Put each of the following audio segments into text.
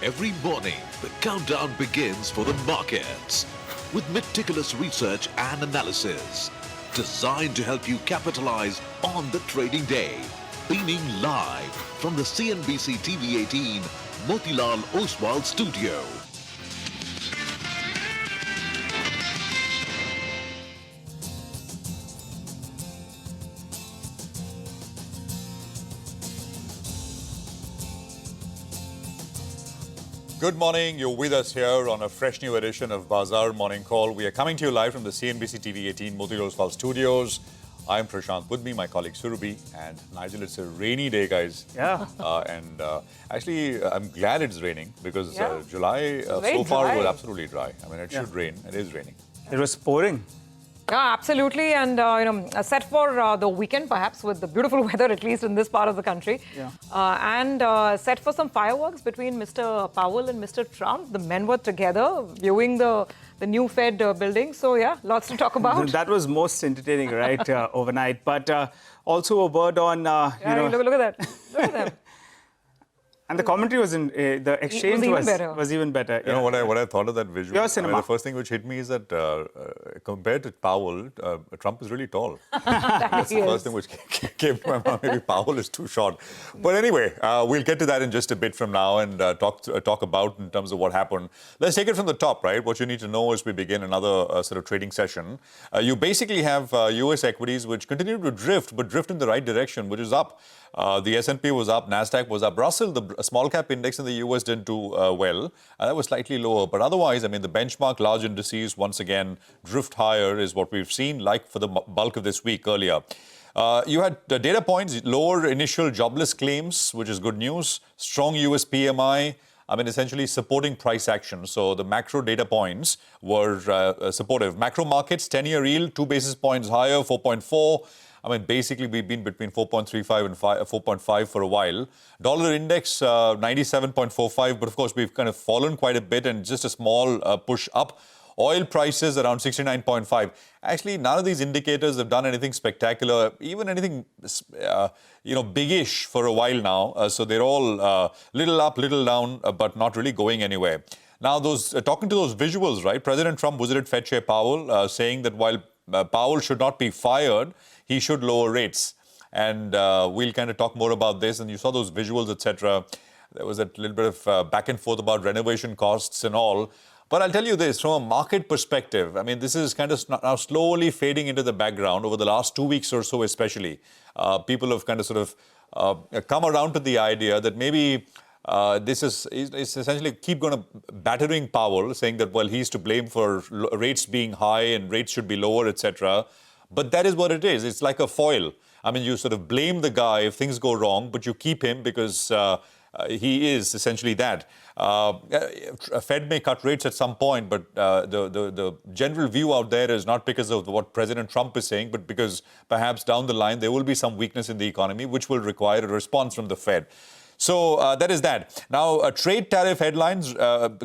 Every morning, the countdown begins for the markets with meticulous research and analysis designed to help you capitalize on the trading day. Beaming live from the CNBC-TV18 Motilal Oswal studio. Good morning. You're with us here on a fresh new edition of Bazaar Morning Call. We are coming to you live from the CNBC-TV18 Motilal Oswal studios. I'm Prashant. With me, my colleague Surabhi and Nigel. It's a rainy day, guys. Yeah. Actually, I'm glad it's raining because July so far was absolutely dry. I mean, it should rain. It is raining. It was pouring. Yeah, absolutely. And, set for the weekend, perhaps, with the beautiful weather, at least in this part of the country. Yeah. And set for some fireworks between Mr. Powell and Mr. Trump. The men were together viewing the new Fed building. So, yeah, lots to talk about. That was most entertaining, right, overnight. But also a word on, Look at that. Look at them. And the commentary was in, the exchange was even better. You know what I thought of that visual? Pure cinema. I mean, the first thing which hit me is that compared to Powell, Trump is really tall. That's the first thing which came to my mind. Maybe Powell is too short. But anyway, we'll get to that in just a bit from now and talk about in terms of what happened. Let's take it from the top, right? What you need to know as we begin another sort of trading session. You basically have U.S. equities which continue to drift, but drift in the right direction, which is up. The S&P was up, Nasdaq was up. Russell, the small cap index in the US didn't do well. That was slightly lower. But otherwise, I mean, the benchmark large indices once again drift higher is what we've seen, like for the bulk of this week earlier. You had data points, lower initial jobless claims, which is good news. Strong US PMI. I mean, essentially supporting price action. So the macro data points were supportive. Macro markets, 10-year yield, 2 basis points higher, 4.4. I mean, basically, we've been between 4.35 and 4.5 for a while. Dollar index, 97.45. But of course, we've kind of fallen quite a bit and just a small push up. Oil prices around 69.5. Actually, none of these indicators have done anything spectacular, even anything, biggish for a while now. So they're all little up, little down, but not really going anywhere. Now, talking to those visuals, right? President Trump visited Fed Chair Powell, saying that while Powell should not be fired, he should lower rates. And we'll kind of talk more about this. And you saw those visuals, etc. There was a little bit of back and forth about renovation costs and all. But I'll tell you this, from a market perspective, I mean, this is kind of now slowly fading into the background over the last 2 weeks or so especially. People have kind of sort of come around to the idea that maybe this is essentially keep going to battering Powell, saying that, well, he's to blame for rates being high and rates should be lower, etc. But that is what it is. It's like a foil. I mean, you sort of blame the guy if things go wrong, but you keep him because he is essentially that. Fed may cut rates at some point, but the general view out there is not because of what President Trump is saying, but because perhaps down the line there will be some weakness in the economy, which will require a response from the Fed. So that is that. Now, trade tariff headlines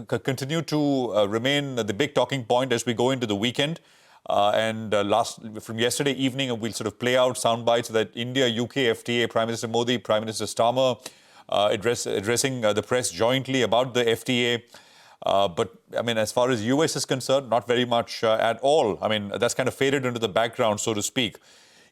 continue to remain the big talking point as we go into the weekend. From yesterday evening, we'll sort of play out sound bites that India, UK FTA, Prime Minister Modi, Prime Minister Starmer addressing the press jointly about the FTA. But, I mean, as far as US is concerned, not very much at all. I mean, that's kind of faded into the background, so to speak.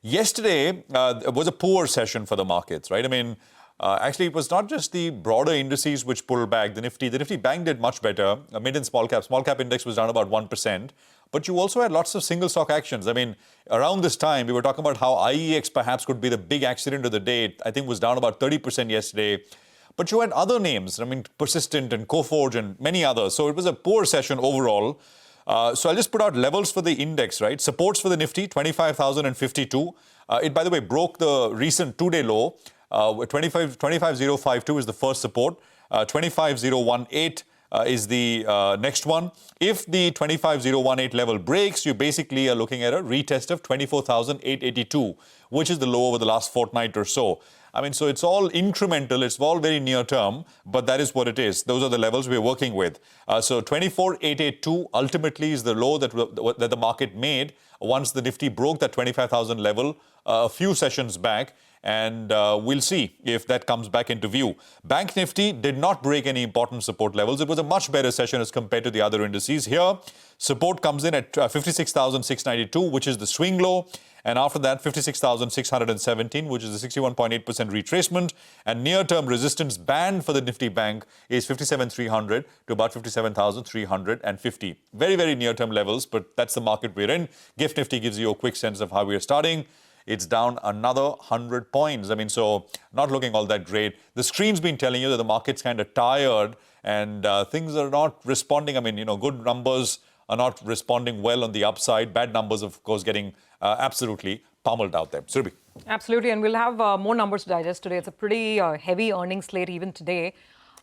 Yesterday was a poor session for the markets, right? I mean, actually, it was not just the broader indices which pulled back. The Nifty Bank did much better. Mid and small cap. Small cap index was down about 1%. But you also had lots of single stock actions. I mean, around this time, we were talking about how IEX perhaps could be the big accident of the day. I think was down about 30% yesterday. But you had other names. I mean, Persistent and Coforge and many others. So it was a poor session overall. So I'll just put out levels for the index, right? Supports for the Nifty, 25,052. It, by the way, broke the recent two-day low. 25,052 is the first support. 25,018 is the next one. If the 25,018 level breaks, you basically are looking at a retest of 24,882, which is the low over the last fortnight or so. I mean, so it's all incremental. It's all very near term, but that is what it is. Those are the levels we're working with. So 24,882 ultimately is the low that the market made once the Nifty broke that 25,000 level a few sessions back. and we'll see if that comes back into view. Bank Nifty did not break any important support levels. It was a much better session as compared to the other indices. Here, support comes in at 56,692, which is the swing low. And after that, 56,617, which is a 61.8% retracement. And near-term resistance band for the Nifty Bank is 57,300 to about 57,350. Very, very near-term levels, but that's the market we're in. GIFT Nifty gives you a quick sense of how we're starting. It's down another 100 points. I mean, so not looking all that great. The screen's been telling you that the market's kind of tired and things are not responding. I mean, you know, good numbers are not responding well on the upside. Bad numbers, of course, getting absolutely pummeled out there. Surabhi. Absolutely, and we'll have more numbers to digest today. It's a pretty heavy earnings slate even today.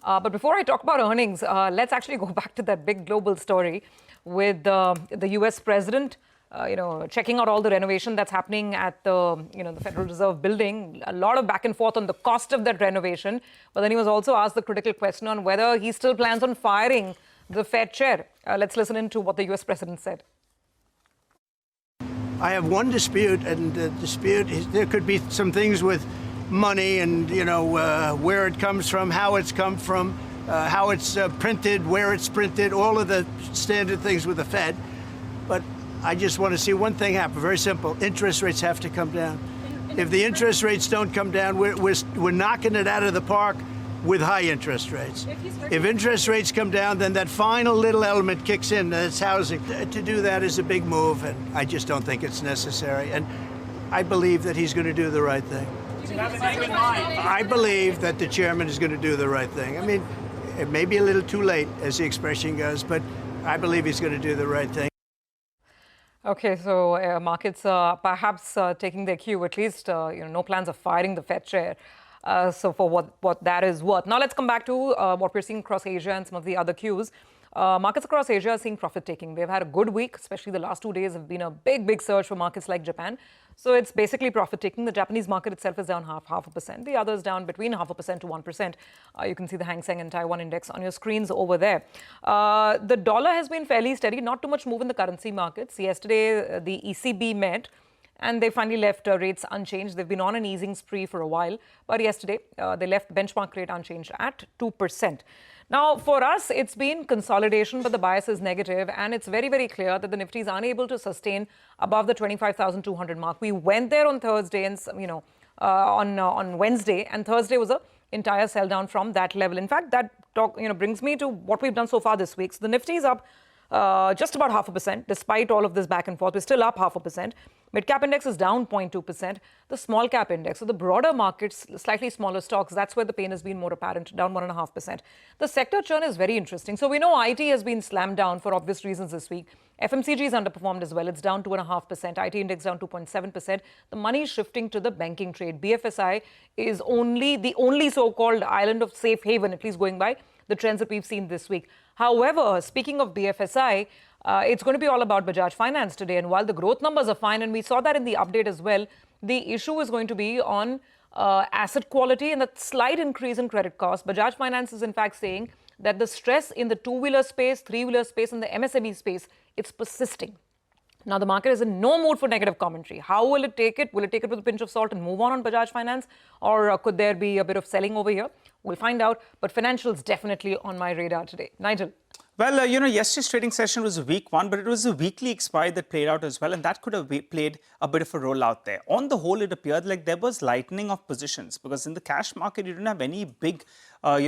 But before I talk about earnings, let's actually go back to that big global story with the US president, checking out all the renovation that's happening at the Federal Reserve building. A lot of back and forth on the cost of that renovation. But then he was also asked the critical question on whether he still plans on firing the Fed chair. Let's listen into what the US president said. I have one dispute, and the dispute is there could be some things with money and, where it comes from, how it's come from, how it's printed, where it's printed, all of the standard things with the Fed. But I just want to see one thing happen, very simple. Interest rates have to come down. If the interest rates don't come down, we're knocking it out of the park with high interest rates. If interest rates come down, then that final little element kicks in, that's housing. To do that is a big move, and I just don't think it's necessary. And I believe that he's going to do the right thing. I believe that the chairman is going to do the right thing. I mean, it may be a little too late, as the expression goes, but I believe he's going to do the right thing. Okay, so markets perhaps taking their cue, at least, no plans of firing the Fed chair. So for what that is worth. Now let's come back to what we're seeing across Asia and some of the other cues. Markets across Asia are seeing profit taking. They've had a good week, especially the last 2 days have been a big surge for markets like Japan. So it's basically profit taking. The Japanese market itself is down half a percent. The others down between 0.5% to 1%. You can see the Hang Seng and Taiwan index on your screens over there. The dollar has been fairly steady, not too much move in the currency markets. Yesterday, the ECB met. And they finally left rates unchanged. They've been on an easing spree for a while. But yesterday, they left benchmark rate unchanged at 2%. Now, for us, it's been consolidation, but the bias is negative. And it's very, very clear that the Nifty is unable to sustain above the 25,200 mark. We went there on Thursday and, on Wednesday. And Thursday was an entire sell down from that level. In fact, that brings me to what we've done so far this week. So the Nifty is up just about 0.5%, despite all of this back and forth. We're still up 0.5%. Midcap index is down 0.2%. The small cap index, so the broader markets, slightly smaller stocks, that's where the pain has been more apparent, down 1.5%. The sector churn is very interesting. So we know IT has been slammed down for obvious reasons this week. FMCG is underperformed as well. It's down 2.5%. IT index down 2.7%. The money is shifting to the banking trade. BFSI is the only so-called island of safe haven, at least going by the trends that we've seen this week. However, speaking of BFSI, it's going to be all about Bajaj Finance today. And while the growth numbers are fine, and we saw that in the update as well, the issue is going to be on asset quality and the slight increase in credit costs. Bajaj Finance is in fact saying that the stress in the two-wheeler space, three-wheeler space, and the MSME space, it's persisting. Now, the market is in no mood for negative commentary. How will it take it? Will it take it with a pinch of salt and move on Bajaj Finance? Or could there be a bit of selling over here? We'll find out. But financials definitely on my radar today. Nigel. Well, yesterday's trading session was a weak one, but it was a weekly expiry that played out as well, and that could have played a bit of a role out there. On the whole, it appeared like there was lightening of positions because in the cash market, you didn't have any big,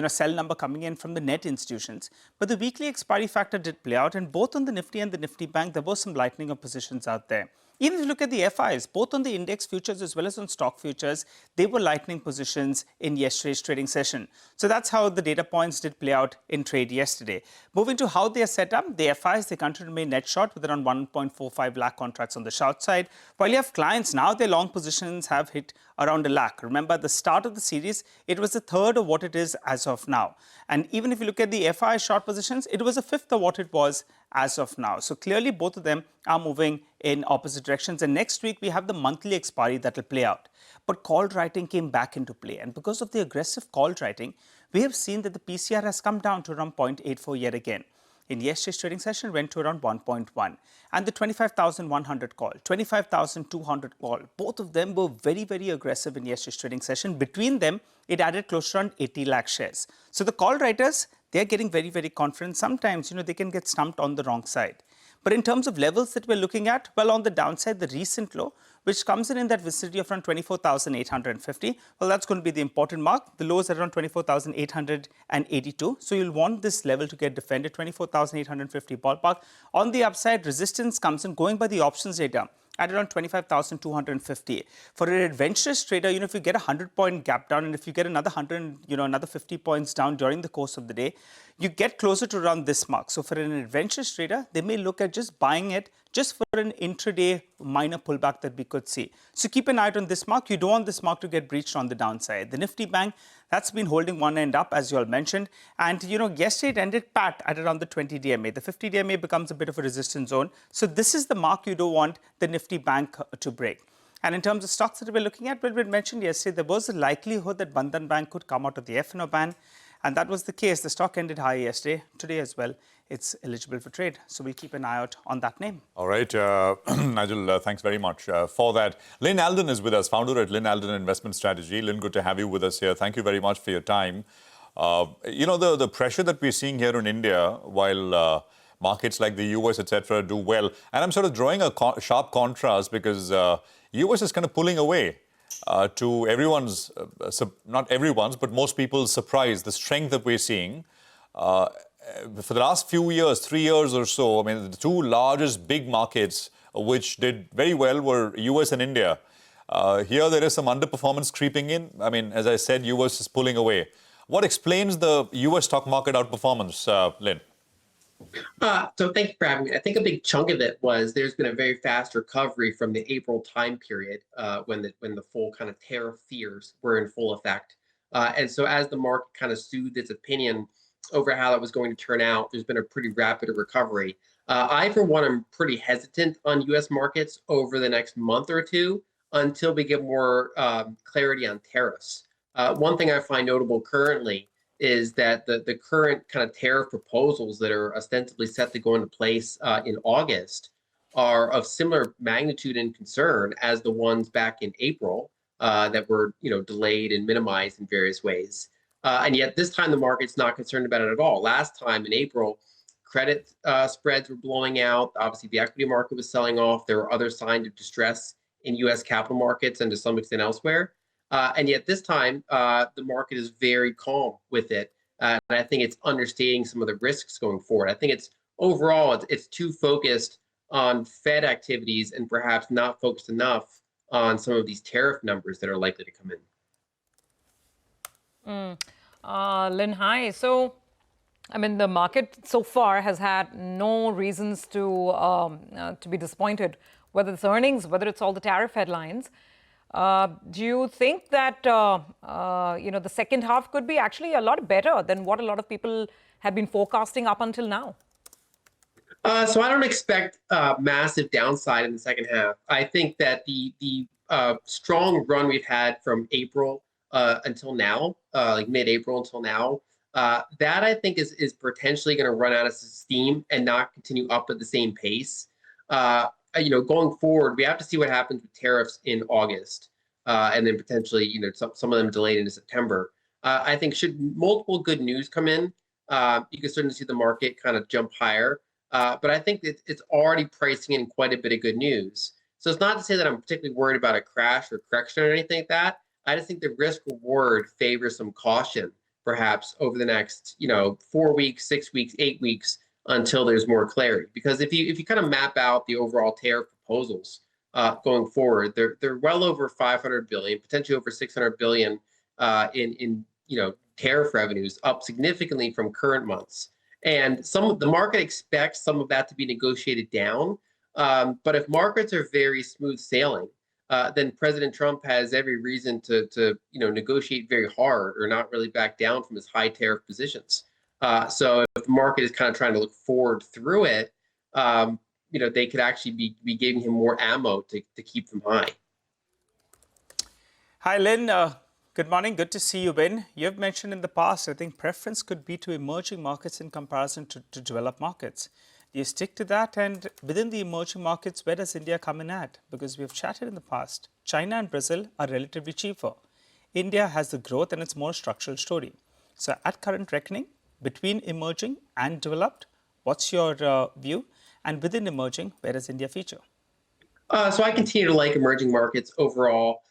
sell number coming in from the net institutions. But the weekly expiry factor did play out, and both on the Nifty and the Nifty Bank, there was some lightening of positions out there. Even if you look at the FIs, both on the index futures as well as on stock futures, they were lightening positions in yesterday's trading session. So that's how the data points did play out in trade yesterday. Moving to how they are set up, the FIs, they continue to remain net short with around 1.45 lakh contracts on the short side. While you have clients, now their long positions have hit around 1 lakh. Remember, at the start of the series, it was a third of what it is as of now. And even if you look at the FI short positions, it was a fifth of what it was as of now. So clearly, both of them are moving in opposite directions. And next week, we have the monthly expiry that will play out. But call writing came back into play. And because of the aggressive call writing, we have seen that the PCR has come down to around 0.84 yet again. in yesterday's trading session went to around 1.1. And the 25,100 call, 25,200 call, both of them were very, very aggressive in yesterday's trading session. Between them, it added close to around 80 lakh shares. So the call writers, they're getting very, very confident. Sometimes, they can get stumped on the wrong side. But in terms of levels that we're looking at, well, on the downside, the recent low, which comes in that vicinity of around 24,850, well, that's going to be the important mark. The low is at around 24,882. So you'll want this level to get defended, 24,850 ballpark. On the upside, resistance comes in going by the options data at around 25,250. For an adventurous trader, if you get a 100-point gap down and if you get another 100, another 50 points down during the course of the day, you get closer to around this mark. So for an adventurous trader, they may look at just buying it just for an intraday minor pullback that we could see. So keep an eye out on this mark. You don't want this mark to get breached on the downside. The Nifty Bank, that's been holding one end up, as you all mentioned. And, yesterday it ended pat at around the 20 DMA. The 50 DMA becomes a bit of a resistance zone. So this is the mark you don't want the Nifty Bank to break. And in terms of stocks that we're looking at, well, we mentioned yesterday there was a likelihood that Bandhan Bank could come out of the F&O ban. And that was the case. The stock ended high yesterday. Today as well, it's eligible for trade. So we'll keep an eye out on that name. All right. Nigel, thanks very much for that. Lyn Alden is with us, founder at Lyn Alden Investment Strategy. Lyn, good to have you with us here. Thank you very much for your time. The pressure that we're seeing here in India, while markets like the US, etc., do well. And I'm sort of drawing a sharp contrast because US is kind of pulling away. To everyone's, not everyone's, but most people's surprise, the strength that we're seeing. For the last few years, 3 years or so, the two largest big markets which did very well were US and India. Here there is some underperformance creeping in. As I said, US is pulling away. What explains the US stock market outperformance, Lyn? So thank you for having me. I think a big chunk of it was there's been a very fast recovery from the April time period when the full kind of tariff fears were in full effect. And so as the market kind of soothed its opinion over how it was going to turn out, there's been a pretty rapid recovery. I, for one, am pretty hesitant on U.S. markets over the next month or two until we get more clarity on tariffs. One thing I find notable currently is that the current kind of tariff proposals that are ostensibly set to go into place in August are of similar magnitude and concern as the ones back in April that were delayed and minimized in various ways. And yet this time the market's not concerned about it at all. Last time in April, credit spreads were blowing out. Obviously, the equity market was selling off. There were other signs of distress in U.S. capital markets and to some extent elsewhere. And yet this time, the market is very calm with it. And I think it's understating some of the risks going forward. I think it's too focused on Fed activities and perhaps not focused enough on some of these tariff numbers that are likely to come in. Lyn, hi. So, the market so far has had no reasons to be disappointed, whether it's earnings, whether it's all the tariff headlines. Do you think that, the second half could be actually a lot better than what a lot of people have been forecasting up until now? So I don't expect massive downside in the second half. I think that the strong run we've had from April until now, like mid-April until now, that I think is potentially going to run out of steam and not continue up at the same pace. Going forward, we have to see what happens with tariffs in August, and then potentially, some of them delayed into September. I think should multiple good news come in, you can certainly see the market kind of jump higher. But I think that it's already pricing in quite a bit of good news. So it's not to say that I'm particularly worried about a crash or correction or anything like that. I just think the risk reward favors some caution, perhaps over the next, 4 weeks, 6 weeks, 8 weeks, until there's more clarity. Because if you kind of map out the overall tariff proposals going forward, they're well over 500 billion, potentially over 600 billion in tariff revenues, up significantly from current months. And the market expects some of that to be negotiated down. But if markets are very smooth sailing, then President Trump has every reason to negotiate very hard or not really back down from his high tariff positions. So if the market is kind of trying to look forward through it, they could actually be giving him more ammo to keep them high. Hi, Lyn. Good morning. Good to see you, Ben. You've mentioned in the past, I think preference could be to emerging markets in comparison to developed markets. Do you stick to that? And within the emerging markets, where does India come in at? Because we've chatted in the past, China and Brazil are relatively cheaper. India has the growth and it's more a structural story. So at current reckoning, between emerging and developed, what's your view? And within emerging, where does India feature? So I continue to like emerging markets overall.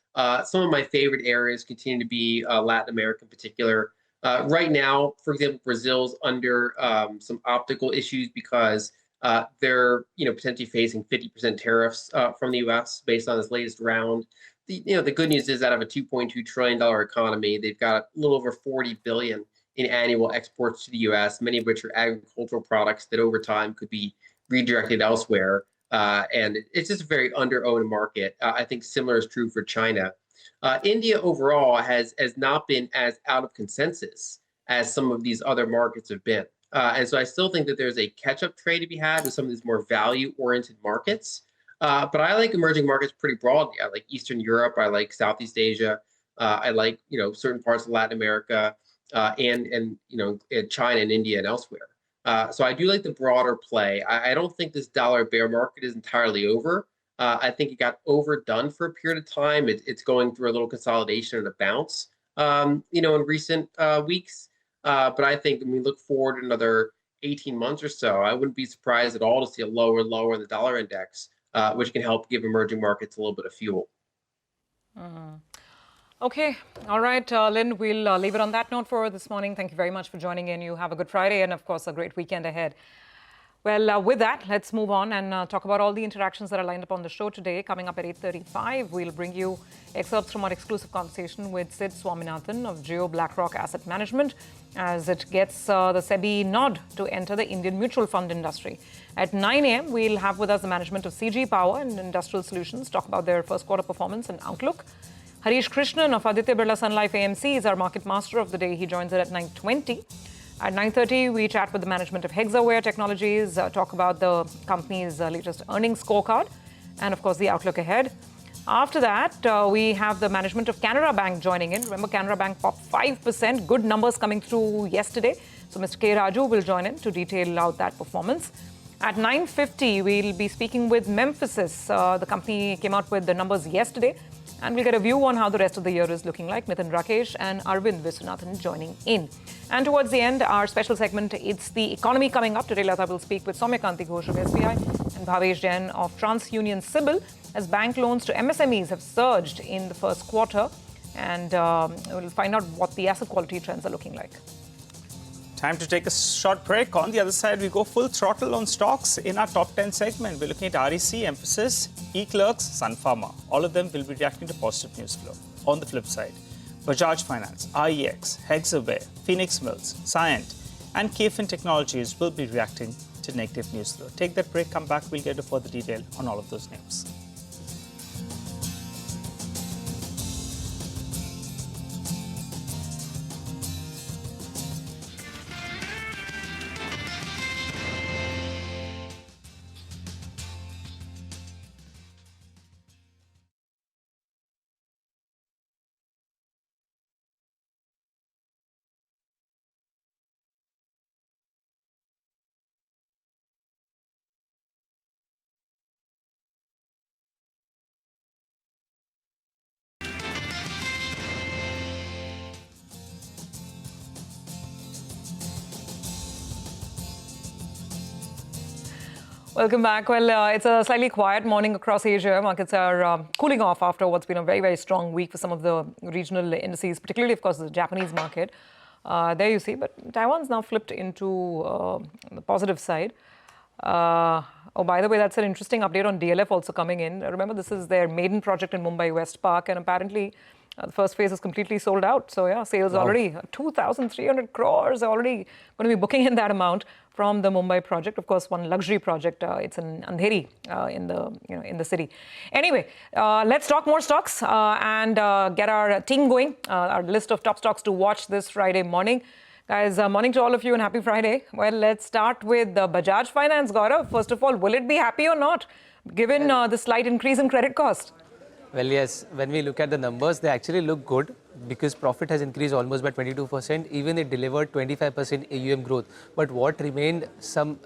Some of my favorite areas continue to be Latin America in particular. Right now, for example, Brazil's under some optical issues because they're potentially facing 50% tariffs from the U.S. based on this latest round. The good news is out of a $2.2 trillion economy, they've got a little over 40 billion in annual exports to the U.S., many of which are agricultural products that over time could be redirected elsewhere. And it's just a very under-owned market. I think similar is true for China. India overall has not been as out of consensus as some of these other markets have been. And so I still think that there's a catch-up trade to be had with some of these more value-oriented markets. But I like emerging markets pretty broadly. I like Eastern Europe. I like Southeast Asia. I like certain parts of Latin America and China and India and elsewhere. So I do like the broader play. I don't think this dollar bear market is entirely over. I think it got overdone for a period of time. It's going through a little consolidation and a bounce, in recent weeks. But I think when we look forward another 18 months or so, I wouldn't be surprised at all to see a lower and lower in the dollar index, which can help give emerging markets a little bit of fuel. Okay. All right, Lyn, we'll leave it on that note for this morning. Thank you very much for joining in. You have a good Friday and, of course, a great weekend ahead. Well, with that, let's move on and talk about all the interactions that are lined up on the show today. Coming up at 8:35, we'll bring you excerpts from our exclusive conversation with Sid Swaminathan of JioBlackRock Asset Management as it gets the SEBI nod to enter the Indian mutual fund industry. At 9 a.m., we'll have with us the management of CG Power and Industrial Solutions, talk about their first quarter performance and outlook. Harish Krishnan of Aditya Birla Sun Life AMC is our market master of the day. He joins it at 9:20. At 9:30, we chat with the management of Hexaware Technologies, talk about the company's latest earnings scorecard, and of course the outlook ahead. After that, we have the management of Canara Bank joining in. Remember, Canara Bank popped 5%. Good numbers coming through yesterday. So Mr. K. Raju will join in to detail out that performance. At 9:50, we'll be speaking with Mphasis. The company came out with the numbers yesterday. And we'll get a view on how the rest of the year is looking like. Nitin Rakesh and Arvind Viswanathan joining in. And towards the end, our special segment, it's the economy coming up. Today, Lata will speak with Soumyakanti Ghosh of SBI and Bhavesh Jain of TransUnion Sibyl as bank loans to MSMEs have surged in the first quarter. And we'll find out what the asset quality trends are looking like. Time to take a short break. On the other side, we go full throttle on stocks in our top 10 segment. We're looking at REC, Mphasis, eClerx, Sun Pharma. All of them will be reacting to positive news flow. On the flip side, Bajaj Finance, IEX, Hexaware, Phoenix Mills, Cyient, and KFin Technologies will be reacting to negative news flow. Take that break, come back, we'll get into further detail on all of those names. Welcome back. Well, it's a slightly quiet morning across Asia. Markets are cooling off after what's been a very, very strong week for some of the regional indices, particularly, of course, the Japanese market. There you see. But Taiwan's now flipped into the positive side. Oh, by the way, that's an interesting update on DLF also coming in. Remember, this is their maiden project in Mumbai West Park, and apparently the first phase is completely sold out. So, yeah, sales already 2,300 crores already going to be booking in that amount from the Mumbai project. Of course, one luxury project. It's in Andheri in the city. Anyway, let's talk more stocks and get our team going. Our list of top stocks to watch this Friday morning. Guys, morning to all of you and happy Friday. Well, let's start with Bajaj Finance. Gaurav, first of all, will it be happy or not, given the slight increase in credit cost? Well, yes, when we look at the numbers, they actually look good. because profit has increased almost by 22%, even it delivered 25% AUM growth. But what remained some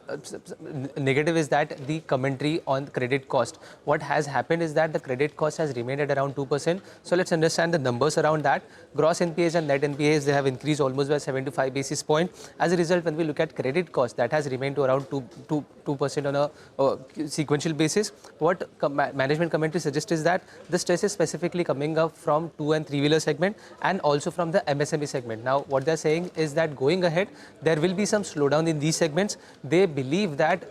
negative is that the commentary on credit cost. What has happened is that the credit cost has remained at around 2%. So let's understand the numbers around that. Gross NPAs and net NPAs, they have increased almost by 75 basis points. As a result, when we look at credit cost, that has remained to around 2% on a sequential basis. What management commentary suggests is that the stress is specifically coming up from 2 and 3-wheeler segment and also from the MSME segment. Now, what they're saying is that going ahead, there will be some slowdown in these segments. They believe that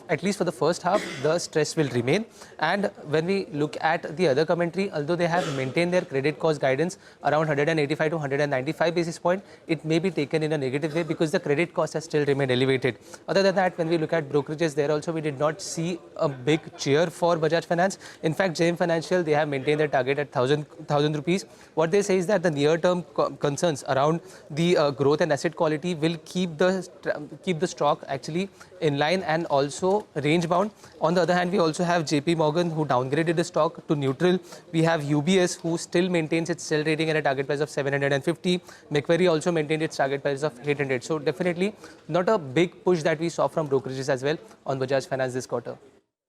at least for the first half, the stress will remain. And when we look at the other commentary, although they have maintained their credit cost guidance around 185 to 195 basis points, it may be taken in a negative way because the credit cost has still remained elevated. Other than that, when we look at brokerages, there also we did not see a big cheer for Bajaj Finance. In fact, JM Financial, they have maintained their target at 1,000 rupees. What they say is that the near-term concerns around the growth and asset quality will keep the stock actually in line and also range bound. On the other hand, we also have JP Morgan who downgraded the stock to neutral. We have UBS who still maintains its sell rating at a target price of 750. Macquarie also maintained its target price of 800. So definitely not a big push that we saw from brokerages as well on Bajaj Finance this quarter.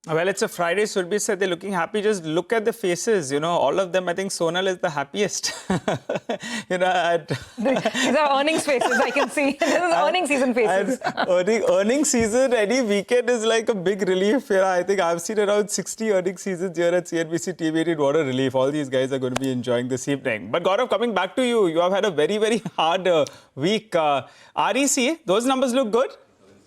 Well, it's a Friday. Surbhi said they're looking happy. Just look at the faces. All of them. I think Sonal is the happiest. These are earnings faces, I can see. This is earnings season faces. Earnings season, any weekend is like a big relief. I think I've seen around 60 earnings seasons here at CNBC-TV18. What a relief. All these guys are going to be enjoying this evening. But Gaurav, coming back to you, you have had a very, very hard week. REC, those numbers look good.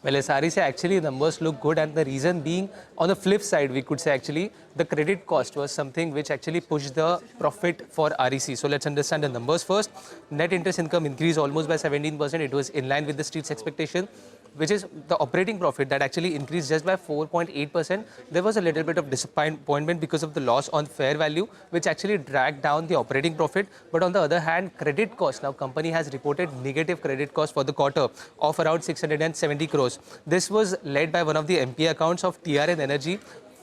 Well, as Harish said, actually numbers look good, and the reason being, on the flip side, we could say actually the credit cost was something which actually pushed the profit for REC. So let's understand the numbers first. Net interest income increased almost by 17%. It was in line with the street's expectation, which is the operating profit that actually increased just by 4.8%. There was a little bit of disappointment because of the loss on fair value, which actually dragged down the operating profit. But on the other hand, credit cost, now company has reported negative credit cost for the quarter of around 670 crores. This was led by one of the NPA accounts of TRN Energy,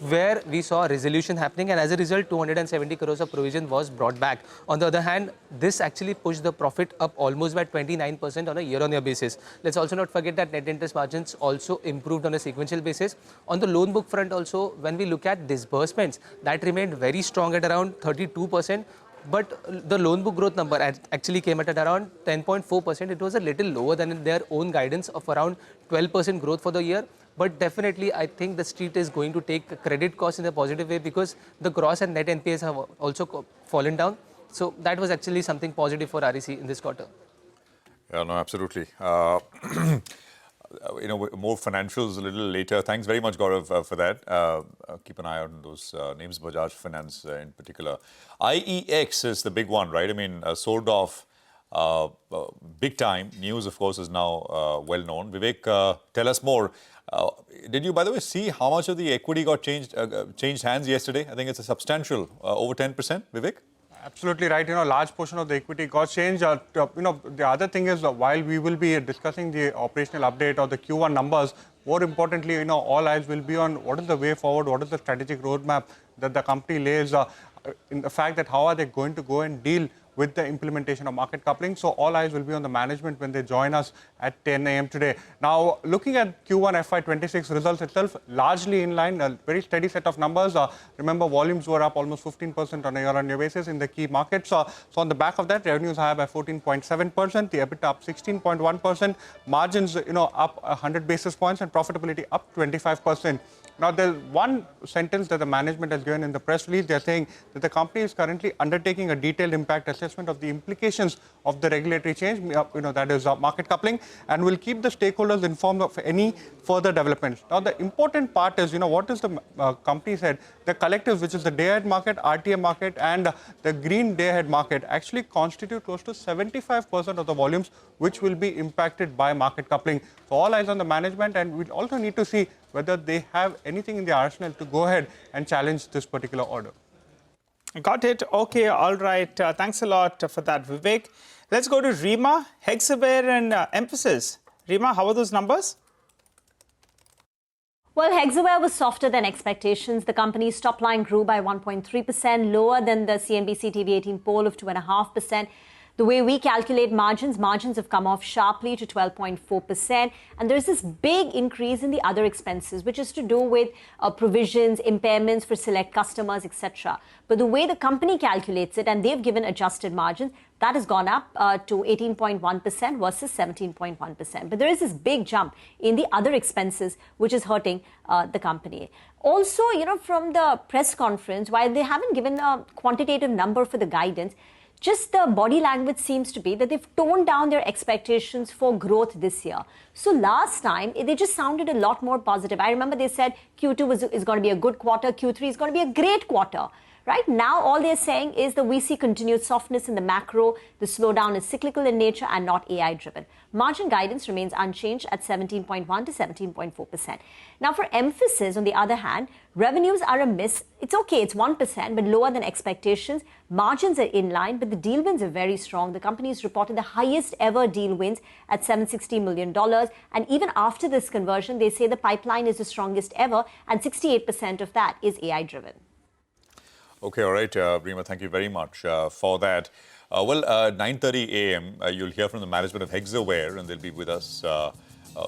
where we saw a resolution happening, and as a result 270 crores of provision was brought back. On the other hand, this actually pushed the profit up almost by 29% on a year-on-year basis. Let's also not forget that net interest margins also improved on a sequential basis. On the loan book front also, when we look at disbursements, that remained very strong at around 32%. But the loan book growth number actually came at around 10.4%. It was a little lower than their own guidance of around 12% growth for the year. But definitely, I think the street is going to take credit costs in a positive way because the gross and net NPAs have also fallen down. So that was actually something positive for REC in this quarter. Yeah, no, absolutely. More financials a little later. Thanks very much, Gaurav, for that. Keep an eye out on those names, Bajaj Finance in particular. IEX is the big one, right? I mean, sold off big time. News, of course, is now well known. Vivek, tell us more. Did you, by the way, see how much of the equity got changed hands yesterday? I think it's a substantial, over 10%, Vivek? Absolutely right. Large portion of the equity got changed. The other thing is, while we will be discussing the operational update or the Q1 numbers, more importantly, all eyes will be on what is the way forward, what is the strategic roadmap that the company lays, in the fact that how are they going to go and deal with the implementation of market coupling. So all eyes will be on the management when they join us at 10 a.m. today. Now, looking at Q1 FY26 results itself, largely in line, a very steady set of numbers. Remember, volumes were up almost 15% on a year-on-year basis in the key markets. So on the back of that, revenues higher by 14.7%, the EBITDA up 16.1%, margins, up 100 basis points, and profitability up 25%. Now, there's one sentence that the management has given in the press release. They're saying that the company is currently undertaking a detailed impact assessment of the implications of the regulatory change, that is market coupling, and will keep the stakeholders informed of any further developments. Now, the important part is, what is the company said? The collectives, which is the day-ahead market, RTM market, and the green day-ahead market, actually constitute close to 75% of the volumes which will be impacted by market coupling. So all eyes on the management, and we'll also need to see whether they have anything in the arsenal to go ahead and challenge this particular order. Got it. Okay, all right. Thanks a lot for that, Vivek. Let's go to Rima, Hexaware, and Mphasis. Rima, how are those numbers? Well, Hexaware was softer than expectations. The company's top line grew by 1.3%, lower than the CNBC-TV18 poll of 2.5%. The way we calculate margins have come off sharply to 12.4%. And there's this big increase in the other expenses, which is to do with provisions, impairments for select customers, etc. But the way the company calculates it, and they've given adjusted margins, that has gone up to 18.1% versus 17.1%. But there is this big jump in the other expenses, which is hurting the company. Also, from the press conference, while they haven't given a quantitative number for the guidance, just the body language seems to be that they've toned down their expectations for growth this year. So last time, they just sounded a lot more positive. I remember they said Q2 is going to be a good quarter, Q3 is going to be a great quarter. Right now, all they're saying is that we see continued softness in the macro. The slowdown is cyclical in nature and not AI-driven. Margin guidance remains unchanged at 17.1 to 17.4%. Now, for Mphasis, on the other hand, revenues are a miss. It's okay, it's 1%, but lower than expectations. Margins are in line, but the deal wins are very strong. The company's reported the highest ever deal wins at $760 million. And even after this conversion, they say the pipeline is the strongest ever, and 68% of that is AI-driven. Okay, all right, Rima, thank you very much for that. 9:30 a.m., you'll hear from the management of Hexaware, and they'll be with us a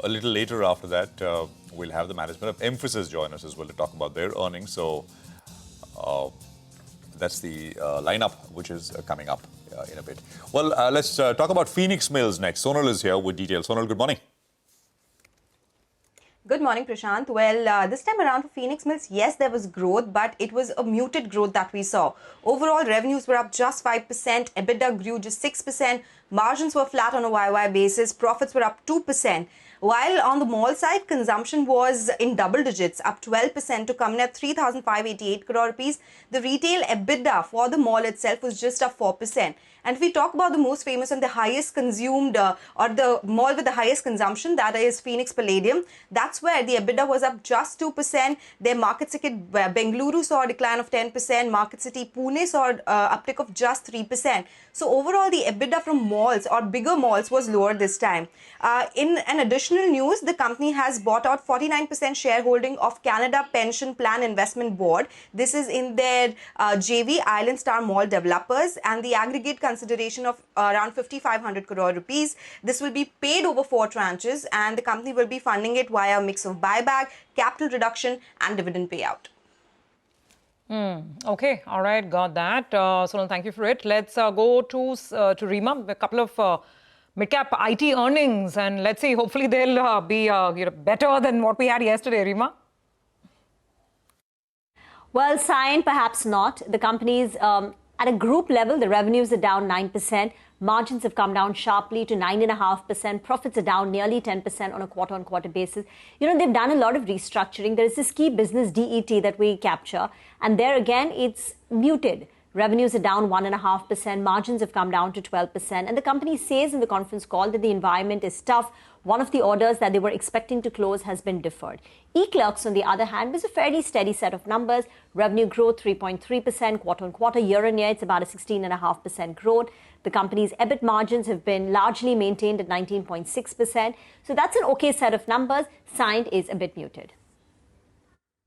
little later after that. We'll have the management of Mphasis join us as well to talk about their earnings. So that's the lineup which is coming up in a bit. Well, let's talk about Phoenix Mills next. Sonal is here with details. Sonal, good morning. Good morning, Prashant. Well, this time around for Phoenix Mills, yes, there was growth, but it was a muted growth that we saw. Overall, revenues were up just 5%, EBITDA grew just 6%, margins were flat on a YY basis, profits were up 2%. While on the mall side, consumption was in double digits, up 12% to come in at 3,588 crore rupees. The retail EBITDA for the mall itself was just up 4%. And if we talk about the most famous and the highest consumed or the mall with the highest consumption, that is Phoenix Palladium, that's where the EBITDA was up just 2%. Their market city Bengaluru saw a decline of 10%. Market city Pune saw an uptick of just 3%. So overall, the EBITDA from malls or bigger malls was lower this time. In an additional news, the company has bought out 49% shareholding of Canada Pension Plan Investment Board. This is in their JV Island Star Mall Developers, and the aggregate consideration of around 5,500 crore rupees. This will be paid over 4 tranches, and the company will be funding it via a mix of buyback, capital reduction, and dividend payout. Okay, all right, got that. Sonal, thank you for it. Let's go to Rima, a couple of Midcap IT earnings, and let's see, hopefully they'll be better than what we had yesterday, Rima. Well, Sayan, perhaps not. The company's at a group level, the revenues are down 9%. Margins have come down sharply to 9.5%. Profits are down nearly 10% on a quarter-on-quarter basis. They've done a lot of restructuring. There is this key business DET that we capture. And there again, it's muted. Revenues are down 1.5%. Margins have come down to 12%. And the company says in the conference call that the environment is tough. One of the orders that they were expecting to close has been deferred. eClerx, on the other hand, was a fairly steady set of numbers. Revenue growth 3.3% quarter-on-quarter. Year-on-year, it's about a 16.5% growth. The company's EBIT margins have been largely maintained at 19.6%. So that's an okay set of numbers. Signed is a bit muted.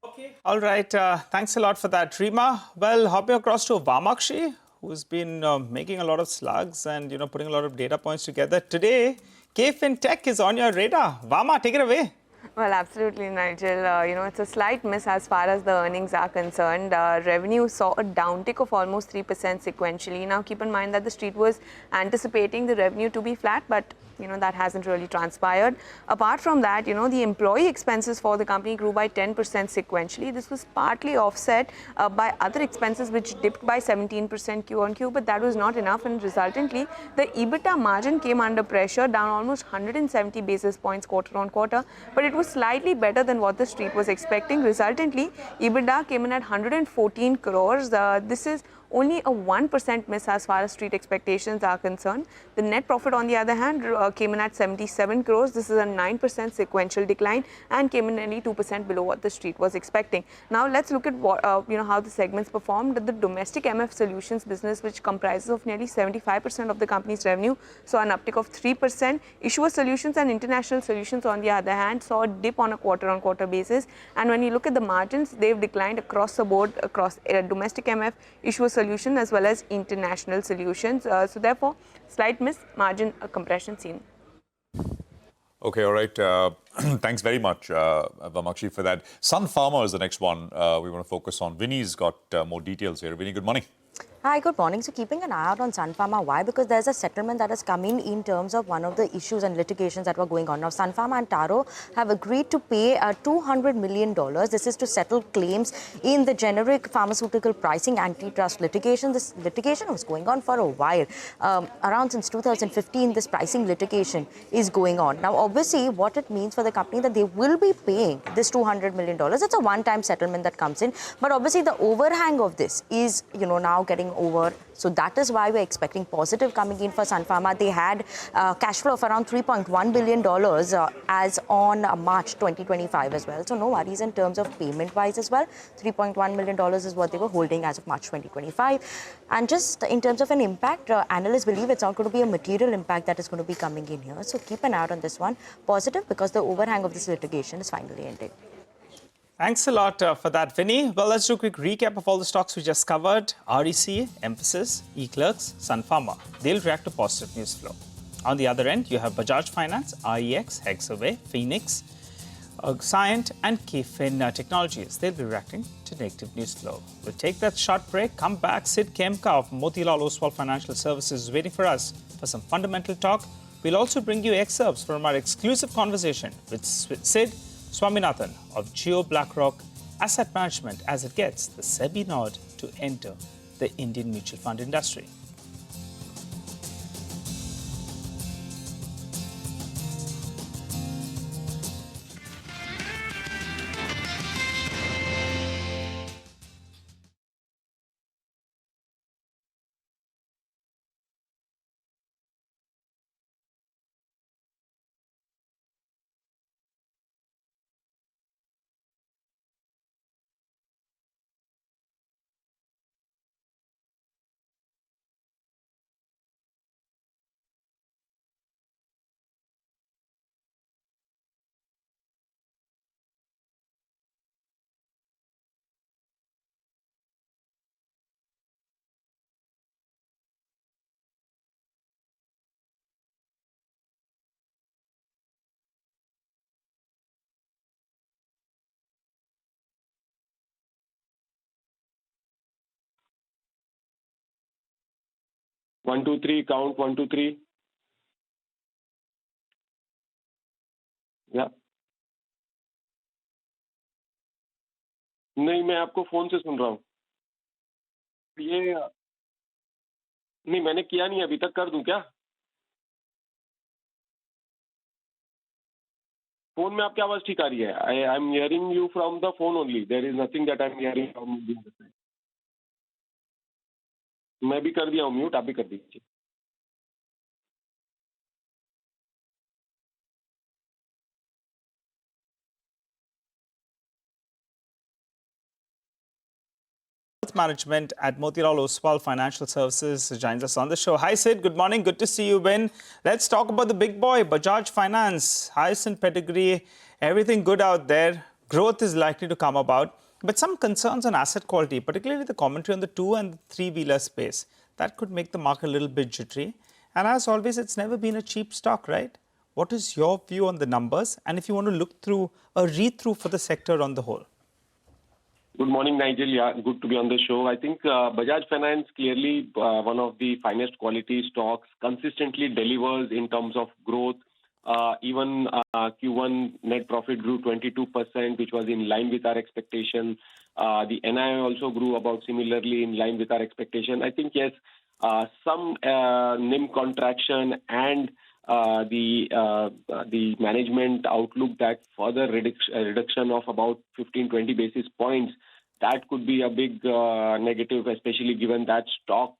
Okay. All right. Thanks a lot for that, Rima. Well, hopping across to Vamakshi, who's been making a lot of slugs and putting a lot of data points together. Today, KFin Tech is on your radar. Vama, take it away. Well, absolutely, Nigel. It's a slight miss as far as the earnings are concerned. Revenue saw a downtick of almost 3% sequentially. Now, keep in mind that the street was anticipating the revenue to be flat, but that hasn't really transpired. Apart from that, the employee expenses for the company grew by 10% sequentially. This was partly offset by other expenses, which dipped by 17% Q-on-Q, but that was not enough, and resultantly, the EBITDA margin came under pressure, down almost 170 basis points quarter-on-quarter, but it was slightly better than what the street was expecting. Resultantly, EBITDA came in at 114 crores. This is only a 1% miss as far as street expectations are concerned. The net profit, on the other hand, came in at 77 crores. This is a 9% sequential decline and came in nearly 2% below what the street was expecting. Now, let's look at what, how the segments performed. The domestic MF solutions business, which comprises of nearly 75% of the company's revenue, saw an uptick of 3%. Issuer solutions and international solutions, on the other hand, saw a dip on a quarter-on-quarter basis. And when you look at the margins, they've declined across the board, across domestic MF, issuer solution as well as international solutions. So therefore, slight miss, margin compression seen. Okay, all right. Thanks very much, Vamakshi, for that. Sun Pharma is the next one we want to focus on. Vinny's got more details here. Vinny, good morning. Hi, good morning. So keeping an eye out on Sun Pharma, why? Because there's a settlement that has come in terms of one of the issues and litigations that were going on. Now, Sun Pharma and Taro have agreed to pay $200 million. This is to settle claims in the generic pharmaceutical pricing antitrust litigation. This litigation was going on for a while. Around since 2015, this pricing litigation is going on. Now, obviously, what it means for the company that they will be paying this $200 million. It's a one-time settlement that comes in. But obviously, the overhang of this is, now getting over. So that is why we're expecting positive coming in for Sun Pharma. They had cash flow of around $3.1 billion as on March 2025 as well. So no worries in terms of payment-wise as well. $3.1 million is what they were holding as of March 2025. And just in terms of an impact, analysts believe it's not going to be a material impact that is going to be coming in here. So keep an eye out on this one. Positive because the overhang of this litigation is finally ending. Thanks a lot for that, Vinny. Well, let's do a quick recap of all the stocks we just covered. REC, Mphasis, eClerx, Sun Pharma. They'll react to positive news flow. On the other end, you have Bajaj Finance, IEX, Hexaware, Phoenix, Scient, and KFin Technologies. They'll be reacting to negative news flow. We'll take that short break, come back. Siddhartha Khemka of Motilal Oswal Financial Services is waiting for us for some fundamental talk. We'll also bring you excerpts from our exclusive conversation with Sid Swaminathan of JioBlackRock Asset Management as it gets the SEBI nod to enter the Indian mutual fund industry. One, two, three, count, 1, 2, 3. या नहीं, मैं आपको phone से सुन रहा हूँ. ये नहीं, मैंने किया नहीं अभी तक. कर दूं क्या? फोन में आपकी आवाज ठीक आ रही है. I am hearing you from the phone only. There is nothing that I am hearing from the other side. मैं भी कर दिया हूँ म्यूट, आप भी कर दीजिए. Management at Motilal Oswal Financial Services joins us on the show. Hi Sid, good morning, good to see you, Ben. Let's talk about the big boy, Bajaj Finance. Highest in pedigree, everything good out there. Growth is likely to come about, but some concerns on asset quality, particularly the commentary on the 2- and 3-wheeler space. That could make the market a little bit jittery. And as always, it's never been a cheap stock, right? What is your view on the numbers? And if you want to look through a read-through for the sector on the whole? Good morning, Nigel. Yeah, good to be on the show. I think Bajaj Finance clearly one of the finest quality stocks, consistently delivers in terms of growth. Even Q1 net profit grew 22%, which was in line with our expectation. The NII also grew about similarly in line with our expectation. I think, yes, some NIM contraction and the management outlook that further reduction of about 15-20 basis points, that could be a big negative, especially given that stock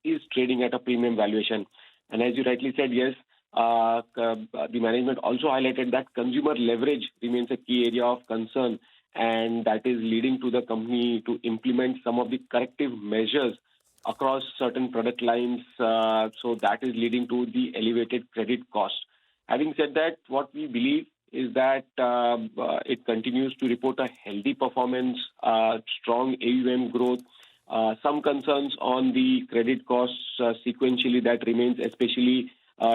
is trading at a premium valuation. And as you rightly said, yes, the management also highlighted that consumer leverage remains a key area of concern, and that is leading to the company to implement some of the corrective measures across certain product lines. So that is leading to the elevated credit cost. Having said that, what we believe is that it continues to report a healthy performance, strong AUM growth, Some concerns on the credit costs sequentially that remains, especially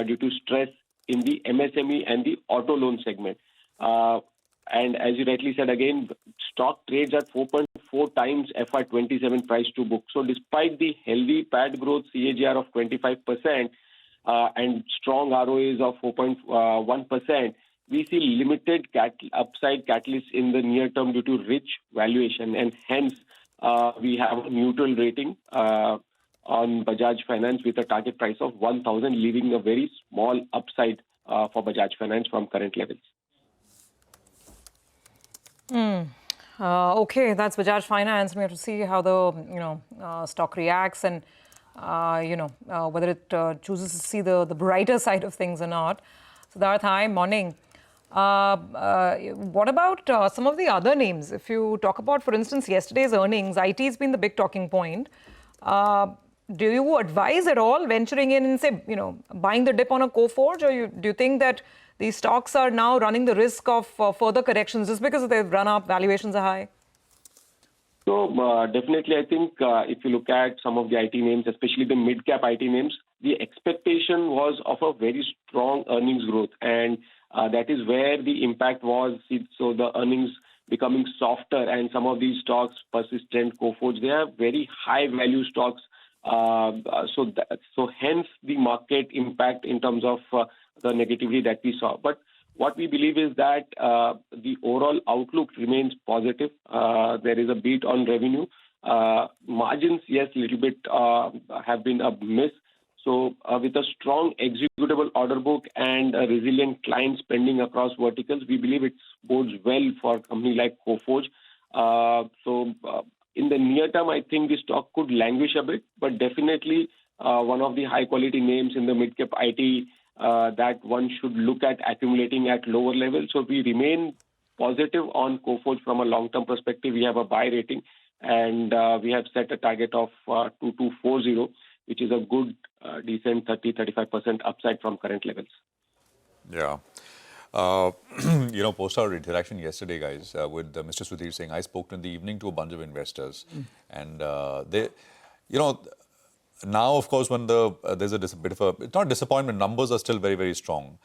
due to stress in the MSME and the auto loan segment. And as you rightly said, again, stock trades at 4.4 times FY27 price to book. So despite the healthy PAT growth CAGR of 25% and strong ROAs of 4.1%, we see limited upside catalysts in the near term due to rich valuation. And hence, we have a neutral rating on Bajaj Finance with a target price of 1,000, leaving a very small upside for Bajaj Finance from current levels. Okay, that's Bajaj Finance. We have to see how the stock reacts and whether it chooses to see the brighter side of things or not. Siddhartha, hi, morning. What about some of the other names? If you talk about, for instance, yesterday's earnings, IT has been the big talking point. Do you advise at all venturing in and say, buying the dip on a Coforge, or do you think that these stocks are now running the risk of further corrections just because they've run up, valuations are high? So definitely, I think if you look at some of the IT names, especially the mid-cap IT names, the expectation was of a very strong earnings growth, and that is where the impact was. So the earnings becoming softer, and some of these stocks, Persistent, Coforge, they are very high value stocks. So hence the market impact in terms of the negativity that we saw. But what we believe is that the overall outlook remains positive. There is a beat on revenue. Margins, yes, a little bit have been a miss. So with a strong executable order book and a resilient client spending across verticals, we believe it bodes well for a company like Coforge. In the near term, I think the stock could languish a bit, but definitely one of the high quality names in the mid-cap IT that one should look at accumulating at lower levels. So we remain positive on Coforge from a long-term perspective. We have a buy rating, and we have set a target of 2240, which is a good, decent 30-35% upside from current levels. Yeah. Post our interaction yesterday, guys, with Mr. Sudhir saying, I spoke in the evening to a bunch of investors, and they, now, of course, when there's a bit of a, it's not disappointment, numbers are still very, very strong.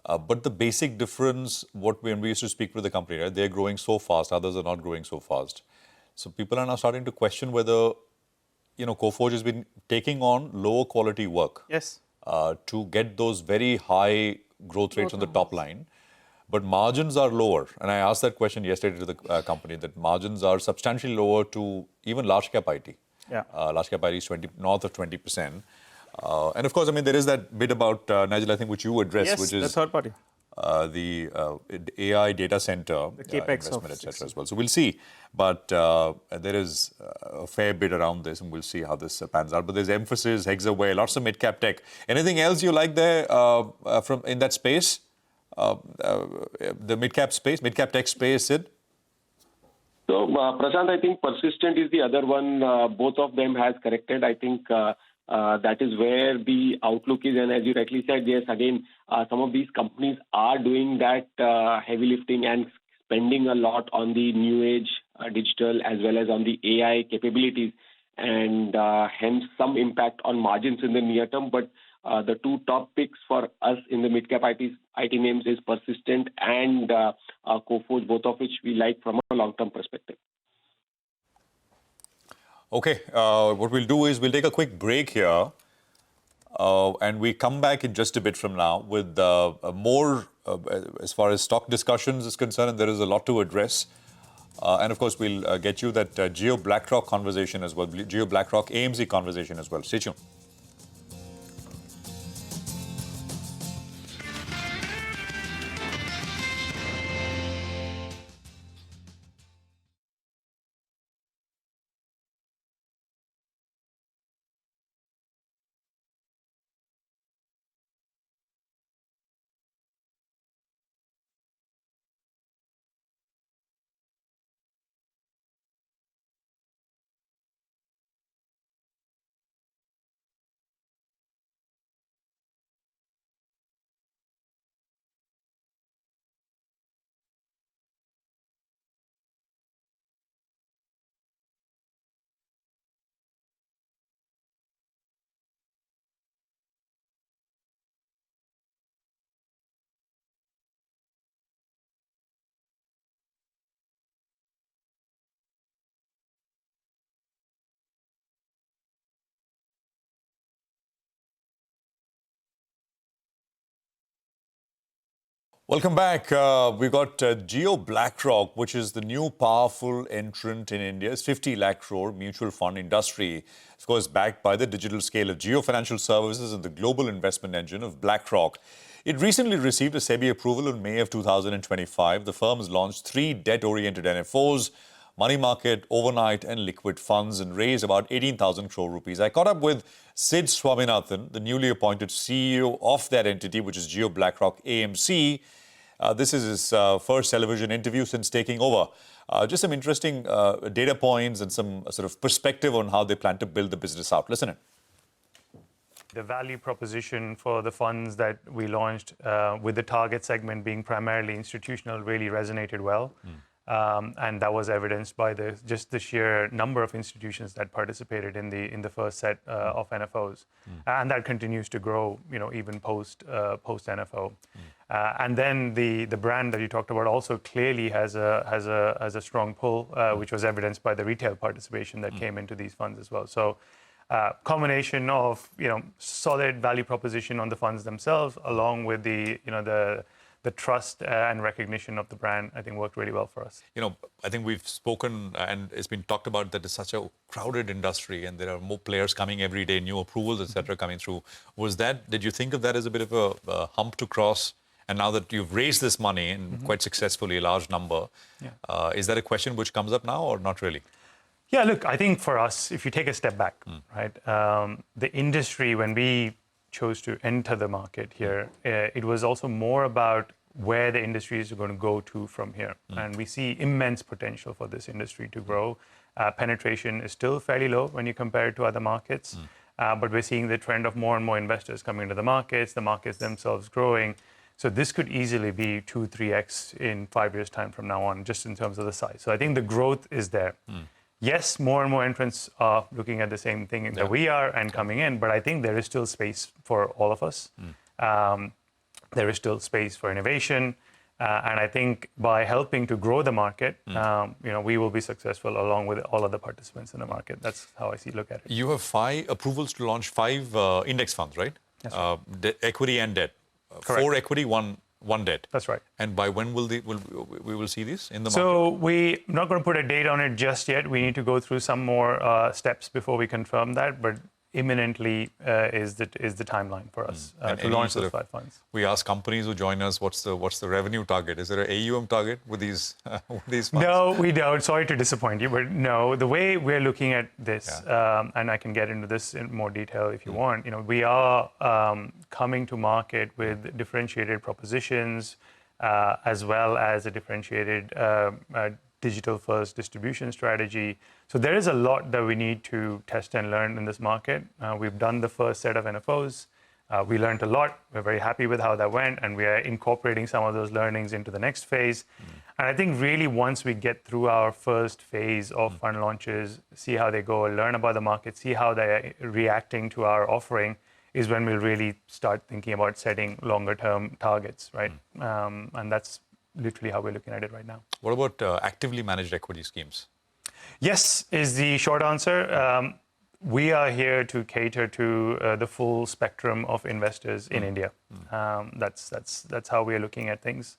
But the basic difference, when we used to speak with the company, right, they're growing so fast, others are not growing so fast. So people are now starting to question whether, Coforge has been taking on lower quality work. Yes. To get those very high growth rates on the top line. But margins are lower. And I asked that question yesterday to the company, that margins are substantially lower to even large cap IT. Yeah. Large cap IT is north of 20%. And of course, I mean, there is that bit about, Nigel, I think, which you addressed, which is the third party. The AI data center the capex investment, etc. as well. So we'll see. But there is a fair bit around this, and we'll see how this pans out. But there's Mphasis, Hexaware, lots of mid-cap tech. Anything else you like there from in that space? The mid-cap space, mid-cap tech space, Sid? So, Prashant, I think Persistent is the other one. Both of them has corrected. I think that is where the outlook is. And as you rightly said, yes, again, some of these companies are doing that heavy lifting and spending a lot on the new age digital as well as on the AI capabilities. And hence some impact on margins in the near term. But the two top picks for us in the mid-cap IT names is Persistent and Coforge, both of which we like from a long-term perspective. Okay, what we'll do is we'll take a quick break here and we come back in just a bit from now with more as far as stock discussions is concerned, and there is a lot to address. And of course, we'll get you that JioBlackRock conversation as well, JioBlackRock AMC conversation as well. Stay tuned. Welcome back. We got JioBlackRock, which is the new powerful entrant in India's 50 lakh crore mutual fund industry. Of course, backed by the digital scale of Jio Financial Services and the global investment engine of BlackRock. It recently received a SEBI approval in May of 2025. The firm has launched 3 debt-oriented NFOs, money market, overnight and liquid funds, and raised about 18,000 crore rupees. I caught up with Sid Swaminathan, the newly appointed CEO of that entity, which is JioBlackRock AMC. This is his first television interview since taking over. Just some interesting data points and some sort of perspective on how they plan to build the business out. Listen in. The value proposition for the funds that we launched with the target segment being primarily institutional really resonated well. And that was evidenced by just the sheer number of institutions that participated in the first set of NFOs, and that continues to grow, even post NFO. And then the brand that you talked about also clearly has a strong pull, which was evidenced by the retail participation that came into these funds as well. So, combination of solid value proposition on the funds themselves, along with the trust and recognition of the brand, I think worked really well for us. I think we've spoken and it's been talked about that it's such a crowded industry and there are more players coming every day, new approvals, etc. coming through. Did you think of that as a bit of a hump to cross? And now that you've raised this money and quite successfully, a large number, is that a question which comes up now or not really? Yeah, look, I think for us, if you take a step back, right, the industry, when we chose to enter the market here, it was also more about where the industry is going to go to from here. And we see immense potential for this industry to grow. Penetration is still fairly low when you compare it to other markets, but we're seeing the trend of more and more investors coming into the markets themselves growing. So this could easily be 2-3x in 5 years' time from now on, just in terms of the size. So I think the growth is there. Yes, more and more entrants are looking at the same thing that we are and coming in, but I think there is still space for all of us. There is still space for innovation. And I think by helping to grow the market, we will be successful along with all other participants in the market. That's how I look at it. You have 5 approvals to launch 5 index funds, right? That's right. Equity and debt. Correct. 4 equity, one debt. That's right. And by when will we will see these in the market? So we're not going to put a date on it just yet. We need to go through some more steps before we confirm that. But imminently is the timeline for us to launch those 5 funds. We ask companies who join us, what's the revenue target? Is there an AUM target with these funds? No, we don't. Sorry to disappoint you, but no. The way we're looking at this, and I can get into this in more detail if you want. We are coming to market with differentiated propositions, as well as a differentiated digital-first distribution strategy. So there is a lot that we need to test and learn in this market. We've done the first set of NFOs. We learned a lot. We're very happy with how that went, and we are incorporating some of those learnings into the next phase. And I think really once we get through our first phase of fund launches, see how they go, learn about the market, see how they're reacting to our offering, is when we'll really start thinking about setting longer-term targets, right? And that's literally how we're looking at it right now. What about actively managed equity schemes? Yes, is the short answer. We are here to cater to the full spectrum of investors in India. That's how we are looking at things.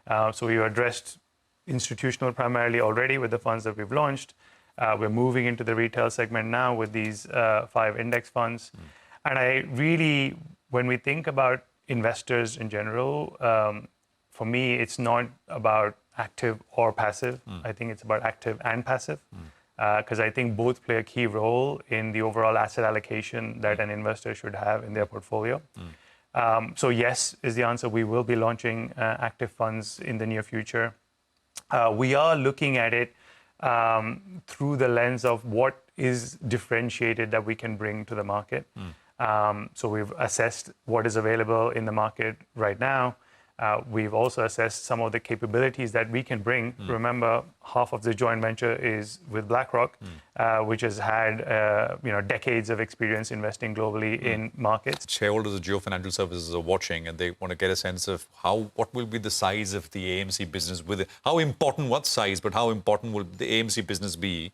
So we addressed institutional primarily already with the funds that we've launched. We're moving into the retail segment now with these 5 index funds. And I really, when we think about investors in general, for me, it's not about active or passive. I think it's about active and passive, because I think both play a key role in the overall asset allocation that an investor should have in their portfolio. So yes, is the answer. We will be launching active funds in the near future. We are looking at it through the lens of what is differentiated that we can bring to the market. So we've assessed what is available in the market right now. We've also assessed some of the capabilities that we can bring. Remember, half of the joint venture is with BlackRock, which has had decades of experience investing globally in markets. Shareholders of Jio Financial Services are watching, and they want to get a sense of what will be the size of the AMC business with it. How important, what size, but how important will the AMC business be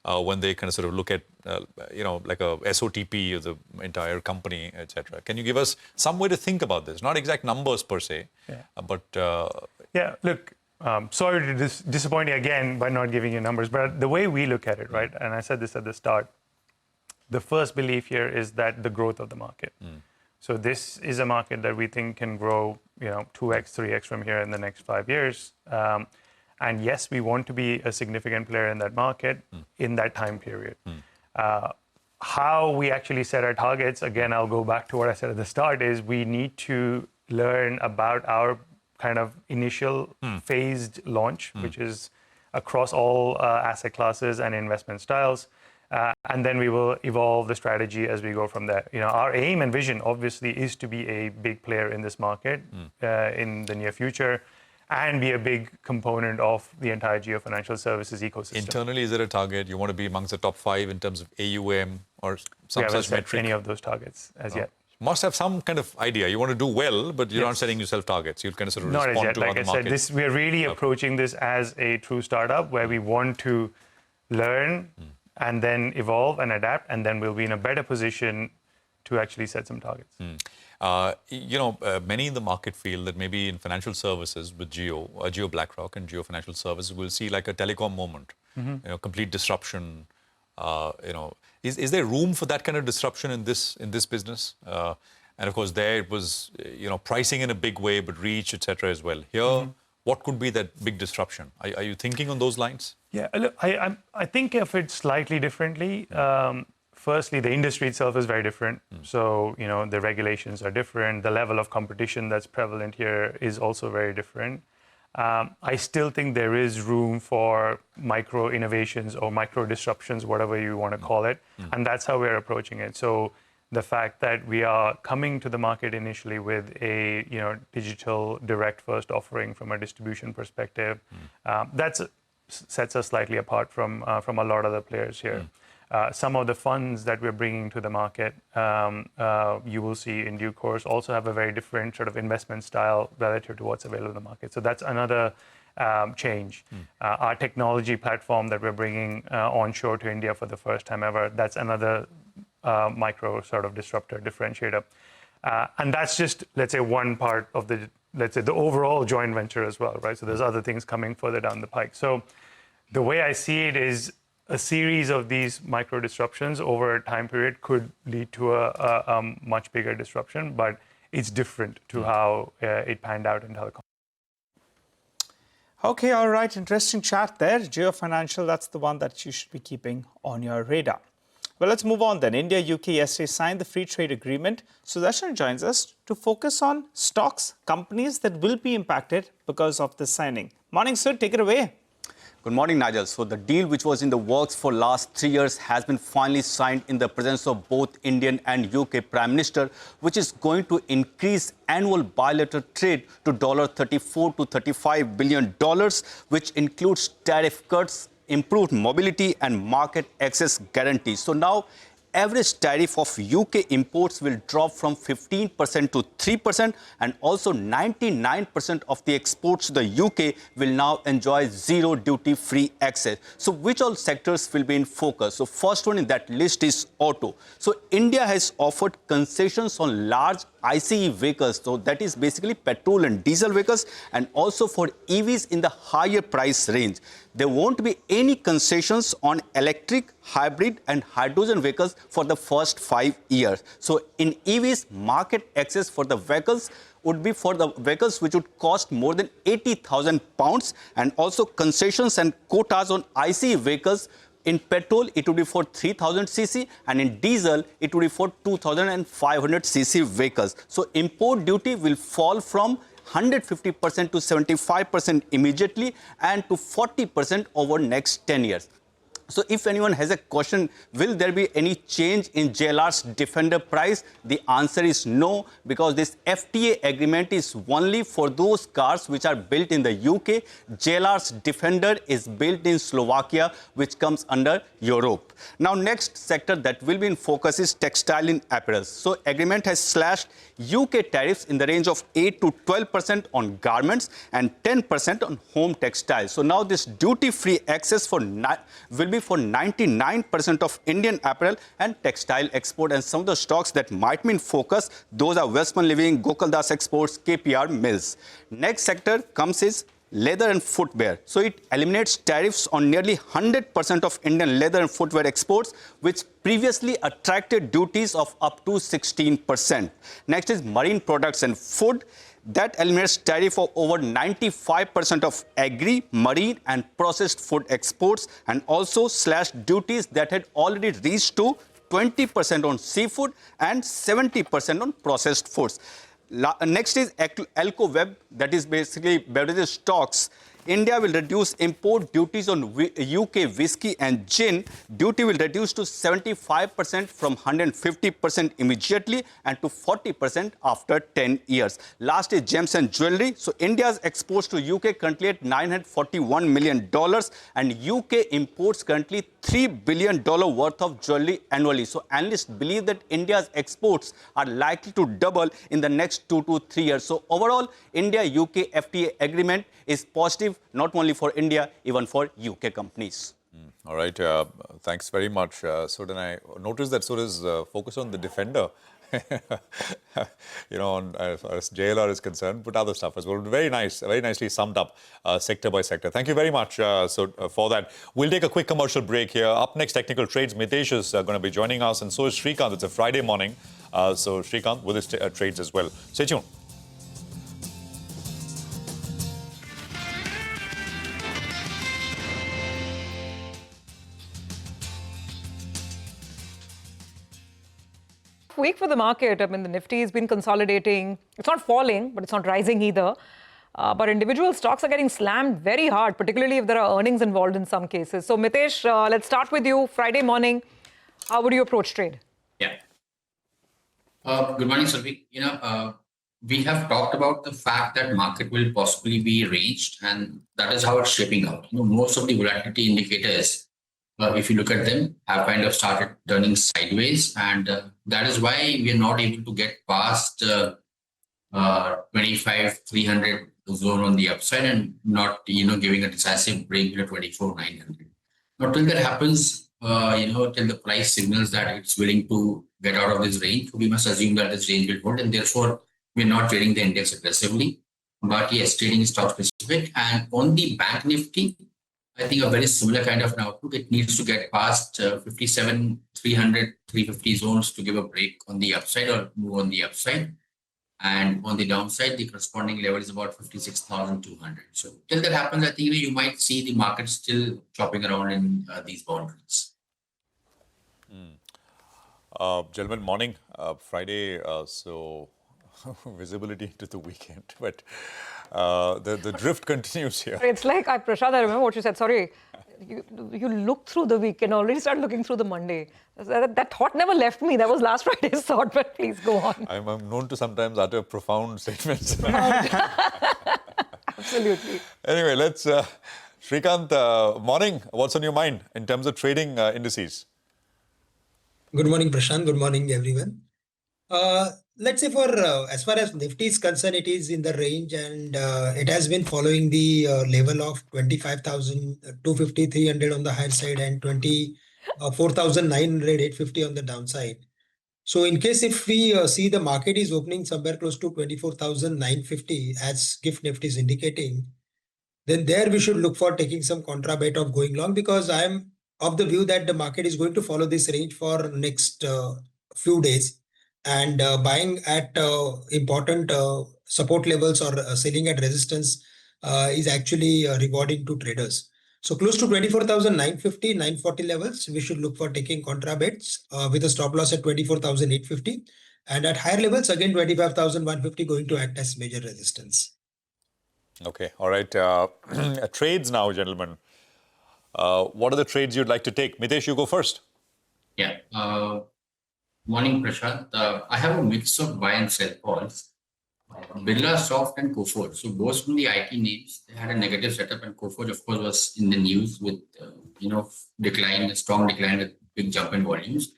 when they kind of sort of look at, like a SOTP of the entire company, etc. Can you give us some way to think about this? Not exact numbers per se, but... Yeah, look, sorry to disappoint you again by not giving you numbers, but the way we look at it, right, and I said this at the start, the first belief here is that the growth of the market. So this is a market that we think can grow, 2x, 3x from here in the next 5 years. And yes, we want to be a significant player in that market in that time period. How we actually set our targets, again, I'll go back to what I said at the start, is we need to learn about our kind of initial phased launch, which is across all asset classes and investment styles. And then we will evolve the strategy as we go from there. Our aim and vision, obviously, is to be a big player in this market in the near future and be a big component of the entire Jio Financial Services ecosystem. Internally, is there a target? You want to be amongst the top 5 in terms of AUM or some such metric? We haven't set any of those targets as yet. Must have some kind of idea. You want to do well, but you're not setting yourself targets. You'll kind of sort of respond to how the market... Like I said, we're really approaching this as a true startup where we want to learn and then evolve and adapt, and then we'll be in a better position to actually set some targets. Many in the market feel that maybe in financial services with JioBlackRock and Jio Financial Services, we'll see like a telecom moment, complete disruption. Is there room for that kind of disruption in this business? And of course, there it was, pricing in a big way, but reach, etc. as well. Here, what could be that big disruption? Are you thinking on those lines? Yeah, look, I think of it slightly differently. Firstly, the industry itself is very different. So, the regulations are different. The level of competition that's prevalent here is also very different. I still think there is room for micro innovations or micro disruptions, whatever you want to call it. And that's how we're approaching it. So the fact that we are coming to the market initially with a digital direct first offering from a distribution perspective, that sets us slightly apart from a lot of the players here. Some of the funds that we're bringing to the market, you will see in due course, also have a very different sort of investment style relative to what's available in the market. So that's another change. Our technology platform that we're bringing onshore to India for the first time ever, that's another micro sort of disruptor, differentiator. And that's just, let's say, one part of the overall joint venture as well, right? So there's other things coming further down the pike. So the way I see it is a series of these micro disruptions over a time period could lead to a much bigger disruption, but it's different to how it panned out in telecom. Okay, all right. Interesting chat there. Jio Financial, that's the one that you should be keeping on your radar. Well, let's move on then. India, UK yesterday signed the free trade agreement. Sudarshan joins us to focus on stocks, companies that will be impacted because of this signing. Morning, sir. Take it away. Good morning, Nigel. So the deal which was in the works for last 3 years has been finally signed in the presence of both Indian and UK Prime Minister, which is going to increase annual bilateral trade to $34 to $35 billion, which includes tariff cuts, improved mobility and market access guarantees. So now average tariff of UK imports will drop from 15% to 3%, and also 99% of the exports to the UK will now enjoy zero duty-free access. So which all sectors will be in focus? So first one in that list is auto. So India has offered concessions on large ICE vehicles, so that is basically petrol and diesel vehicles, and also for EVs in the higher price range. There won't be any concessions on electric, hybrid and hydrogen vehicles for the first 5 years. So in EVs, market access for the vehicles would be for the vehicles which would cost more than £80,000, and also concessions and quotas on ICE vehicles. In petrol, it would be for 3000 cc, and in diesel, it would be for 2500 cc vehicles. So import duty will fall from 150% to 75% immediately and to 40% over next 10 years. So if anyone has a question, will there be any change in JLR's Defender price? The answer is no, because this FTA agreement is only for those cars which are built in the UK. JLR's Defender is built in Slovakia, which comes under Europe. Now, next sector that will be in focus is textile and apparel. So agreement has slashed UK tariffs in the range of 8 to 12% on garments and 10% on home textiles. So now this duty-free access for will be be for 99% of Indian apparel and textile export. And some of the stocks that might be in focus, those are Westman Living, Gokaldas Exports, KPR Mills. Next sector comes is leather and footwear. So it eliminates tariffs on nearly 100% of Indian leather and footwear exports, which previously attracted duties of up to 16%. Next is marine products and food. That eliminates tariff of over 95% of agri, marine and processed food exports, and also slashed duties that had already reached to 20% on seafood and 70% on processed foods. Next is Elco Web, that is basically beverages stocks. India will reduce import duties on UK whiskey and gin. Duty will reduce to 75% from 150% immediately and to 40% after 10 years. Last is gems and jewelry. So India's exports to UK currently at $941 million and UK imports currently $3 billion worth of jewelry annually. So analysts believe that India's exports are likely to double in the next 2 to 3 years. So overall, India-UK FTA agreement is positive, not only for India, even for UK companies. All right. Thanks very much. So then I noticed that so does focus on the defender. As far as JLR is concerned, but other stuff as well. Very nice, very nicely summed up sector by sector. Thank you very much for that. We'll take a quick commercial break here. Up next, Technical Trades. Mitesh is going to be joining us, and so is Srikanth. It's a Friday morning. So Srikanth with his trades as well. Stay tuned. Week for the market. I mean, the Nifty has been consolidating. It's not falling, but it's not rising either. But individual stocks are getting slammed very hard, particularly if there are earnings involved in some cases. So, Mitesh, let's start with you. Friday morning, how would you approach trade? Yeah. Good morning, Survi. We have talked about the fact that market will possibly be ranged, and that is how it's shaping out. Most of the volatility indicators, if you look at them, have kind of started turning sideways, and that is why we are not able to get past 25,300 zone on the upside and not, giving a decisive break to 24,900. Now, till that happens, till the price signals that it's willing to get out of this range, we must assume that this range will hold, and therefore we're not trading the index aggressively. But yes, trading is stock specific, and on the bank Nifty, I think a very similar kind of an outlook. It needs to get past 57,300, 350 zones to give a break on the upside or move on the upside. And on the downside, the corresponding level is about 56,200. So till that happens, I think you might see the market still chopping around in these boundaries. Gentlemen, morning. Friday, so visibility into the weekend, but the drift continues here. It's like, Prashad, I remember what you said. Sorry, you look through the week and already start looking through the Monday. That thought never left me. That was last Friday's thought, but please go on. I'm known to sometimes utter profound statements. Absolutely. Anyway, let's, Srikanth, morning. What's on your mind in terms of trading indices? Good morning, Prashant. Good morning, everyone. Let's say for as far as Nifty is concerned, it is in the range, and it has been following the level of 25,250, 300 on the higher side and 24,900, 850 on the downside. So in case if we see the market is opening somewhere close to 24,950 as GIFT Nifty is indicating, then there we should look for taking some contra bet of going long, because I am of the view that the market is going to follow this range for next few days. And buying at important support levels or selling at resistance is actually rewarding to traders. So close to 24,950, 940 levels, we should look for taking contra bets with a stop loss at 24,850. And at higher levels, again, 25,150 going to act as major resistance. Okay, all right. Trades now, gentlemen. What are the trades you'd like to take? Mitesh, you go first. Yeah. Morning, Prashant. I have a mix of buy and sell calls. Birlasoft and Coforge. So both from the IT names, they had a negative setup, and Coforge, of course, was in the news with decline, a strong decline with big jump in volumes.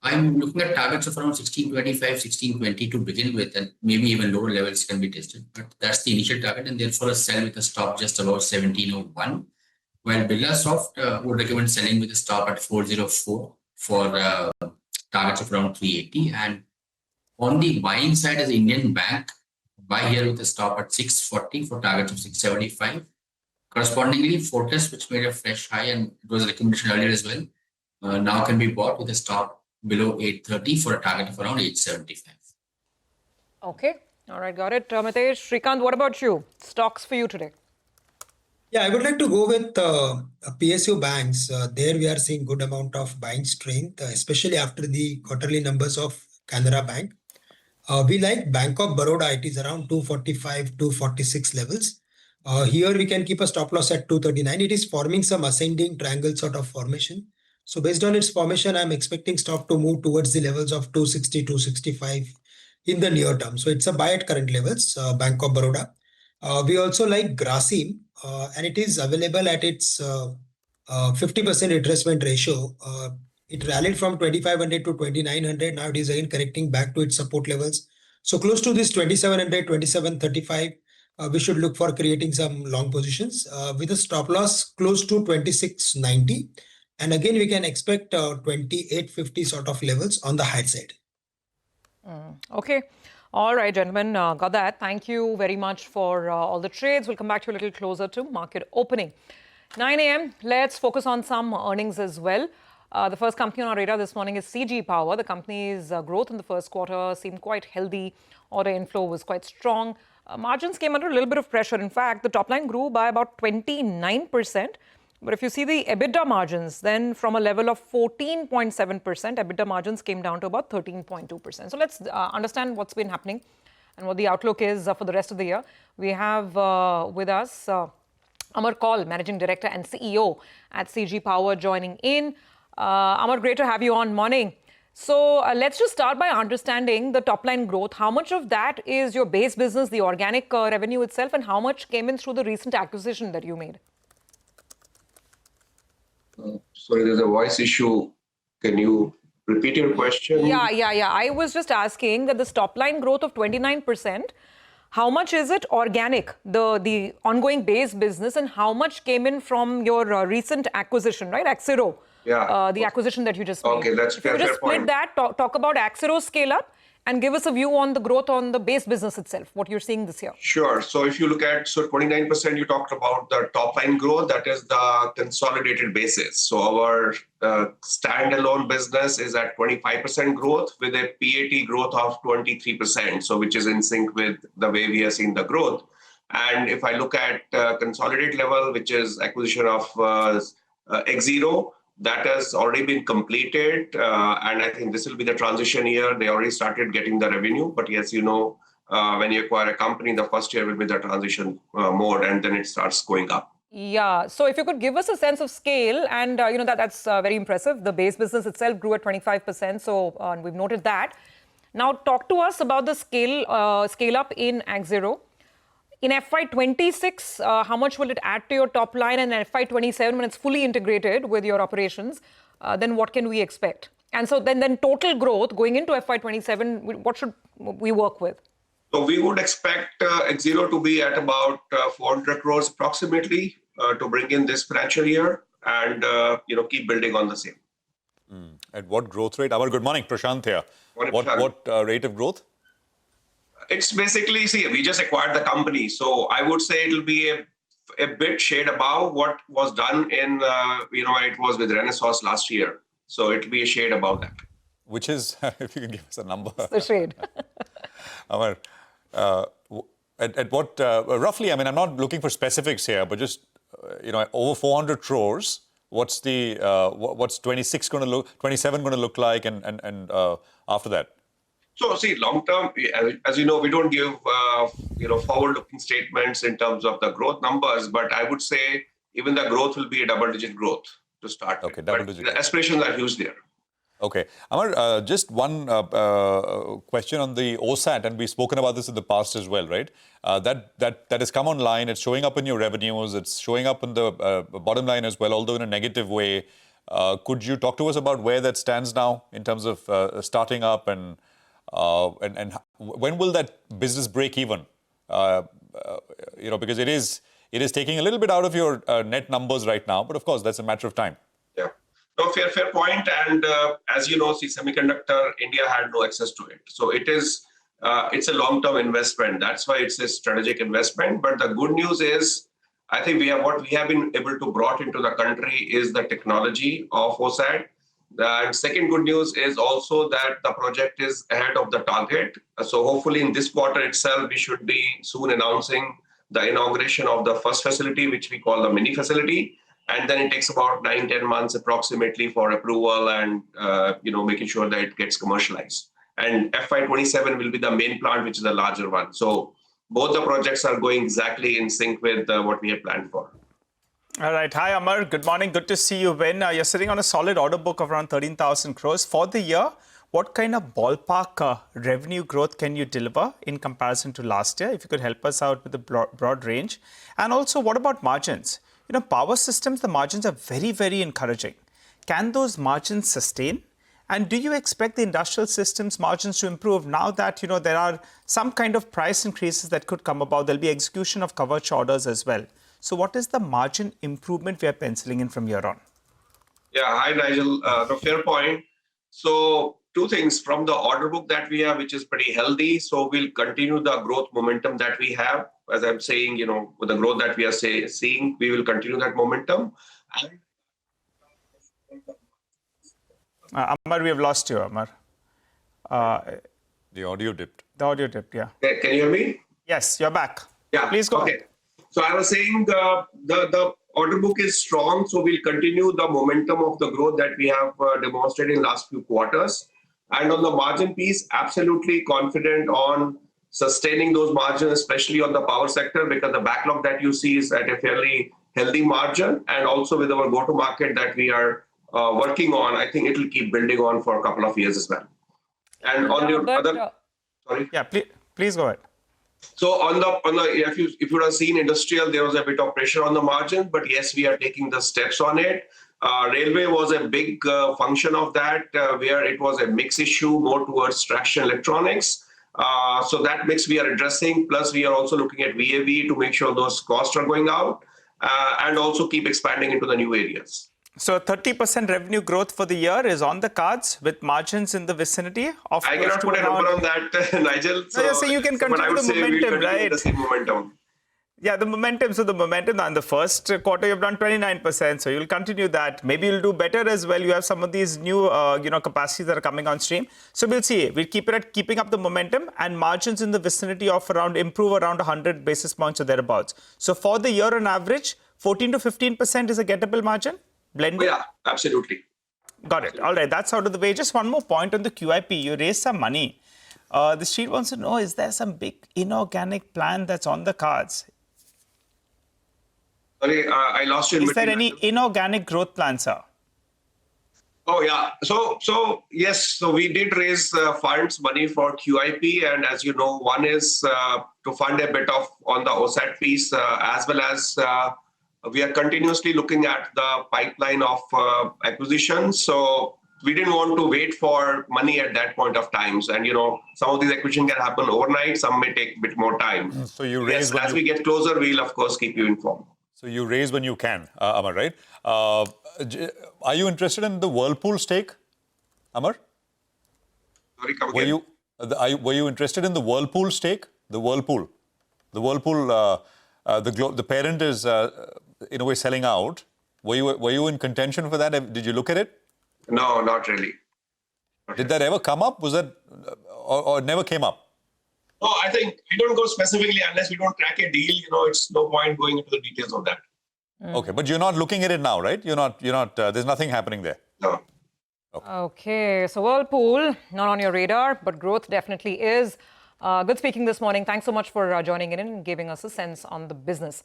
I'm looking at targets of around 1625, 1620 to begin with, and maybe even lower levels can be tested. But that's the initial target, and therefore a sell with a stop just about 1701. While Birlasoft would recommend selling with a stop at 404 for targets of around 380. And on the buying side, as Indian Bank, buy here with a stop at 640 for targets of 675. Correspondingly, Fortis, which made a fresh high and it was a recommendation earlier as well, now can be bought with a stop below 830 for a target of around 875. Okay. All right, got it. Mitesh, Shrikant, what about you? Stocks for you today? Yeah, I would like to go with PSU banks. There we are seeing good amount of buying strength, especially after the quarterly numbers of Canara Bank. We like Bank of Baroda. It is around 245, 246 levels. Here we can keep a stop loss at 239. It is forming some ascending triangle sort of formation. So based on its formation, I'm expecting stock to move towards the levels of 260, 265 in the near term. So it's a buy at current levels, Bank of Baroda. We also like Grasim, and it is available at its 50% retracement ratio. It rallied from 2500 to 2900. Now it is again correcting back to its support levels. So close to this 2700, 2735, we should look for creating some long positions with a stop loss close to 2690. And again, we can expect 2850 sort of levels on the high side. Okay. All right, gentlemen, got that. Thank you very much for all the trades. We'll come back to you a little closer to market opening. 9 a.m., let's focus on some earnings as well. The first company on our radar this morning is CG Power. The company's growth in the first quarter seemed quite healthy. Order inflow was quite strong. Margins came under a little bit of pressure. In fact, the top line grew by about 29%. But if you see the EBITDA margins, then from a level of 14.7%, EBITDA margins came down to about 13.2%. So let's understand what's been happening and what the outlook is for the rest of the year. We have with us Amar Kaul, Managing Director and CEO at CG Power, joining in. Amar, great to have you on. Morning. So let's just start by understanding the top line growth. How much of that is your base business, the organic revenue itself, and how much came in through the recent acquisition that you made? Sorry, there's a voice issue. Can you repeat your question? Yeah. I was just asking that the top line growth of 29%, how much is it organic, the ongoing base business, and how much came in from your recent acquisition, right? Axiro. Yeah. The acquisition that you just made. Okay, that's fair. If you just split that, talk about Axiro scale up and give us a view on the growth on the base business itself, what you're seeing this year. Sure. So if you look at, 29% you talked about the top line growth, that is the consolidated basis. So our standalone business is at 25% growth with a PAT growth of 23%. So which is in sync with the way we are seeing the growth. And if I look at consolidated level, which is acquisition of Axiro, that has already been completed, and I think this will be the transition year. They already started getting the revenue, but yes, when you acquire a company, the first year will be the transition mode, and then it starts going up. Yeah. So if you could give us a sense of scale, and that's very impressive. The base business itself grew at 25%, so we've noted that. Now talk to us about the scale up in Axiro. In FY26, how much will it add to your top line? And in FY27, when it's fully integrated with your operations, then what can we expect? And so then total growth going into FY27, what should we work with? So we would expect Axiro to be at about 400 crores approximately to bring in this financial year and keep building on the same. At what growth rate? Good morning, Prashant here. What rate of growth? It's basically, we just acquired the company. So I would say it'll be a bit shade above what was done in, it was with Renaissance last year. So it'll be a shade above that. Which is, if you can give us a number. The shade. Amar, at what, roughly, I'm not looking for specifics here, but just, over 400 crores, what's 27 going to look like and after that? So long term, as you know, we don't give, forward-looking statements in terms of the growth numbers, but I would say even the growth will be a double-digit growth to start with. Double-digit. The aspirations are huge there. Okay. Amar, just one question on the OSAT, and we've spoken about this in the past as well, right? That has come online, it's showing up in your revenues, it's showing up in the bottom line as well, although in a negative way. Could you talk to us about where that stands now in terms of starting up and when will that business break even? Because it it is taking a little bit out of your net numbers right now. But of course, that's a matter of time. Yeah. No, fair point. And as you know, see, semiconductor, India had no access to it. So it's a long-term investment. That's why it's a strategic investment. But the good news is, I think what we have been able to brought into the country is the technology of OSAT. The second good news is also that the project is ahead of the target. So hopefully in this quarter itself, we should be soon announcing the inauguration of the first facility, which we call the mini facility. And then it takes about 9-10 months approximately for approval and making sure that it gets commercialized. And FY27 will be the main plant, which is a larger one. So both the projects are going exactly in sync with what we had planned for. All right. Hi, Amar. Good morning. Good to see you win. You're sitting on a solid order book of around 13,000 crores. For the year, what kind of ballpark revenue growth can you deliver in comparison to last year? If you could help us out with a broad range. And also, what about margins? Power systems, the margins are very, very encouraging. Can those margins sustain? And do you expect the industrial systems margins to improve now that, there are some kind of price increases that could come about? There'll be execution of coverage orders as well. So what is the margin improvement we are penciling in from here on? Yeah, hi, Nigel. Fair point. So two things from the order book that we have, which is pretty healthy. So we'll continue the growth momentum that we have. As I'm saying, with the growth that we are seeing, we will continue that momentum. Amar, we have lost you, Amar. The audio dipped. The audio dipped, yeah. Can you hear me? Yes, you're back. Yeah. Please go Okay. ahead. So I was saying the order book is strong, so we'll continue the momentum of the growth that we have demonstrated in last few quarters. And on the margin piece, absolutely confident on sustaining those margins, especially on the power sector, because the backlog that you see is at a fairly healthy margin. And also with our go-to-market that we are working on, I think it will keep building on for a couple of years as well. And on your other... Sorry? Yeah, please go ahead. So on the if you would have seen industrial, there was a bit of pressure on the margin, but yes, we are taking the steps on it. Railway was a big function of that, where it was a mix issue more towards traction electronics. So that mix we are addressing. Plus, we are also looking at VAV to make sure those costs are going out, and also keep expanding into the new areas. So 30% revenue growth for the year is on the cards with margins in the vicinity of... I cannot put a number on that, Nigel. So you can continue the momentum, right? The same momentum. Yeah, the momentum. So the momentum in the first quarter, you've done 29%. So you'll continue that. Maybe you'll do better as well. You have some of these new, capacities that are coming on stream. So we'll see. We'll keep it at keeping up the momentum and margins in the vicinity of improve around 100 basis points or thereabouts. So for the year on average, 14 to 15% is a gettable margin? Blended? Oh, yeah, absolutely. Got it. All right. That's out of the way. Just one more point on the QIP. You raised some money. The street wants to know, is there some big inorganic plan that's on the cards? Sorry, I lost you in between. Is there any inorganic growth plan, sir? Oh, yeah. So yes, so we did raise funds, money for QIP. And as you know, one is to fund a bit of on the OSAT piece, as well as we are continuously looking at the pipeline of acquisitions. So we didn't want to wait for money at that point of time. And, some of these acquisitions can happen overnight. Some may take a bit more time. So you raise as we get closer, we'll, of course, keep you informed. So you raise when you can, Amar, right? Are you interested in the Whirlpool stake, Amar? Sorry, come again. Were you interested in the Whirlpool stake? The Whirlpool, the parent is in a way selling out. Were you in contention for that? Did you look at it? No, not really. Did that ever come up? Was that or it never came up? No, I think we don't go specifically unless we don't crack a deal. It's no point going into the details of that. Okay, but you're not looking at it now, right? You're not. There's nothing happening there. No. Okay, so Whirlpool, not on your radar, but growth definitely is. Good speaking this morning. Thanks so much for joining in and giving us a sense on the business.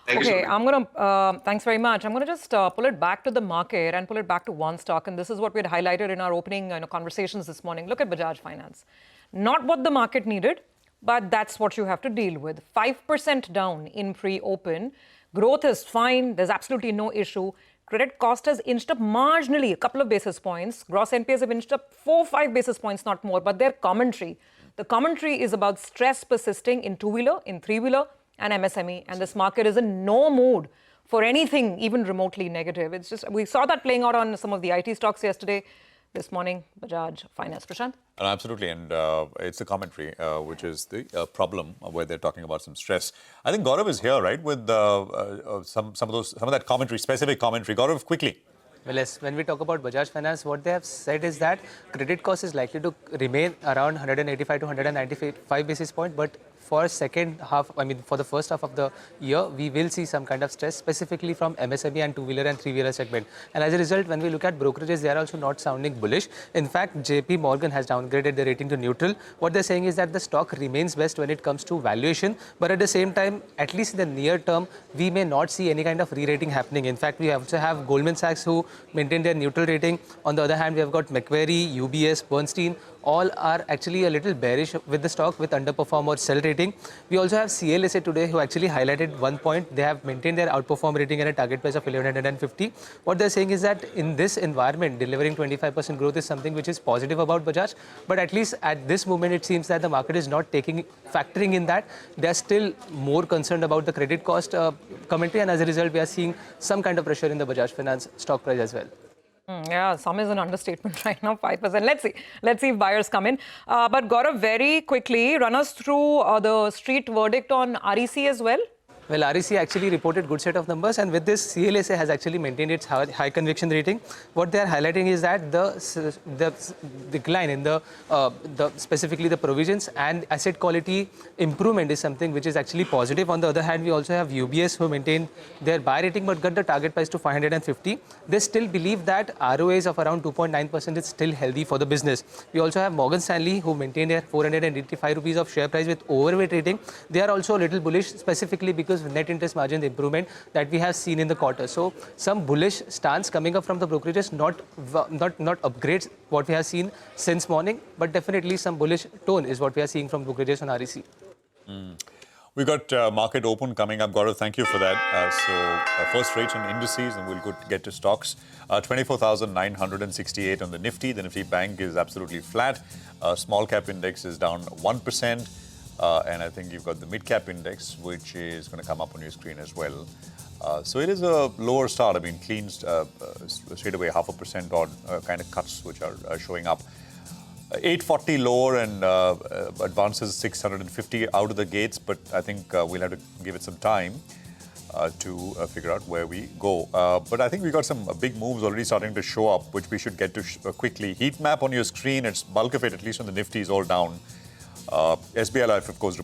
Okay, I'm going to, thanks very much. I'm going to just pull it back to the market and pull it back to one stock. And this is what we had highlighted in our opening conversations this morning. Look at Bajaj Finance. Not what the market needed, but that's what you have to deal with. 5% down in pre-open. Growth is fine. There's absolutely no issue. Credit cost has inched up marginally, a couple of basis points. Gross NPAs have inched up 4-5 basis points, not more. But their commentary, the commentary is about stress persisting in two-wheeler, in three-wheeler, and MSME. And this market is in no mood for anything even remotely negative. It's just, we saw that playing out on some of the IT stocks yesterday. This morning, Bajaj Finance. Prashant? Absolutely, and it's the commentary, which is the problem where they're talking about some stress. I think Gaurav is here, right, with some of that commentary, specific commentary. Gaurav, quickly. Well, yes, when we talk about Bajaj Finance, what they have said is that credit cost is likely to remain around 185 to 195 basis points, but for second half, for the first half of the year, we will see some kind of stress, specifically from MSME and two-wheeler and three-wheeler segment. And as a result, when we look at brokerages, they are also not sounding bullish. In fact, JP Morgan has downgraded the rating to neutral. What they're saying is that the stock remains best when it comes to valuation, but at the same time, at least in the near term, we may not see any kind of re-rating happening. In fact, we also have Goldman Sachs who maintain their neutral rating. On the other hand, we have got Macquarie, UBS, Bernstein, all are actually a little bearish with the stock with underperform or sell rating. We also have CLSA today who actually highlighted one point. They have maintained their outperform rating and a target price of 1150. What they're saying is that in this environment, delivering 25% growth is something which is positive about Bajaj. But at least at this moment, it seems that the market is not factoring in that. They're still more concerned about the credit cost commentary, and as a result, we are seeing some kind of pressure in the Bajaj Finance stock price as well. Yeah, some is an understatement right now, 5%. Let's see if buyers come in. But Gaurav, very quickly, run us through the street verdict on REC as well. Well, REC actually reported good set of numbers, and with this, CLSA has actually maintained its high conviction rating. What they are highlighting is that the decline in specifically the provisions and asset quality improvement is something which is actually positive. On the other hand, we also have UBS who maintained their buy rating but got the target price to 550. They still believe that ROAs of around 2.9% is still healthy for the business. We also have Morgan Stanley who maintained their 485 rupees of share price with overweight rating. They are also a little bullish, specifically because net interest margin improvement that we have seen in the quarter. So some bullish stance coming up from the brokerages, not upgrades what we have seen since morning, but definitely some bullish tone is what we are seeing from brokerages on REC. We got market open coming up. Gaurav, thank you for that. First rates on indices, and we'll get to stocks. 24,968 on the Nifty. The Nifty Bank is absolutely flat. Small cap index is down 1%. And I think you've got the Midcap Index, which is going to come up on your screen as well. So it is a lower start. I mean, clean straight away 0.5% odd kind of cuts which are showing up. 840 lower and advances 650 out of the gates, but I think we'll have to give it some time to figure out where we go. But I think we got some big moves already starting to show up, which we should get to quickly. Heat map on your screen, it's bulk of it, at least on the Nifty, is all down. SBI Life, of course,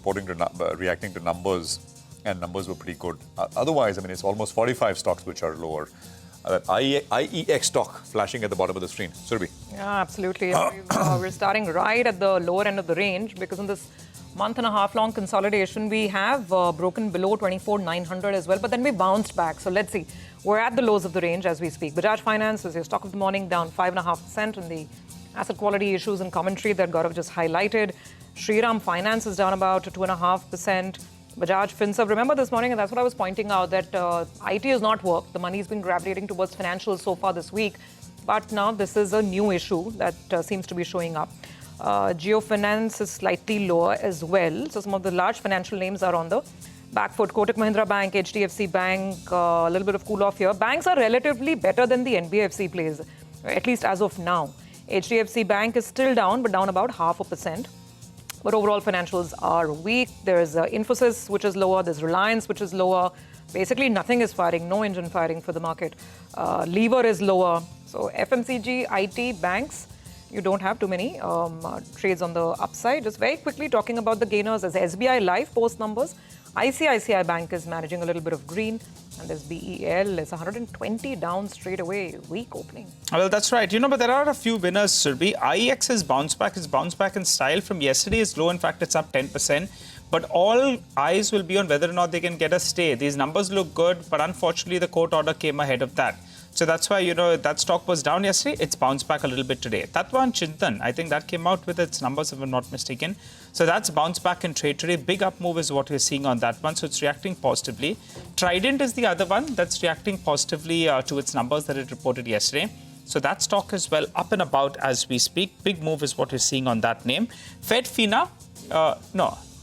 reacting to numbers, and numbers were pretty good. Otherwise, I mean, it's almost 45 stocks which are lower. IEX stock flashing at the bottom of the screen. Surabhi. Yeah, absolutely. We're starting right at the lower end of the range because in this month and a half long consolidation, we have broken below 24,900 as well, but then we bounced back. So let's see. We're at the lows of the range as we speak. Bajaj Finance is your stock of the morning, down 5.5% in the asset quality issues and commentary that Gaurav just highlighted. Shriram Finance is down about 2.5%. Bajaj Finserv, remember this morning, and that's what I was pointing out, that IT has not worked. The money has been gravitating towards financials so far this week. But now this is a new issue that seems to be showing up. Jio Finance is slightly lower as well. So some of the large financial names are on the back foot. Kotak Mahindra Bank, HDFC Bank, a little bit of cool off here. Banks are relatively better than the NBFC plays, at least as of now. HDFC Bank is still down, but down about 0.5%. But overall financials are weak. There's Mphasis, which is lower. There's Reliance, which is lower. Basically, nothing is firing. No engine firing for the market. Lever is lower. So FMCG, IT, banks, you don't have too many trades on the upside. Just very quickly talking about the gainers as SBI Life post numbers. ICICI Bank is managing a little bit of green. And there's BEL, it's 120 down straight away, weak opening. Well, that's right. But there are a few winners, Surbi. IEX has bounced back. It's bounced back in style from yesterday's low. In fact, it's up 10%. But all eyes will be on whether or not they can get a stay. These numbers look good, but unfortunately, the court order came ahead of that. So that's why, that stock was down yesterday. It's bounced back a little bit today. Tatwan Chintan, I think that came out with its numbers, if I'm not mistaken. So that's bounced back in trade today. Big up move is what we're seeing on that one. So it's reacting positively. Trident is the other one that's reacting positively to its numbers that it reported yesterday. So that stock is well up and about as we speak. Big move is what we're seeing on that name.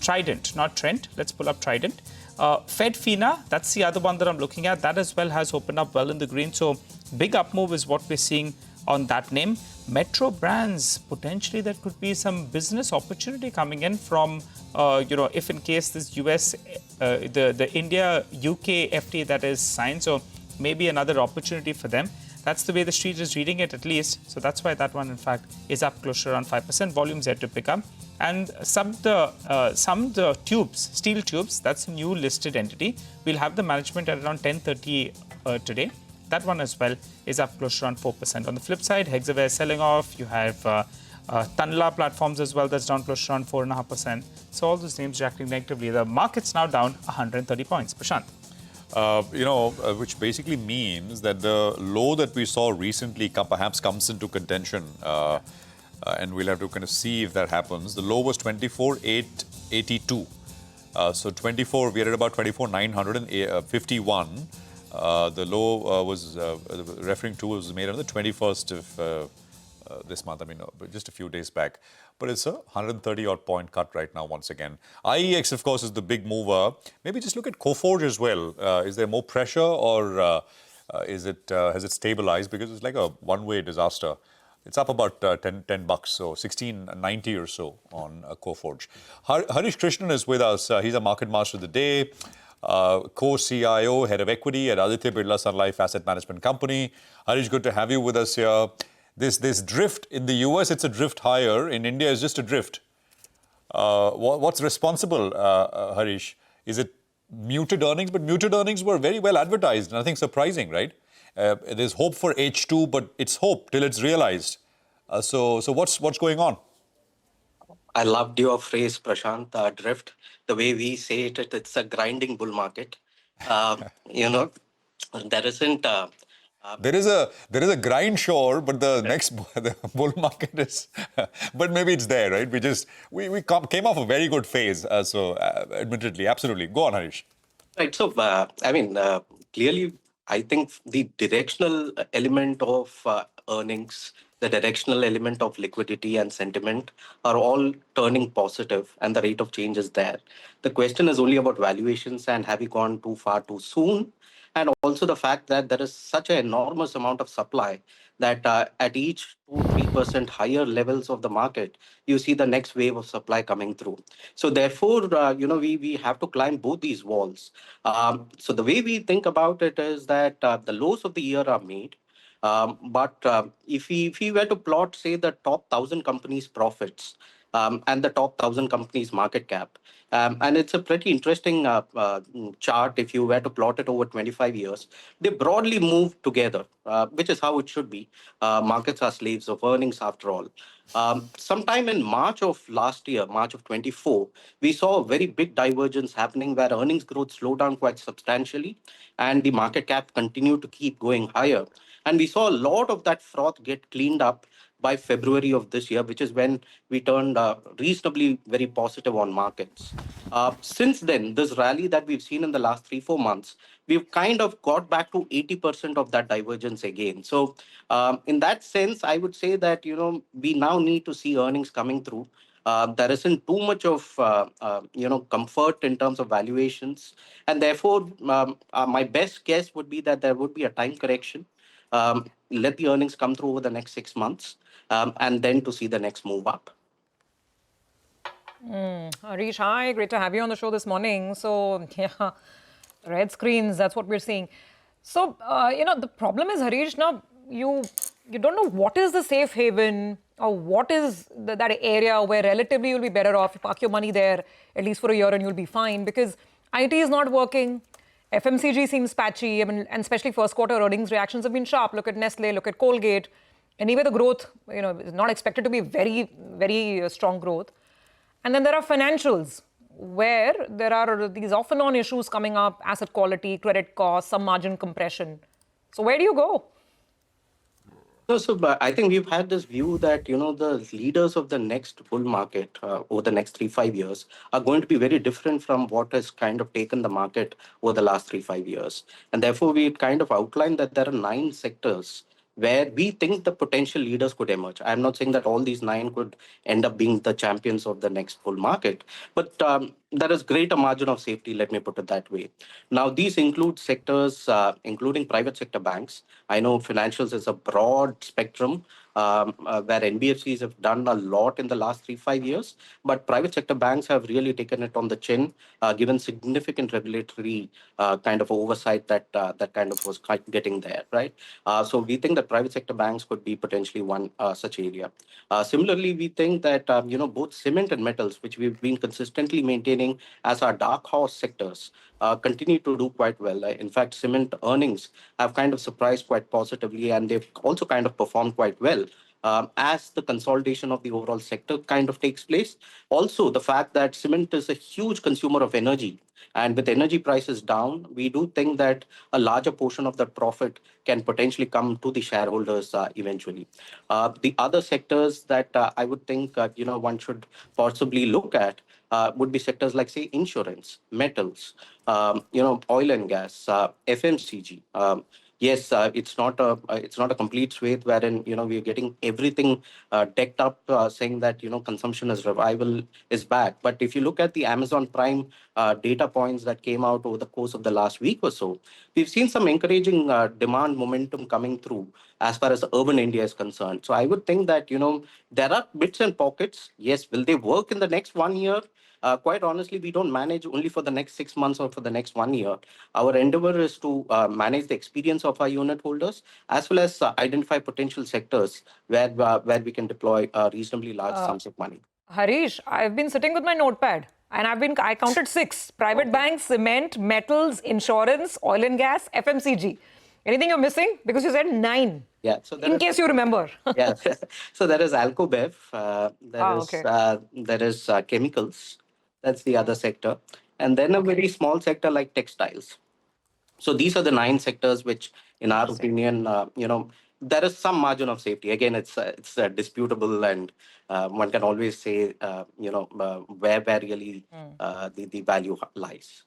Trident, not Trent. Let's pull up Trident. FedFina, that's the other one that I'm looking at. That as well has opened up well in the green. So big up move is what we're seeing on that name. Metro Brands, potentially there could be some business opportunity coming in from, if in case this US, the India-UK FTA that is signed. So maybe another opportunity for them. That's the way the street is reading it at least. So that's why that one, in fact, is up close to around 5%. Volumes yet to pick up. And some the tubes, steel tubes, that's a new listed entity. We'll have the management at around 10:30 today. That one as well is up close to around 4%. On the flip side, Hexaware is selling off. You have Tanla Platforms as well, that's down close to around 4.5%. So all those names reacting negatively. The market's now down 130 points. Prashant. Which basically means that the low that we saw recently perhaps comes into contention. And we'll have to kind of see if that happens. The low was 24,882. So 24, we are at about 24,951. The low was referring to was made on the 21st of this month. I mean, just a few days back. But it's a 130 odd point cut right now once again. IEX, of course, is the big mover. Maybe just look at Coforge as well. Is there more pressure or has it stabilized? Because it's like a one-way disaster. It's up about $10, so 16.90 or so on Coforge. Harish Krishnan is with us. He's a market master of the day, co-CIO, head of equity at Aditya Birla Sun Life Asset Management Company. Harish, good to have you with us here. This drift in the US, it's a drift higher. In India, it's just a drift. What's responsible, Harish? Is it muted earnings? But muted earnings were very well advertised. Nothing surprising, right? There's hope for H2, but it's hope till it's realized. So what's going on? I loved your phrase, Prashant, drift. The way we say it, it's a grinding bull market. There isn't... there is a grind sure, but the bull market is... but maybe it's there, right? We came off a very good phase. Admittedly, absolutely. Go on, Harish. Right. So, clearly, I think the directional element of earnings, the directional element of liquidity and sentiment are all turning positive, and the rate of change is there. The question is only about valuations and have we gone too far too soon? And also the fact that there is such an enormous amount of supply that at each 2-3% higher levels of the market, you see the next wave of supply coming through. So therefore, we have to climb both these walls. So the way we think about it is that the lows of the year are made. But if we were to plot, say, the top 1,000 companies' profits and the top 1,000 companies' market cap, and it's a pretty interesting chart if you were to plot it over 25 years, they broadly move together, which is how it should be. Markets are slaves of earnings after all. Sometime in March of last year, March of 24, we saw a very big divergence happening where earnings growth slowed down quite substantially and the market cap continued to keep going higher. And we saw a lot of that froth get cleaned up by February of this year, which is when we turned reasonably very positive on markets. Since then, this rally that we've seen in the last 3-4 months, we've kind of got back to 80% of that divergence again. So in that sense, I would say that, we now need to see earnings coming through. There isn't too much of, comfort in terms of valuations. And therefore, my best guess would be that there would be a time correction. Let the earnings come through over the next 6 months and then to see the next move up. Harish, hi. Great to have you on the show this morning. So, yeah, red screens, that's what we're seeing. So, the problem is, Harish, now you don't know what is the safe haven or what is that area where relatively you'll be better off. You park your money there at least for a year and you'll be fine because IT is not working. FMCG seems patchy, and especially first quarter earnings reactions have been sharp. Look at Nestle, look at Colgate. Anyway, the growth, is not expected to be very, very strong growth. And then there are financials where there are these off and on issues coming up, asset quality, credit costs, some margin compression. So where do you go? So I think we've had this view that, the leaders of the next bull market over the next 3-5 years are going to be very different from what has kind of taken the market over the last 3-5 years. And therefore, we kind of outlined that there are 9 sectors where we think the potential leaders could emerge. I'm not saying that all these 9 could end up being the champions of the next bull market, but there is greater margin of safety, let me put it that way. Now, these include sectors, including private sector banks. I know financials is a broad spectrum where NBFCs have done a lot in the last 3-5 years, but private sector banks have really taken it on the chin, given significant regulatory kind of oversight that kind of was getting there, right? So we think that private sector banks could be potentially one such area. Similarly, we think that both cement and metals, which we've been consistently maintaining as our dark horse sectors, continue to do quite well. In fact, cement earnings have kind of surprised quite positively, and they've also kind of performed quite well. As the consolidation of the overall sector kind of takes place. Also, the fact that cement is a huge consumer of energy, and with energy prices down, we do think that a larger portion of that profit can potentially come to the shareholders eventually. The other sectors that I would think one should possibly look at would be sectors like, say, insurance, metals, oil and gas, FMCG. Yes, it's not a complete swathe wherein we are getting everything decked up, saying that consumption is revival is back. But if you look at the Amazon Prime data points that came out over the course of the last week or so, we've seen some encouraging demand momentum coming through as far as urban India is concerned. So I would think that there are bits and pockets. Yes, will they work in the next 1 year? Quite honestly, we don't manage only for the next 6 months or for the next 1 year. Our endeavor is to manage the experience of our unit holders as well as identify potential sectors where we can deploy reasonably large sums of money. Harish, I've been sitting with my notepad and I counted 6. Private banks, cement, metals, insurance, oil and gas, FMCG. Anything you're missing? Because you said 9. Yeah. So in case you remember. Yeah. So there is Alcobev. There is chemicals. That's the other sector. And then a very small sector like textiles. So these are the 9 sectors which, in our opinion, there is some margin of safety. Again, it's disputable, and one can always say, where really the value lies.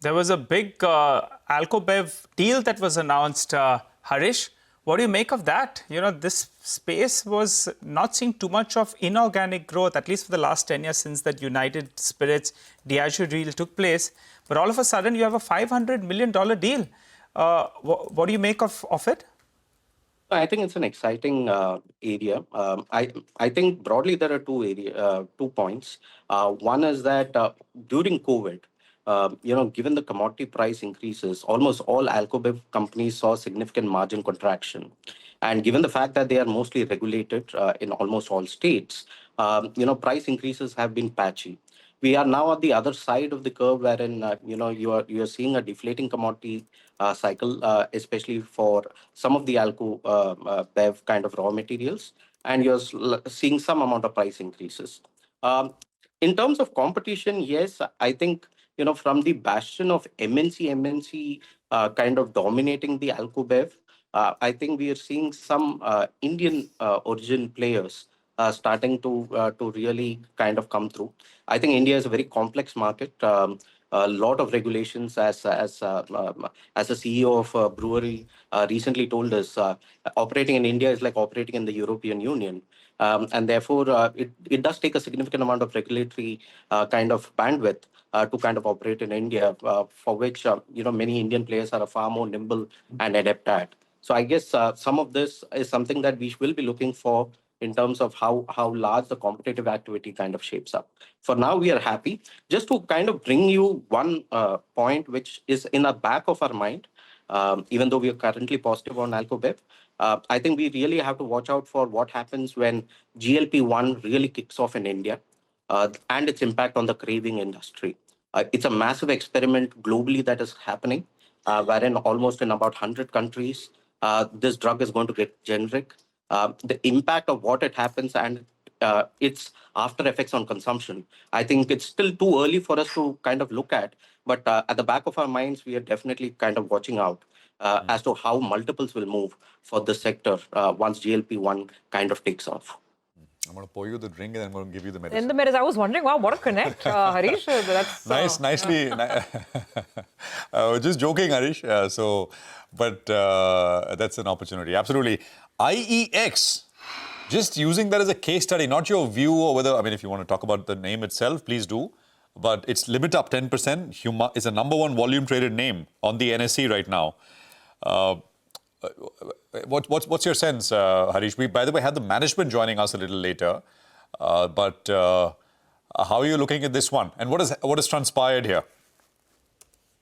There was a big Alcobev deal that was announced, Harish. What do you make of that? This space was not seeing too much of inorganic growth, at least for the last 10 years since that United Spirits Diageo deal took place. But all of a sudden, you have a $500 million deal. What do you make of it? I think it's an exciting area. I think broadly there are 2 points. One is that during COVID, given the commodity price increases, almost all Alcobev companies saw significant margin contraction. And given the fact that they are mostly regulated in almost all states, price increases have been patchy. We are now at the other side of the curve, wherein you are seeing a deflating commodity cycle, especially for some of the Alcobev kind of raw materials, and you're seeing some amount of price increases. In terms of competition, yes, I think from the bastion of MNC kind of dominating the Alcobev, I think we are seeing some Indian origin players starting to really kind of come through. I think India is a very complex market. A lot of regulations, as a CEO of a brewery recently told us, operating in India is like operating in the European Union. And therefore, it does take a significant amount of regulatory kind of bandwidth to kind of operate in India, for which many Indian players are far more nimble and adept at. So I guess some of this is something that we will be looking for in terms of how large the competitive activity kind of shapes up. For now, we are happy. Just to kind of bring you one point which is in the back of our mind, even though we are currently positive on Alcobev, I think we really have to watch out for what happens when GLP-1 really kicks off in India and its impact on the craving industry. It's a massive experiment globally that is happening, wherein almost in about 100 countries, this drug is going to get generic. The impact of what it happens and its after effects on consumption, I think it's still too early for us to kind of look at. But at the back of our minds, we are definitely kind of watching out as to how multiples will move for this sector once GLP-1 kind of takes off. I'm going to pour you the drink and I'm going to give you the medicine. In the medicine, I was wondering, wow, what a connect, Harish. That's nicely. Just joking, Harish. But that's an opportunity. Absolutely. IEX, just using that as a case study, not your view or whether, I mean, if you want to talk about the name itself, please do. but it's limit up 10%. Huma is a #1 volume traded name on the NSE right now. What's your sense, Harish? We, by the way, had the management joining us a little later, but how are you looking at this one? And what has transpired here?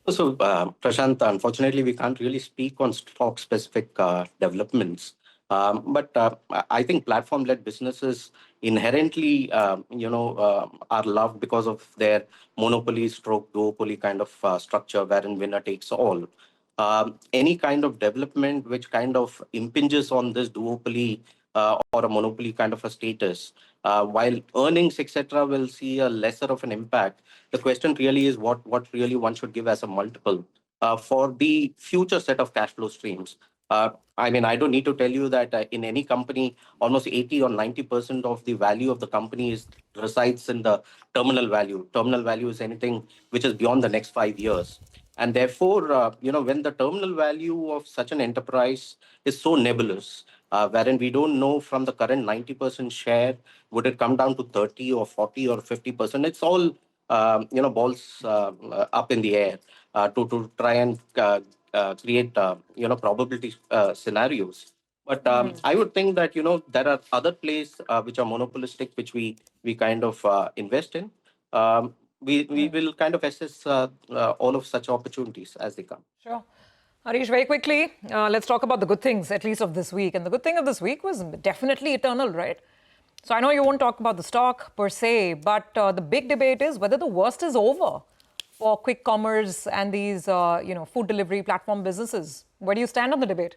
So, Prashant, unfortunately, we can't really speak on stock-specific developments. But I think platform-led businesses inherently, are loved because of their monopoly stroke duopoly kind of structure wherein winner takes all. Any kind of development which kind of impinges on this duopoly or a monopoly kind of a status, while earnings, etc., will see a lesser of an impact. The question really is what really one should give as a multiple for the future set of cash flow streams. I mean, I don't need to tell you that in any company, almost 80 or 90% of the value of the company resides in the terminal value. Terminal value is anything which is beyond the next 5 years. And therefore, when the terminal value of such an enterprise is so nebulous, wherein we don't know from the current 90% share, would it come down to 30 or 40 or 50%? It's all, balls up in the air to try and create, probability scenarios. But I would think that, there are other plays which are monopolistic, which we kind of invest in. We will kind of assess all of such opportunities as they come. Sure. Harish, very quickly, let's talk about the good things, at least of this week. And the good thing of this week was definitely eternal, right? So I know you won't talk about the stock per se, but the big debate is whether the worst is over for quick commerce and these, food delivery platform businesses. Where do you stand on the debate?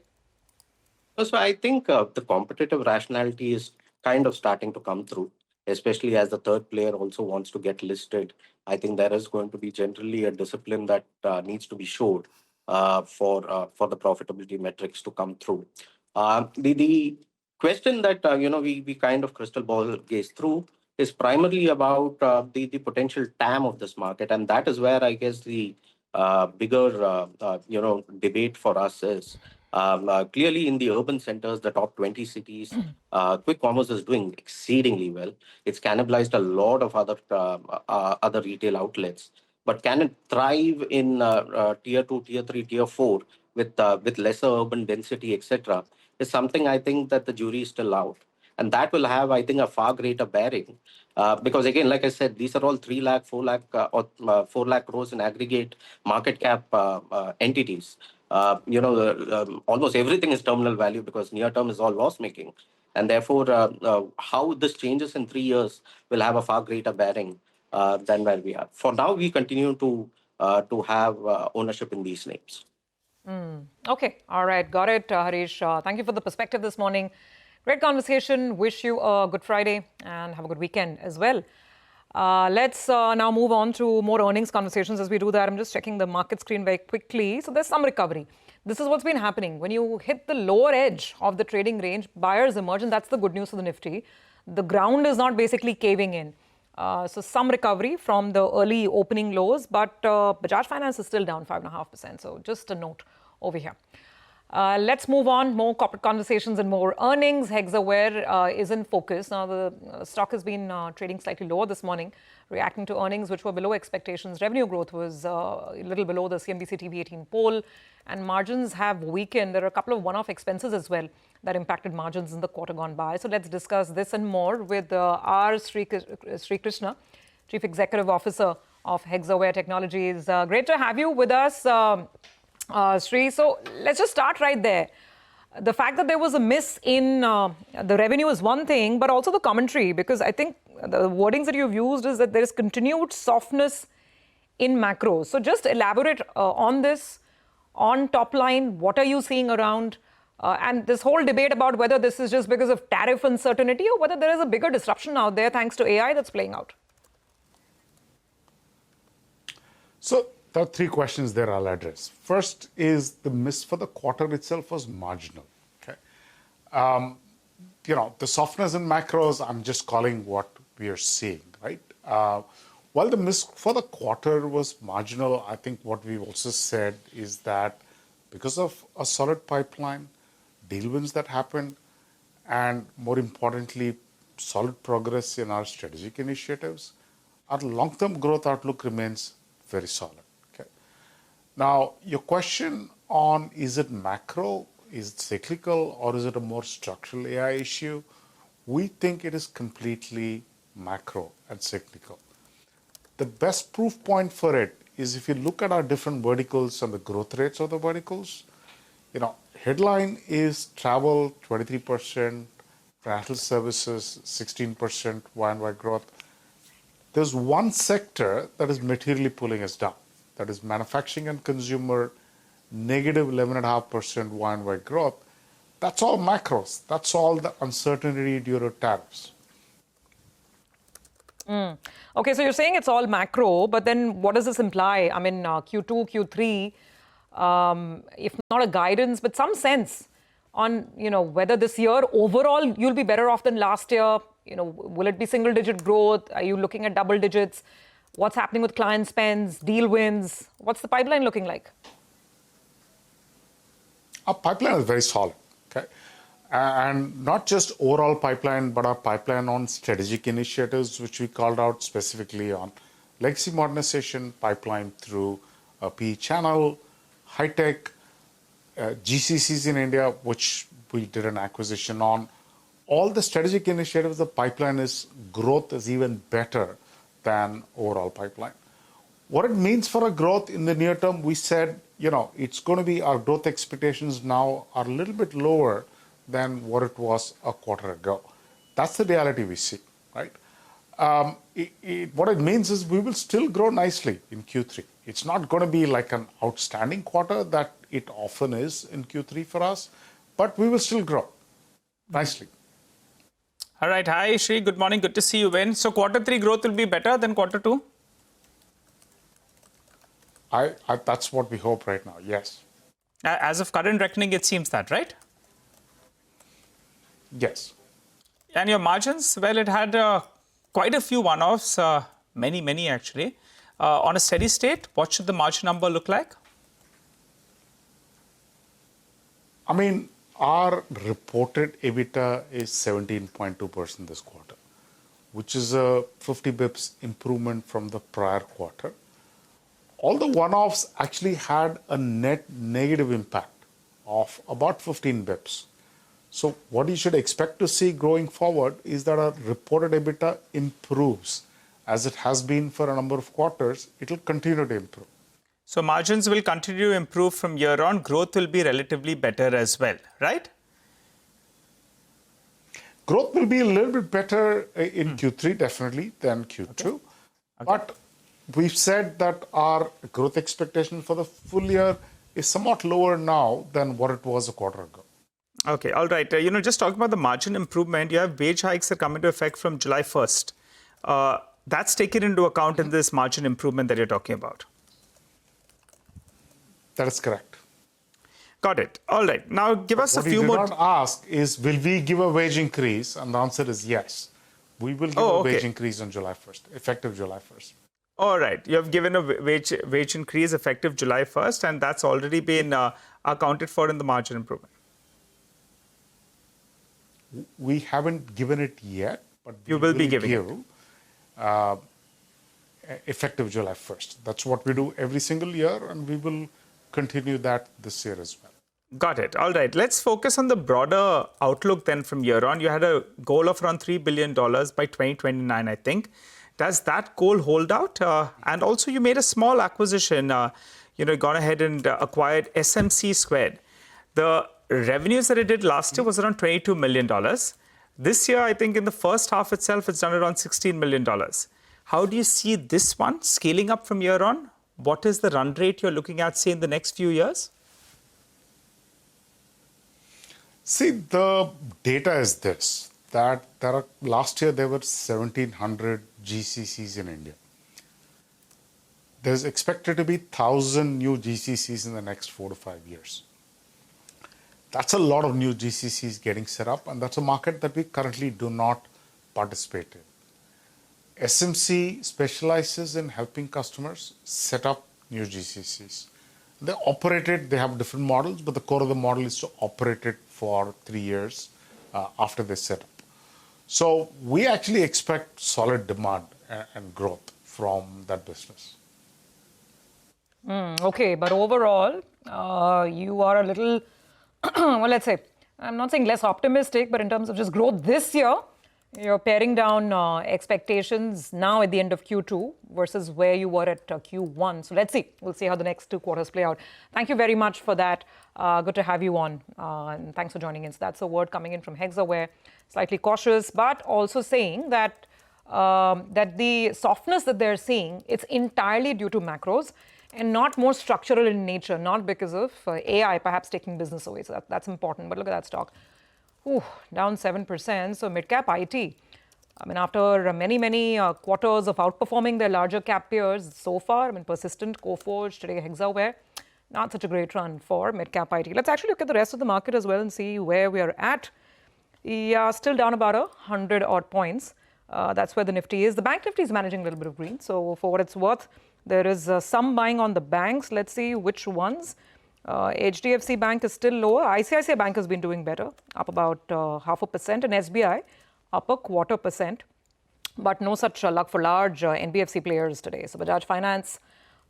So I think the competitive rationality is kind of starting to come through, especially as the third player also wants to get listed. I think there is going to be generally a discipline that needs to be showed for the profitability metrics to come through. The question that we kind of crystal ball gaze through is primarily about the potential TAM of this market, and that is where I guess the bigger debate for us is. Clearly, in the urban centers, the top 20 cities, quick commerce is doing exceedingly well. It's cannibalized a lot of other retail outlets. But can it thrive in tier 2, tier 3, tier 4 with lesser urban density, etc., is something I think that the jury is still out. And that will have, I think, a far greater bearing. Because again, like I said, these are all 3 lakh, 4 lakh, or 4 lakh crores in aggregate market cap entities. Almost everything is terminal value because near term is all loss making. And therefore, how this changes in 3 years will have a far greater bearing than where we are. For now, we continue to have ownership in these names. Okay. All right. Got it, Harish. Thank you for the perspective this morning. Great conversation. Wish you a good Friday and have a good weekend as well. Let's now move on to more earnings conversations. As we do that, I'm just checking the market screen very quickly. So there's some recovery. This is what's been happening. When you hit the lower edge of the trading range, buyers emerge, and that's the good news for the Nifty. The ground is not basically caving in. So some recovery from the early opening lows, but Bajaj Finance is still down 5.5%. So just a note over here. Let's move on. More corporate conversations and more earnings. Hexaware is in focus. Now, the stock has been trading slightly lower this morning, reacting to earnings which were below expectations. Revenue growth was a little below the CNBC-TV18 poll, and margins have weakened. There are a couple of one-off expenses as well that impacted margins in the quarter gone by. So let's discuss this and more with R. Sri Krishna, Chief Executive Officer of Hexaware Technologies. Great to have you with us. Sri, so let's just start right there. The fact that there was a miss in the revenue is one thing, but also the commentary, because I think the wordings that you've used is that there is continued softness in macros. So just elaborate on this, on top line. What are you seeing around? And this whole debate about whether this is just because of tariff uncertainty or whether there is a bigger disruption out there thanks to AI that's playing out. So there are 3 questions there I'll address. First is the miss for the quarter itself was marginal. Okay, the softness in macros, I'm just calling what we are seeing, right? While the miss for the quarter was marginal, I think what we've also said is that because of a solid pipeline, deal wins that happened, and more importantly, solid progress in our strategic initiatives, our long-term growth outlook remains very solid. Okay. Now, your question on is it macro, is it cyclical, or is it a more structural AI issue? We think it is completely macro and cyclical. The best proof point for it is if you look at our different verticals and the growth rates of the verticals, headline is travel 23%, financial services 16% Y&Y growth. There's one sector that is materially pulling us down. That is manufacturing and consumer, negative 11.5% Y&Y growth. That's all macros. That's all the uncertainty due to tariffs. Okay, so you're saying it's all macro, but then what does this imply? I mean, Q2, Q3, if not a guidance, but some sense on, whether this year overall you'll be better off than last year. Will it be single-digit growth? Are you looking at double digits? What's happening with client spends, deal wins? What's the pipeline looking like? Our pipeline is very solid, okay? And not just overall pipeline, but our pipeline on strategic initiatives, which we called out specifically on legacy modernization, pipeline through a PE channel, high-tech, GCCs in India, which we did an acquisition on. All the strategic initiatives, the pipeline growth is even better than overall pipeline. What it means for a growth in the near term, we said, it's going to be our growth expectations now are a little bit lower than what it was a quarter ago. That's the reality we see, right? What it means is we will still grow nicely in Q3. It's not going to be like an outstanding quarter that it often is in Q3 for us, but we will still grow nicely. All right. Hi, Shri. Good morning. Good to see you, Ben. So quarter 3 growth will be better than quarter 2? That's what we hope right now, yes. As of current reckoning, it seems that, right? Yes. And your margins? Well, it had quite a few one-offs, many actually. On a steady state, what should the margin number look like? I mean, our reported EBITDA is 17.2% this quarter, which is a 50 bips improvement from the prior quarter. All the one-offs actually had a net negative impact of about 15 bips. So what you should expect to see going forward is that our reported EBITDA improves. As it has been for a number of quarters, it will continue to improve. So margins will continue to improve from year on. Growth will be relatively better as well, right? Growth will be a little bit better in Q3, definitely, than Q2. Okay. But we've said that our growth expectation for the full year is somewhat lower now than what it was a quarter ago. Okay, all right. Just talking about the margin improvement, you have wage hikes that come into effect from July 1st. That's taken into account in this margin improvement that you're talking about. That is correct. Got it. All right. Now, give us a few more... What we did not ask is, will we give a wage increase? And the answer is yes. We will give a wage increase on July 1st, effective July 1st. All right. You have given a wage increase effective July 1st, and that's already been accounted for in the margin improvement. We haven't given it yet, but you will be giving it. Effective July 1st. That's what we do every single year, and we will continue that this year as well. Got it. All right. Let's focus on the broader outlook then from here on. You had a goal of around $3 billion by 2029, I think. Does that goal hold out? And also, you made a small acquisition. Gone ahead and acquired SMC Squared. The revenues that it did last year was around $22 million. This year, I think in the first half itself, it's done around $16 million. How do you see this one scaling up from here on? What is the run rate you're looking at, say, in the next few years? See, the data is this, that last year there were 1,700 GCCs in India. There's expected to be 1,000 new GCCs in the next 4 to 5 years. That's a lot of new GCCs getting set up, and that's a market that we currently do not participate in. SMC specializes in helping customers set up new GCCs. They operate it, they have different models, but the core of the model is to operate it for 3 years after they set up. So we actually expect solid demand and growth from that business. Okay, but overall, you are a little, well, let's say, I'm not saying less optimistic, but in terms of just growth this year, you're paring down expectations now at the end of Q2 versus where you were at Q1. So let's see. We'll see how the next 2 quarters play out. Thank you very much for that. Good to have you on. And thanks for joining in. So that's a word coming in from Hexaware. Slightly cautious, but also saying that that the softness that they're seeing, it's entirely due to macros and not more structural in nature, not because of AI perhaps taking business away. So that's important. But look at that stock. Ooh, down 7%. So Midcap IT, I mean, after many quarters of outperforming their larger cap peers so far, I mean, persistent, Coforge, today Hexaware, not such a great run for Midcap IT. Let's actually look at the rest of the market as well and see where we are at. Yeah, still down about 100 odd points. That's where the Nifty is. The bank Nifty is managing a little bit of green. So for what it's worth, there is some buying on the banks. Let's see which ones. HDFC Bank is still lower. ICICI Bank has been doing better, up about 0.5%, and SBI up 0.25%. But no such luck for large NBFC players today. So Bajaj Finance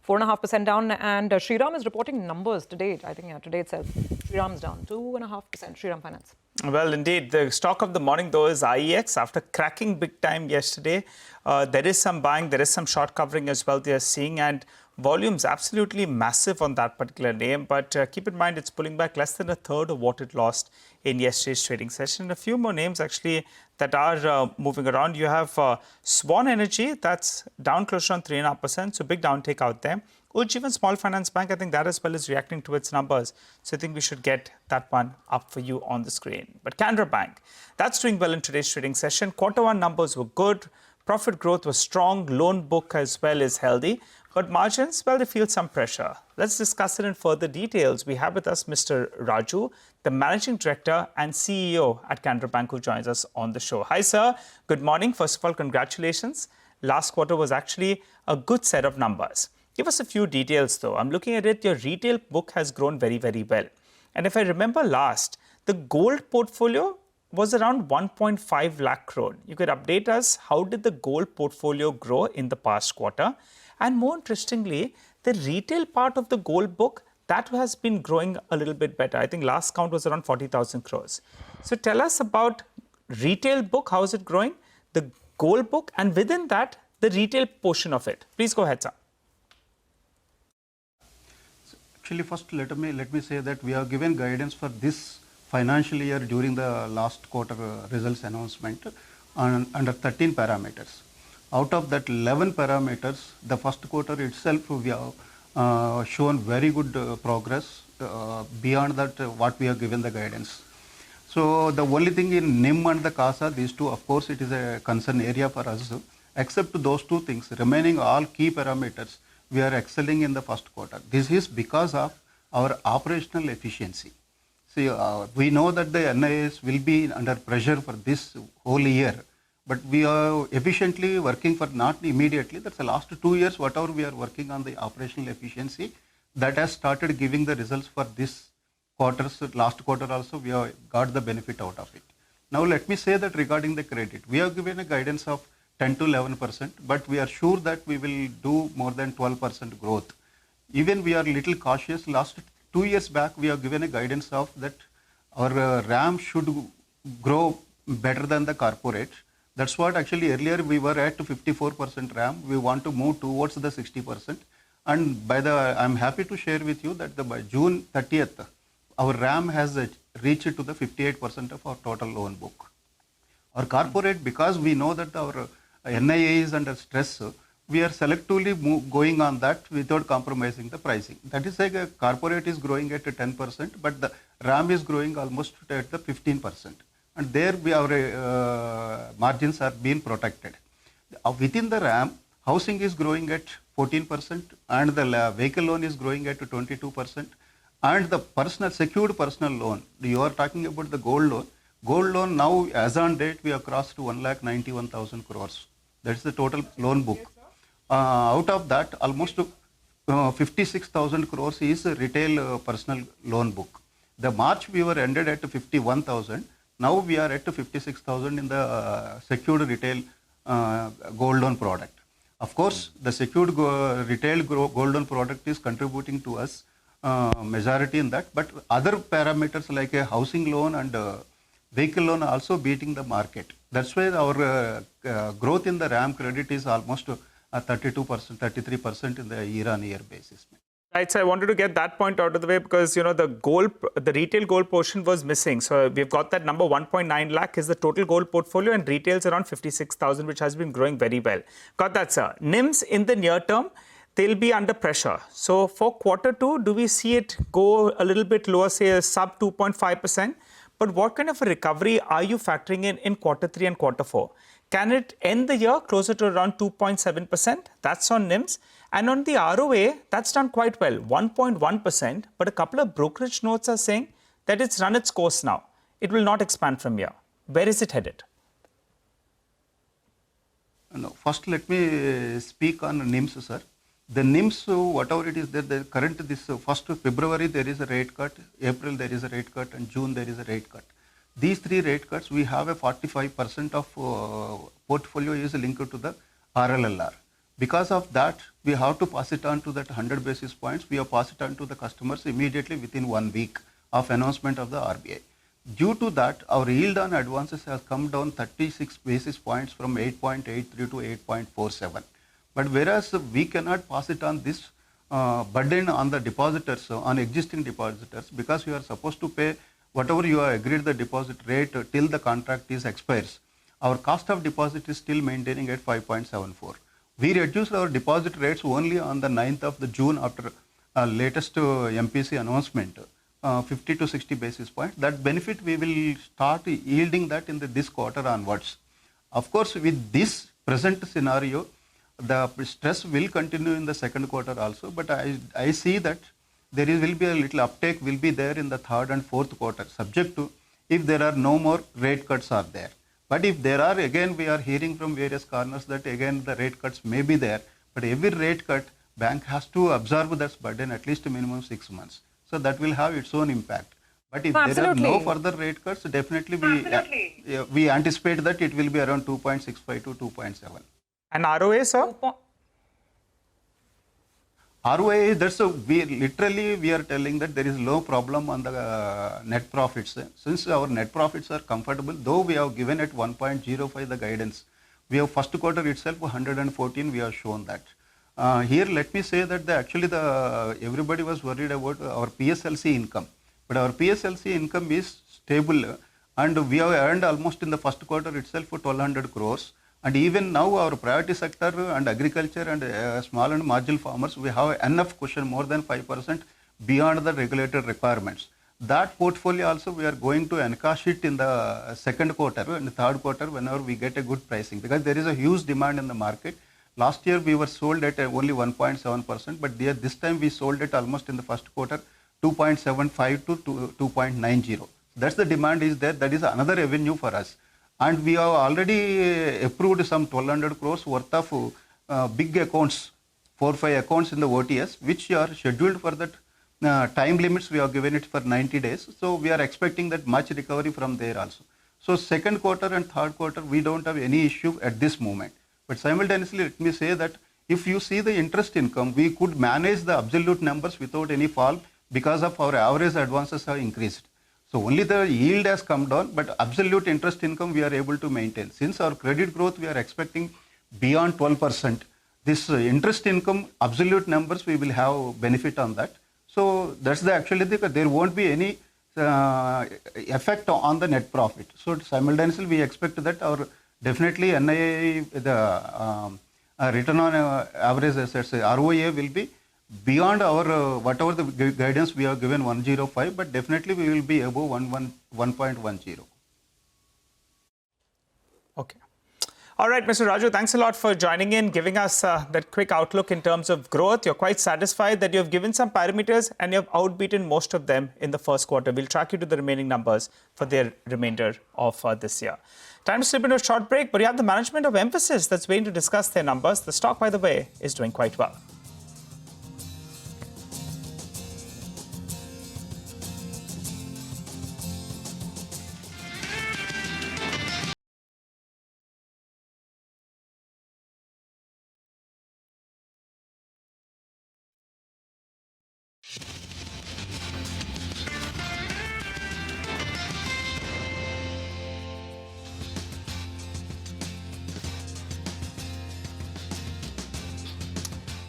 4.5% down, and Shriram is reporting numbers today. I think today itself, Shriram's down 2.5%. Shriram Finance. Well, indeed. The stock of the morning, though, is IEX. After cracking big time yesterday, there is some buying, there is some short covering as well they are seeing, and volumes absolutely massive on that particular name. But keep in mind, it's pulling back less than a third of what it lost in yesterday's trading session. A few more names, actually, that are moving around. You have Swan Energy, that's down close to 3.5%, so big downtake out there. Ujjivan Small Finance Bank, I think that as well is reacting to its numbers. So I think we should get that one up for you on the screen. But Canara Bank, that's doing well in today's trading session. Quarter 1 numbers were good. Profit growth was strong. Loan book as well is healthy. But margins, well, they feel some pressure. Let's discuss it in further details. We have with us Mr. Raju, the Managing Director and CEO at Canara Bank, who joins us on the show. Hi, sir. Good morning. First of all, congratulations. Last quarter was actually a good set of numbers. Give us a few details, though. I'm looking at it. Your retail book has grown very, very well. And if I remember last, the gold portfolio was around 1.5 lakh crore. You could update us, how did the gold portfolio grow in the past quarter? And more interestingly, the retail part of the gold book, that has been growing a little bit better. I think last count was around 40,000 crores. So tell us about retail book, how is it growing? The gold book, and within that, the retail portion of it. Please go ahead, sir. Actually, first let me say that we have given guidance for this financial year during the last quarter results announcement under 13 parameters. Out of that 11 parameters, the first quarter itself we have shown very good progress beyond that what we have given the guidance. So the only thing in NIM and the CASA, these two, of course, it is a concern area for us. Except those two things, remaining all key parameters, we are excelling in the first quarter. This is because of our operational efficiency. See, we know that the NIS will be under pressure for this whole year, but we are efficiently working for not immediately. That's the last 2 years, whatever we are working on the operational efficiency, that has started giving the results for this quarter's last quarter also, we have got the benefit out of it. Now, let me say that regarding the credit, we have given a guidance of 10 to 11%, but we are sure that we will do more than 12% growth. Even we are little cautious. Last 2 years back, we have given a guidance of that our RAM should grow better than the corporate. That's what actually earlier we were at 54% RAM. We want to move towards the 60%. And I'm happy to share with you that by June 30th, our RAM has reached to the 58% of our total loan book. Our corporate, because we know that our NIA is under stress, we are selectively going on that without compromising the pricing. That is like a corporate is growing at 10%, but the RAM is growing almost at the 15%. And there our margins are being protected. Within the RAM, housing is growing at 14%, and the vehicle loan is growing at 22%. And the secured personal loan, you are talking about the gold loan. Gold loan now, as on date, we have crossed to 1,91,000 crores. That's the total loan book. Out of that, almost 56,000 crores is retail personal loan book. The March we were ended at 51,000. Now we are at 56,000 in the secured retail gold loan product. Of course, the secured retail gold loan product is contributing to us majority in that, but other parameters like a housing loan and vehicle loan are also beating the market. That's why our growth in the RAM credit is almost 32%, 33% in the year-on-year basis. Right, so I wanted to get that point out of the way because, the retail gold portion was missing. So we've got that number 1.9 lakh is the total gold portfolio and retail's around 56,000, which has been growing very well. Got that, sir. NIMs in the near term, they'll be under pressure. So for Q2, do we see it go a little bit lower, say a sub 2.5%? But what kind of a recovery are you factoring in Q3 and Q4? Can it end the year closer to around 2.7%? That's on NIMs. And on the ROA, that's done quite well, 1.1%. But a couple of brokerage notes are saying that it's run its course now. It will not expand from here. Where is it headed? No, first, let me speak on NIMS, sir. The NIMS, whatever it is, the current, this 1st February, there is a rate cut, April, there is a rate cut, and June, there is a rate cut. These 3 rate cuts, we have a 45% of portfolio is linked to the RLLR. Because of that, we have to pass it on to that 100 basis points. We have passed it on to the customers immediately within 1 week of announcement of the RBI. Due to that, our yield on advances has come down 36 basis points from 8.83 to 8.47. But whereas we cannot pass it on this burden on the depositors, on existing depositors, because you are supposed to pay whatever you have agreed the deposit rate till the contract is expires. Our cost of deposit is still maintaining at 5.74. We reduced our deposit rates only on the 9th of the June after latest MPC announcement, 50 to 60 basis points. That benefit we will start yielding that in this quarter onwards. Of course, with this present scenario, the stress will continue in the second quarter also, but I see that there will be a little uptake will be there in the third and fourth quarter, subject to if there are no more rate cuts are there. But if there are, again, we are hearing from various corners that again the rate cuts may be there, but every rate cut, bank has to absorb that burden at least a minimum 6 months. So that will have its own impact. But if there are no further rate cuts, definitely we anticipate that it will be around 2.65 to 2.7. And ROA, sir? ROA, we are telling that there is no problem on the net profits. Since our net profits are comfortable, though we have given at 1.05 the guidance, we have first quarter itself 114, we have shown that. Here, let me say that everybody was worried about our PSLC income, but our PSLC income is stable, and we have earned almost in the first quarter itself 1,200 crores. And even now, our priority sector and agriculture and small and marginal farmers, we have enough cushion, more than 5% beyond the regulated requirements. That portfolio also we are going to encash it in the second quarter and the third quarter whenever we get a good pricing, because there is a huge demand in the market. Last year we were sold at only 1.7%, but this time we sold it almost in the first quarter 2.75 to 2.90. That's the demand is there. That is another avenue for us. And we have already approved some 1,200 crores worth of big accounts, 4-5 accounts in the OTS, which are scheduled for that time limits. We have given it for 90 days. So we are expecting that much recovery from there also. So second quarter and third quarter, we don't have any issue at this moment. But simultaneously, let me say that if you see the interest income, we could manage the absolute numbers without any fall because of our average advances have increased. So only the yield has come down, but absolute interest income we are able to maintain. Since our credit growth we are expecting beyond 12%, this interest income absolute numbers we will have benefit on that. So that's there won't be any effect on the net profit. So simultaneously we expect that our definitely NII, the return on average assets, ROA will be beyond our whatever the guidance we have given 105, but definitely we will be above 1.10. Okay. All right, Mr. Raju, thanks a lot for joining in, giving us that quick outlook in terms of growth. You're quite satisfied that you have given some parameters and you have outbeaten most of them in the first quarter. We'll track you to the remaining numbers for the remainder of this year. Time to slip into a short break, but you have the management of Mphasis that's waiting to discuss their numbers. The stock, by the way, is doing quite well.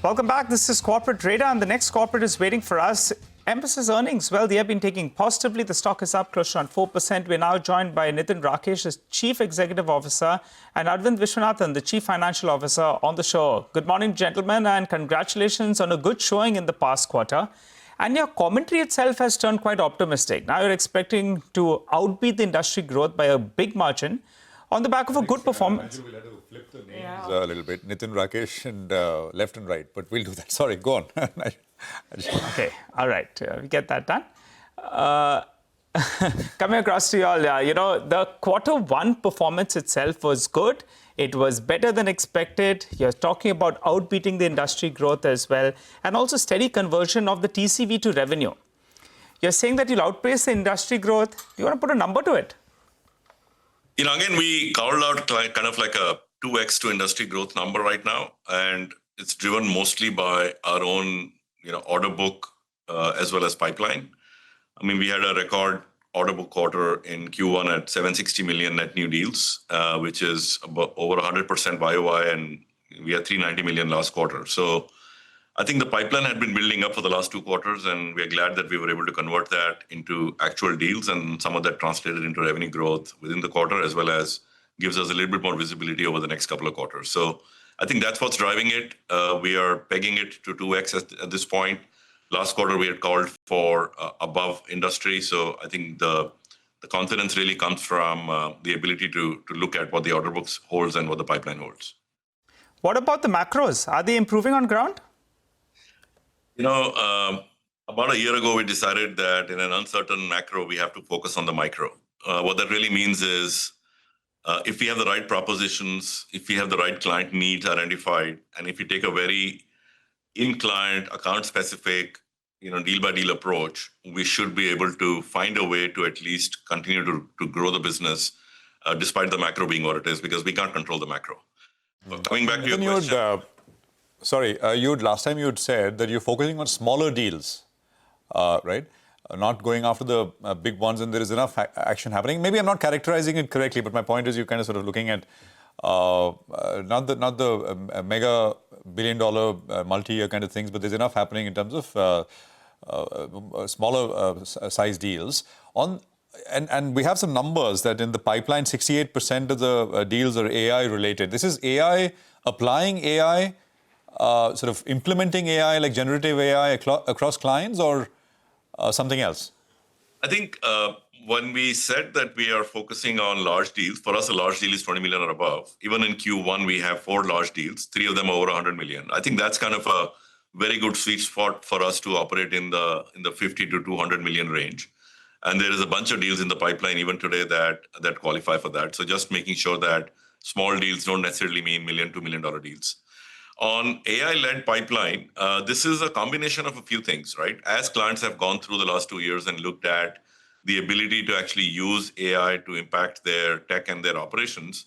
Welcome back. This is Corporate Radar, and the next corporate is waiting for us. Mphasis earnings, well, they have been taking positively. The stock is up close to around 4%. We're now joined by Nitin Rakesh, the Chief Executive Officer, and Arvind Viswanathan, the Chief Financial Officer, on the show. Good morning, gentlemen, and congratulations on a good showing in the past quarter. And your commentary itself has turned quite optimistic. Now you're expecting to outbeat the industry growth by a big margin on the back of a good performance. We'll have to flip the names a little bit. Nitin Rakesh and left and right, but we'll do that. Sorry, go on. Okay, all right, we get that done. Coming across to you all, the Q1 performance itself was good. It was better than expected. You're talking about outbeating the industry growth as well, and also steady conversion of the TCV to revenue. You're saying that you'll outpace the industry growth. Do you want to put a number to it? Again, we called out kind of like a 2x to industry growth number right now, and it's driven mostly by our own order book as well as pipeline. I mean, we had a record order book quarter in Q1 at 760 million net new deals, which is about over 100% YOY, and we had 390 million last quarter. So I think the pipeline had been building up for the last 2 quarters, and we're glad that we were able to convert that into actual deals, and some of that translated into revenue growth within the quarter, as well as gives us a little bit more visibility over the next couple of quarters. So I think that's what's driving it. We are pegging it to 2x at this point. Last quarter, we had called for above industry. So I think the confidence really comes from the ability to look at what the order books holds and what the pipeline holds. What about the macros? Are they improving on ground? About a year ago, we decided that in an uncertain macro, we have to focus on the micro. What that really means is if we have the right propositions, if we have the right client needs identified, and if you take a very in-client, account-specific, deal-by-deal approach, we should be able to find a way to at least continue to grow the business despite the macro being what it is, because we can't control the macro. Coming back to your question. Last time you had said that you're focusing on smaller deals, right? Not going after the big ones, and there is enough action happening. Maybe I'm not characterizing it correctly, but my point is you're kind of sort of looking at not the mega billion-dollar multi-year kind of things, but there's enough happening in terms of smaller size deals. And we have some numbers that in the pipeline, 68% of the deals are AI related. This is AI, applying AI, sort of implementing AI, like generative AI across clients, or something else? I think when we said that we are focusing on large deals, for us, a large deal is 20 million or above. Even in Q1, we have 4 large deals, 3 of them over 100 million. I think that's kind of a very good sweet spot for us to operate in the 50 to 200 million range. And there is a bunch of deals in the pipeline even today that qualify for that. So just making sure that small deals don't necessarily mean $1 million, $2 million deals. On AI-led pipeline, this is a combination of a few things, right? As clients have gone through the last 2 years and looked at the ability to actually use AI to impact their tech and their operations,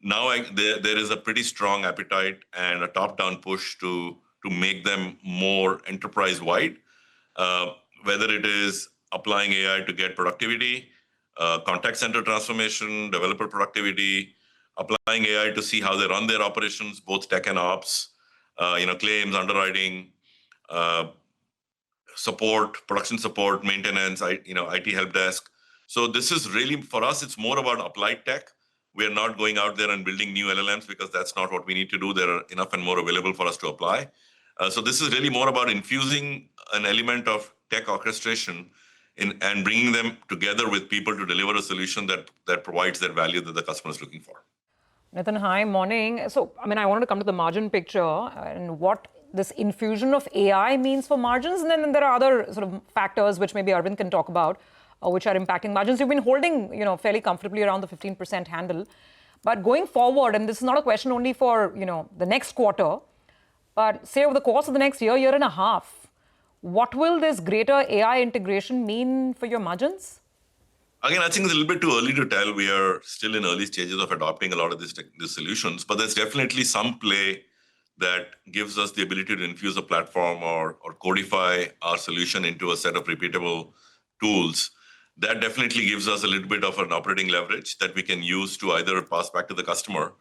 now there is a pretty strong appetite and a top-down push to make them more enterprise-wide, whether it is applying AI to get productivity, contact center transformation, developer productivity, applying AI to see how they run their operations, both tech and ops, claims, underwriting, support, production support, maintenance, IT help desk. So this is really, for us, it's more about applied tech. We're not going out there and building new LLMs because that's not what we need to do. There are enough and more available for us to apply. So this is really more about infusing an element of tech orchestration and bringing them together with people to deliver a solution that provides that value that the customer is looking for. Nitin, hi, morning. So, I wanted to come to the margin picture and what this infusion of AI means for margins. And then there are other sort of factors which maybe Arvind can talk about, which are impacting margins. You've been holding, fairly comfortably around the 15% handle. But going forward, and this is not a question only for, the next quarter, but say over the course of the next year and a half, what will this greater AI integration mean for your margins? Again, I think it's a little bit too early to tell. We are still in early stages of adopting a lot of these solutions, but there's definitely some play that gives us the ability to infuse a platform or codify our solution into a set of repeatable tools. That definitely gives us a little bit of an operating leverage that we can use to either pass back to the customer,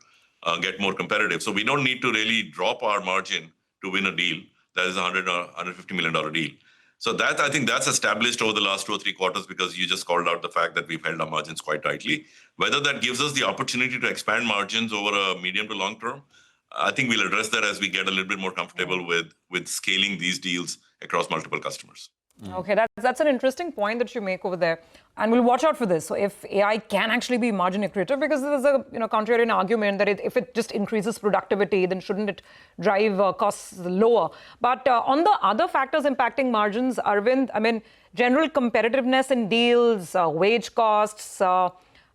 get more competitive. So we don't need to really drop our margin to win a deal that is a $100 or $150 million deal. So that, I think that's established over the last 2 or 3 quarters, because you just called out the fact that we've held our margins quite tightly. Whether that gives us the opportunity to expand margins over a medium to long term, I think we'll address that as we get a little bit more comfortable with scaling these deals across multiple customers. Okay, that's an interesting point that you make over there. And we'll watch out for this. So if AI can actually be margin accretive, because there's a contrarian argument that if it just increases productivity, then shouldn't it drive costs lower? But on the other factors impacting margins, Arvind, I mean, general competitiveness in deals, wage costs,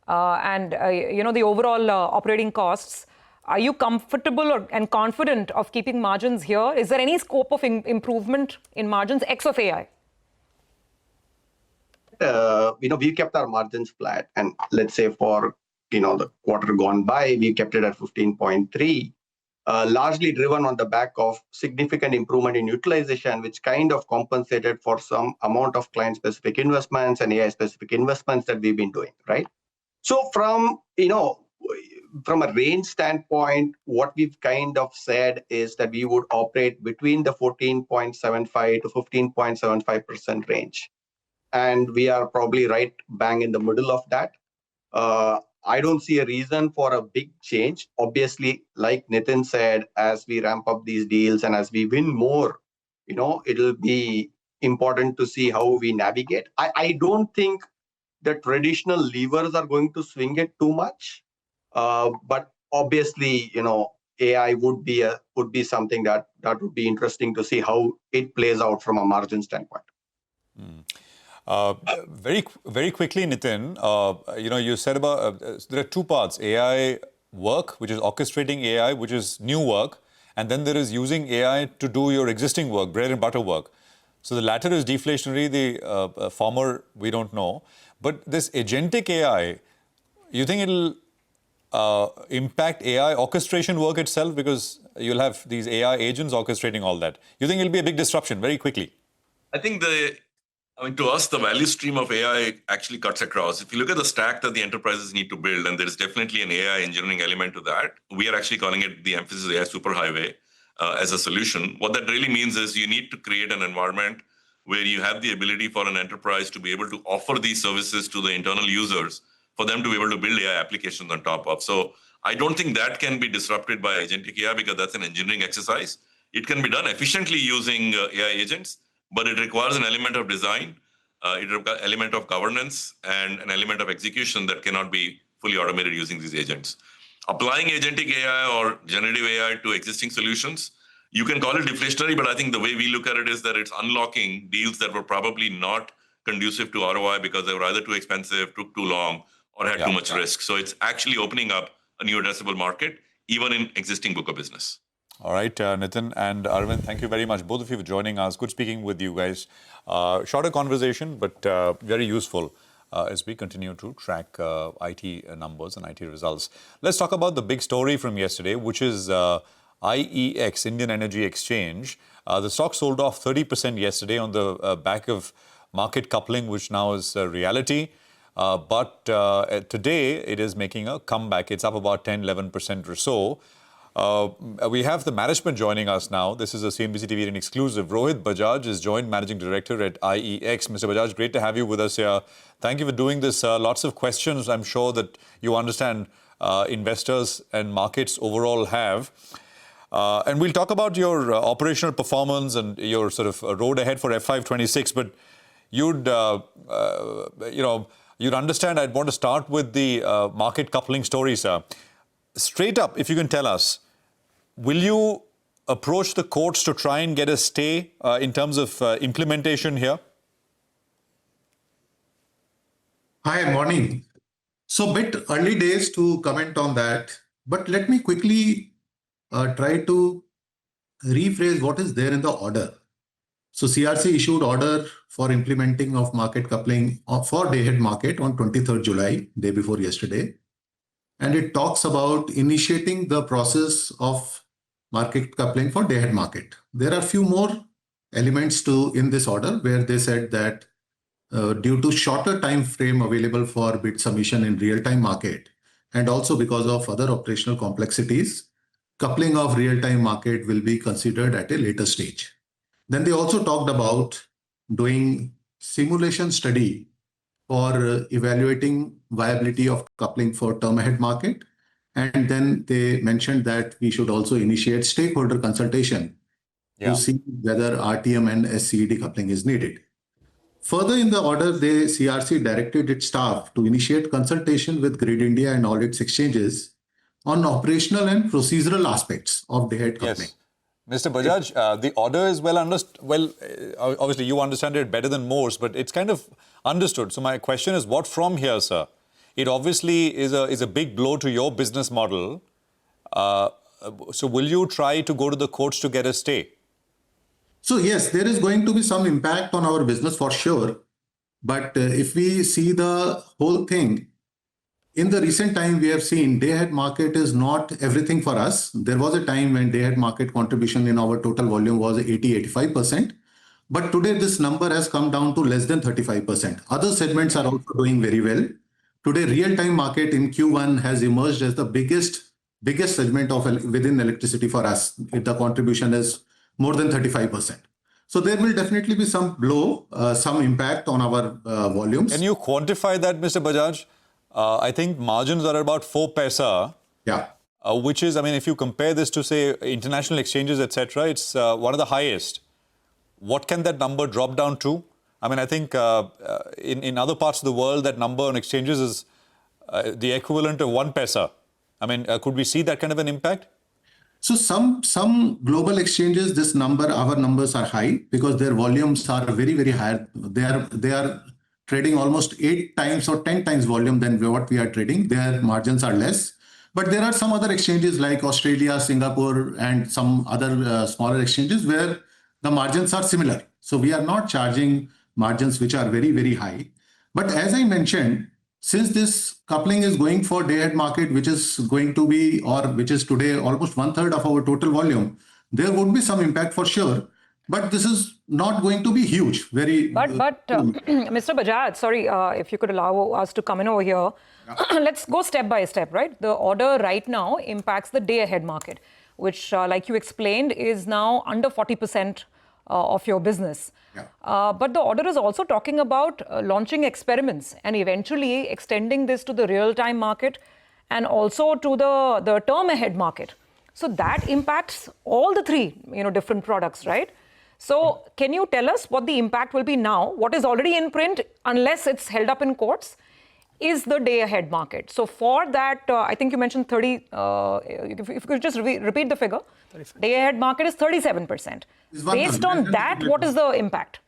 and the overall operating costs. Are you comfortable and confident of keeping margins here? Is there any scope of improvement in margins ex of AI? We kept our margins flat, and let's say for the quarter gone by, we kept it at 15.3, largely driven on the back of significant improvement in utilization, which kind of compensated for some amount of client-specific investments and AI-specific investments that we've been doing, right? So from a range standpoint, what we've kind of said is that we would operate between the 14.75 to 15.75% range. And we are probably right bang in the middle of that. I don't see a reason for a big change. Obviously, like Nitin said, as we ramp up these deals and as we win more, it'll be important to see how we navigate. I don't think the traditional levers are going to swing it too much. But obviously, AI would be something that would be interesting to see how it plays out from a margin standpoint. Very, very quickly, Nitin, you said about there are 2 parts: AI work, which is orchestrating AI, which is new work, and then there is using AI to do your existing work, bread and butter work. So the latter is deflationary, the former we don't know. But this agentic AI, you think it'll impact AI orchestration work itself, because you'll have these AI agents orchestrating all that? You think it'll be a big disruption very quickly? I think to us, the value stream of AI actually cuts across. If you look at the stack that the enterprises need to build, and there's definitely an AI engineering element to that, we are actually calling it the Mphasis AI Superhighway as a solution. What that really means is you need to create an environment where you have the ability for an enterprise to be able to offer these services to the internal users, for them to be able to build AI applications on top of. So I don't think that can be disrupted by agentic AI, because that's an engineering exercise. It can be done efficiently using AI agents, but it requires an element of design, it requires an element of governance, and an element of execution that cannot be fully automated using these agents. Applying agentic AI or generative AI to existing solutions, you can call it deflationary, but I think the way we look at it is that it's unlocking deals that were probably not conducive to ROI because they were either too expensive, took too long, or had too much risk. So it's actually opening up a new addressable market, even in existing book of business. All right, Nitin and Arvind, thank you very much, both of you, for joining us. Good speaking with you guys. Shorter conversation, but very useful as we continue to track IT numbers and IT results. Let's talk about the big story from yesterday, which is IEX, Indian Energy Exchange. The stock sold off 30% yesterday on the back of market coupling, which now is a reality. But today, it is making a comeback. It's up about 10-11% or so. We have the management joining us now. This is a CNBC-TV18 exclusive. Rohit Bajaj is Joint Managing Director at IEX. Mr. Bajaj, great to have you with us here. Thank you for doing this. Lots of questions I'm sure that you understand investors and markets overall have. And we'll talk about your operational performance and your sort of road ahead for FY26. But you'd understand I'd want to start with the market coupling story, sir. Straight up, if you can tell us, will you approach the courts to try and get a stay in terms of implementation here? Hi, morning. So, bit early days to comment on that, but let me quickly try to rephrase what is there in the order. So, CRC issued order for implementing of market coupling for day-ahead market on 23rd July, day before yesterday. And it talks about initiating the process of market coupling for day-ahead market. There are a few more elements in this order where they said that due to shorter time frame available for bid submission in real-time market, and also because of other operational complexities, coupling of real-time market will be considered at a later stage. Then they also talked about doing simulation study for evaluating viability of coupling for term ahead market. And then they mentioned that we should also initiate stakeholder consultation to see whether RTM and SCED coupling is needed. Further in the order, the CRC directed its staff to initiate consultation with Grid India and all its exchanges on operational and procedural aspects of day-ahead coupling. Yes. Mr. Bajaj, the order is well understood. Well, obviously you understand it better than most, but it's kind of understood. So my question is, what from here, sir? It obviously is a big blow to your business model. So will you try to go to the courts to get a stay? So yes, there is going to be some impact on our business for sure. But if we see the whole thing, in the recent time, we have seen day-ahead market is not everything for us. There was a time when day-ahead market contribution in our total volume was 80-85%. But today, this number has come down to less than 35%. Other segments are also doing very well. Today, real-time market in Q1 has emerged as the biggest segment of within electricity for us. The contribution is more than 35%. So there will definitely be some blow, some impact on our volumes. Can you quantify that, Mr. Bajaj? I think margins are about 4 paisa. Yeah. Which is, I mean, if you compare this to, say, international exchanges, etc., it's one of the highest. What can that number drop down to? I mean, I think in other parts of the world, that number on exchanges is the equivalent of 1 paisa. I mean, could we see that kind of an impact? So some global exchanges, our numbers are high because their volumes are very, very high. They are trading almost 8 times or 10 times volume than what we are trading. Their margins are less. But there are some other exchanges like Australia, Singapore, and some other smaller exchanges where the margins are similar. So we are not charging margins which are very, very high. But as I mentioned, since this coupling is going for day-ahead market, which is going to be, or which is today almost 1/3 of our total volume, there would be some impact for sure. But this is not going to be huge. But Mr. Bajaj, sorry, if you could allow us to come in over here. Yeah. Let's go step by step, right? The order right now impacts the day-ahead market, which, like you explained, is now under 40% of your business. Yeah. But the order is also talking about launching experiments and eventually extending this to the real-time market and also to the term-ahead market. So that impacts all the three, different products, right? So can you tell us what the impact will be now? What is already in print, unless it's held up in courts, is the day-ahead market. So for that, I think you mentioned 30, if you could just repeat the figure. Day-ahead market is 37%. Based on that, what is the impact?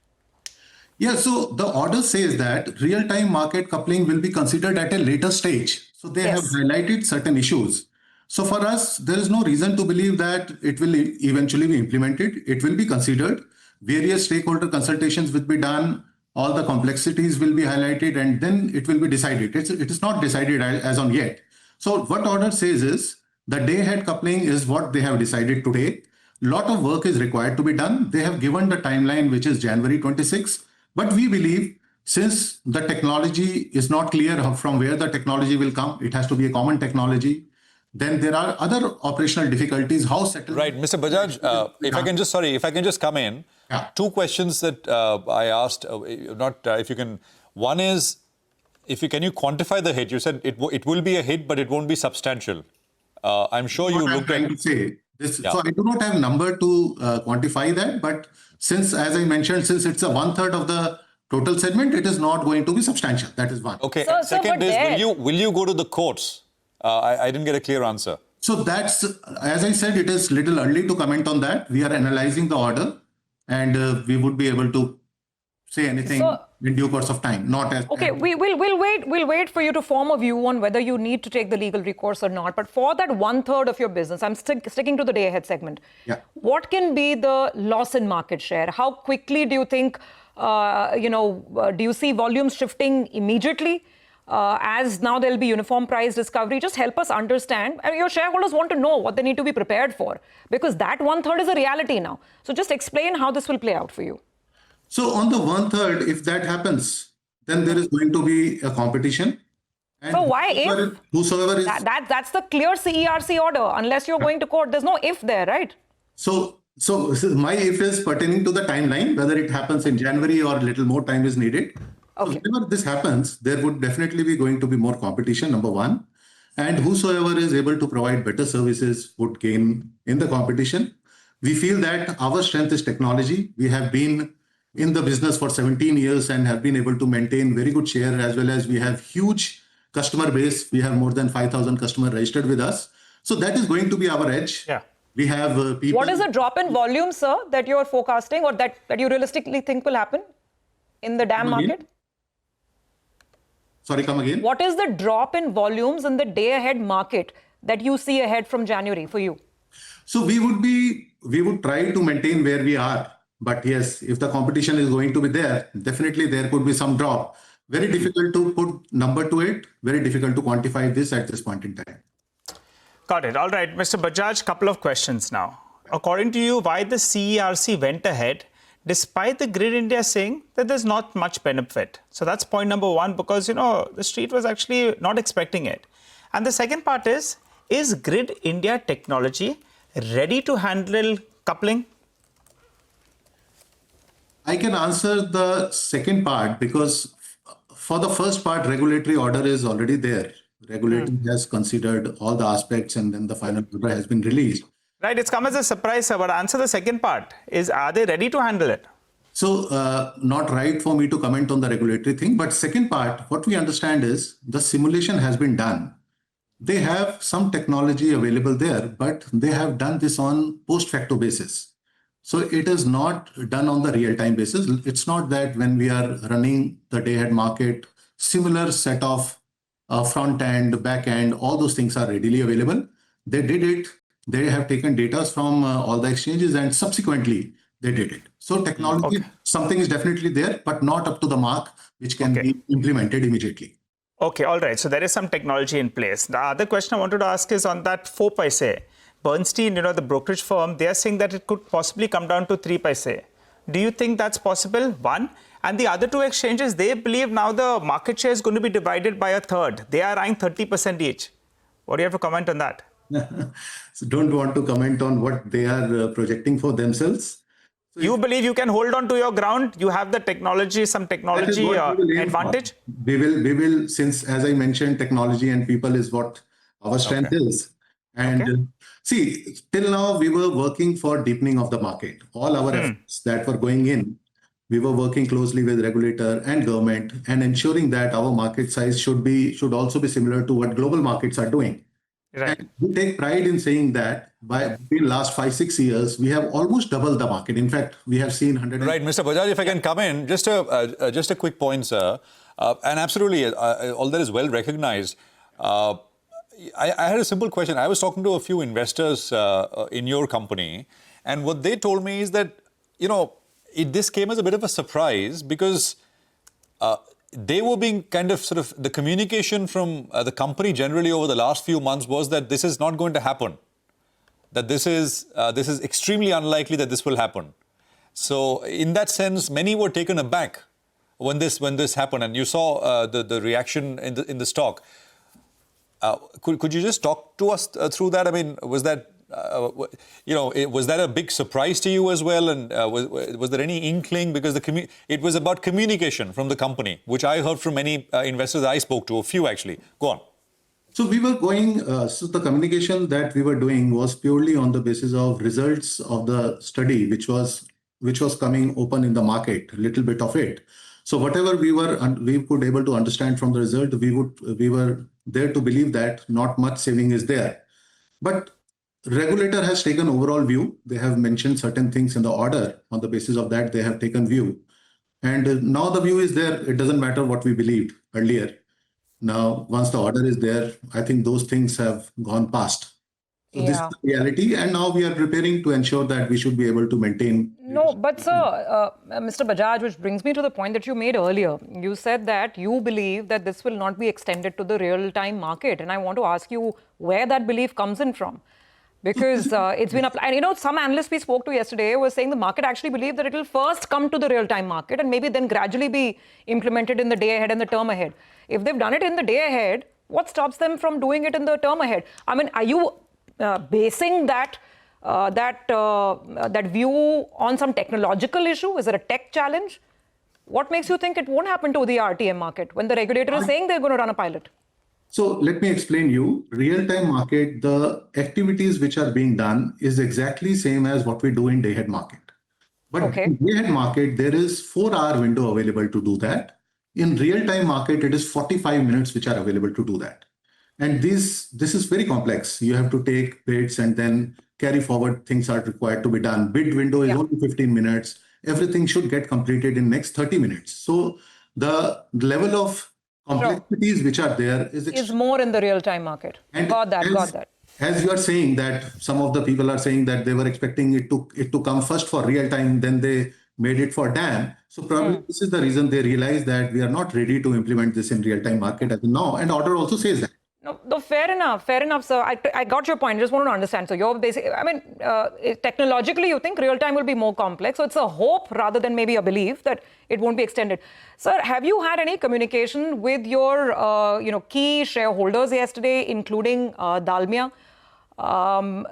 Yeah, so the order says that real-time market coupling will be considered at a later stage. So they have highlighted certain issues. So for us, there is no reason to believe that it will eventually be implemented. It will be considered. Various stakeholder consultations will be done. All the complexities will be highlighted and then it will be decided. It is not decided as on yet. So what order says is the day-ahead coupling is what they have decided today. Lot of work is required to be done. They have given the timeline, which is January 26. But we believe since the technology is not clear from where the technology will come, it has to be a common technology. Then there are other operational difficulties. How settle? Right, Mr. Bajaj, if I can just come in. Yeah. 2 questions that I asked, if you can. One is, can you quantify the hit? You said it will be a hit, but it won't be substantial. I'm sure you looked at. So I do not have a number to quantify that, but since, as I mentioned, since it's a 1/3 of the total segment, it is not going to be substantial. That is one. Okay. Second is, will you go to the courts? I didn't get a clear answer. So that's, as I said, it is little early to comment on that. We are analyzing the order and we would be able to say anything in due course of time. We'll wait for you to form a view on whether you need to take the legal recourse or not. But for that 1/3 of your business, I'm sticking to the day-ahead segment. Yeah. What can be the loss in market share? How quickly do you think, do you see volumes shifting immediately? As now there'll be uniform price discovery. Just help us understand. I mean, your shareholders want to know what they need to be prepared for, because that 1/3 is a reality now. So just explain how this will play out for you. So on the 1/3, if that happens, then there is going to be a competition. And So why if? Whosoever is... That's the clear CERC order. Unless you're going to court, there's no if there, right? So my if is pertaining to the timeline, whether it happens in January or a little more time is needed. Okay. So whenever this happens, there would definitely be going to be more competition, number one. And whosoever is able to provide better services would gain in the competition. We feel that our strength is technology. We have been in the business for 17 years and have been able to maintain very good share, as well as we have huge customer base. We have more than 5,000 customers registered with us. So that is going to be our edge. Yeah. We have people... What is the drop in volume, sir, that you're forecasting or that you realistically think will happen in the DAM market? Sorry, come again. What is the drop in volumes in the day-ahead market that you see ahead from January for you? So we would try to maintain where we are. But yes, if the competition is going to be there, definitely there could be some drop. Very difficult to put number to it. Very difficult to quantify this at this point in time. Got it. All right, Mr. Bajaj, couple of questions now. According to you, why the CERC went ahead despite the Grid India saying that there's not much benefit? So that's point number one, because, the street was actually not expecting it. And the second part is Grid India technology ready to handle coupling? I can answer the second part because for the first part, regulatory order is already there. Regulator has considered all the aspects and then the final order has been released. Right, it's come as a surprise, sir, but answer the second part. Are they ready to handle it? So, not right for me to comment on the regulatory thing, but second part, what we understand is the simulation has been done. They have some technology available there, but they have done this on post-facto basis. So it is not done on the real-time basis. It's not that when we are running the day-ahead market, similar set of front end, back end, all those things are readily available. They did it. They have taken data from all the exchanges and subsequently they did it. So technology, something is definitely there, but not up to the mark, which can be implemented immediately. Okay, all right. So there is some technology in place. The other question I wanted to ask is on that 4 paise. Bernstein, the brokerage firm, they are saying that it could possibly come down to 3 paise. Do you think that's possible? One. And the other two exchanges, they believe now the market share is going to be divided by a third. They are eyeing 30% each. What do you have to comment on that? So don't want to comment on what they are projecting for themselves. So you believe you can hold on to your ground? You have the technology, some technology advantage? We will, since as I mentioned, technology and people is what our strength is. And see, till now we were working for deepening of the market. All our efforts that were going in, we were working closely with regulator and government and ensuring that our market size should also be similar to what global markets are doing. Right. And we take pride in saying that between last 5-6 years, we have almost doubled the market. In fact, we have seen 100. Right, Mr. Bajaj, if I can come in, just a quick point, sir. And absolutely, all that is well recognized. I had a simple question. I was talking to a few investors in your company, and what they told me is that, this came as a bit of a surprise because they were being the communication from the company generally over the last few months was that this is not going to happen. That this is extremely unlikely that this will happen. So in that sense, many were taken aback when this happened, and you saw the reaction in the stock. Could you just talk to us through that? I mean, was that was that a big surprise to you as well? And was there any inkling? Because it was about communication from the company, which I heard from many investors I spoke to, a few actually. Go on. So we were going, so the communication that we were doing was purely on the basis of results of the study, which was coming open in the market, a little bit of it. So whatever we could able to understand from the result, we were there to believe that not much saving is there. But regulator has taken overall view. They have mentioned certain things in the order. On the basis of that, they have taken view. And now the view is there. It doesn't matter what we believed earlier. Now, once the order is there, I think those things have gone past. So this is the reality. And now we are preparing to ensure that we should be able to maintain. No, but sir, Mr. Bajaj, which brings me to the point that you made earlier. You said that you believe that this will not be extended to the real-time market. And I want to ask you where that belief comes in from. Because it's been applied. And you know, some analysts we spoke to yesterday were saying the market actually believe that it will first come to the real-time market and maybe then gradually be implemented in the day ahead and the term ahead. If they've done it in the day ahead, what stops them from doing it in the term ahead? I mean, are you basing that view on some technological issue? Is it a tech challenge? What makes you think it won't happen to the RTM market when the regulator is saying they're going to run a pilot? So let me explain you. Real-time market, the activities which are being done is exactly same as what we do in day-ahead market. But in day-ahead market, there is 4-hour window available to do that. In real-time market, it is 45 minutes which are available to do that. And this is very complex. You have to take bids and then carry forward things are required to be done. Bid window is only 15 minutes. Everything should get completed in next 30 minutes. So the level of complexities which are there is more in the real-time market. Got that. As you are saying that some of the people are saying that they were expecting it to come first for real-time, then they made it for DAM. So probably this is the reason they realized that we are not ready to implement this in real-time market as of now. And order also says that. No, fair enough, sir. I got your point. I just want to understand. So you're basically, I mean, technologically, you think real-time will be more complex. So it's a hope rather than maybe a belief that it won't be extended. Sir, have you had any communication with your, key shareholders yesterday, including Dalmia?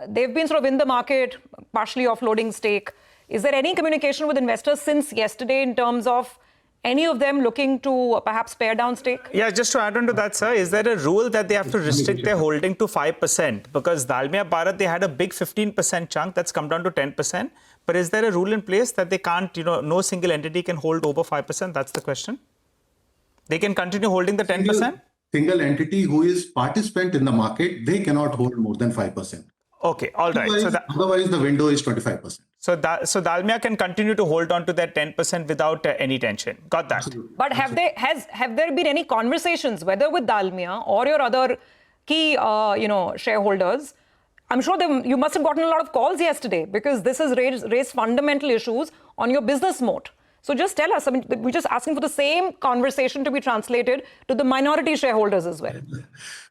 They've been sort of in the market, partially offloading stake. Is there any communication with investors since yesterday in terms of any of them looking to perhaps pare down stake? Yeah, just to add on to that, sir, is there a rule that they have to restrict their holding to 5%? Because Dalmia Bharat, they had a big 15% chunk that's come down to 10%. But is there a rule in place that they can't, no single entity can hold over 5%? That's the question. They can continue holding the 10%? Single entity who is participant in the market, they cannot hold more than 5%. Okay, all right. Otherwise, the window is 25%. So Dalmia can continue to hold on to that 10% without any tension. Got that. But have there been any conversations, whether with Dalmia or your other key, shareholders? I'm sure you must have gotten a lot of calls yesterday because this has raised fundamental issues on your business moat. So just tell us, I mean, we're just asking for the same conversation to be translated to the minority shareholders as well.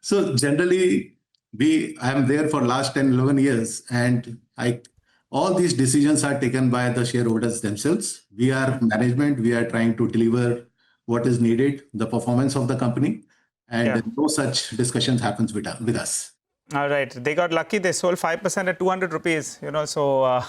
So generally, I am there for last 10, 11 years, and all these decisions are taken by the shareholders themselves. We are management. We are trying to deliver what is needed, the performance of the company, and no such discussions happens with us. All right. They got lucky. They sold 5% at 200 rupees, so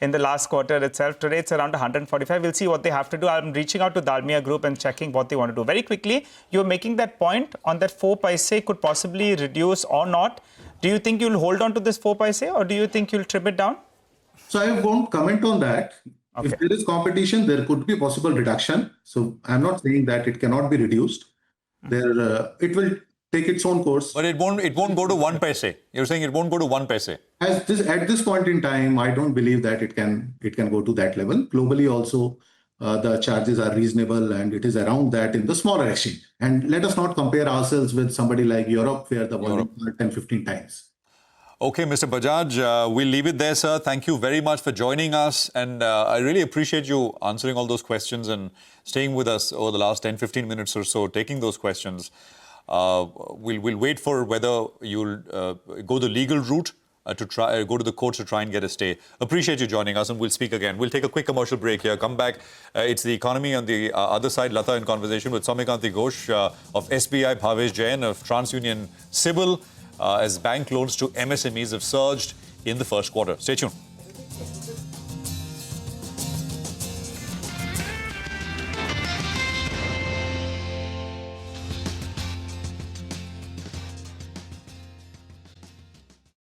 in the last quarter itself. Today, it's around 145. We'll see what they have to do. I'm reaching out to Dalmia Group and checking what they want to do. Very quickly, you're making that point on that 4 paise could possibly reduce or not. Do you think you'll hold on to this 4 paise or do you think you'll trim it down? So I won't comment on that. Okay. If there is competition, there could be possible reduction. So I'm not saying that it cannot be reduced. It will take its own course. But it won't go to 1 paise. You're saying it won't go to 1 paise. At this point in time, I don't believe that it can go to that level. Globally also, the charges are reasonable and it is around that in the smaller exchange. And let us not compare ourselves with somebody like Europe where the volume are 10, 15 times. Okay, Mr. Bajaj, we'll leave it there, sir. Thank you very much for joining us. And I really appreciate you answering all those questions and staying with us over the last 10, 15 minutes or so, taking those questions. We'll wait for whether you'll go the legal route to try go to the courts to try and get a stay. Appreciate you joining us, and we'll speak again. We'll take a quick commercial break here. Come back. It's the economy on the other side. Lata in conversation with Somikanti Ghosh of SBI, Bhavesh Jain of TransUnion Sibyl, as bank loans to MSMEs have surged in the first quarter. Stay tuned.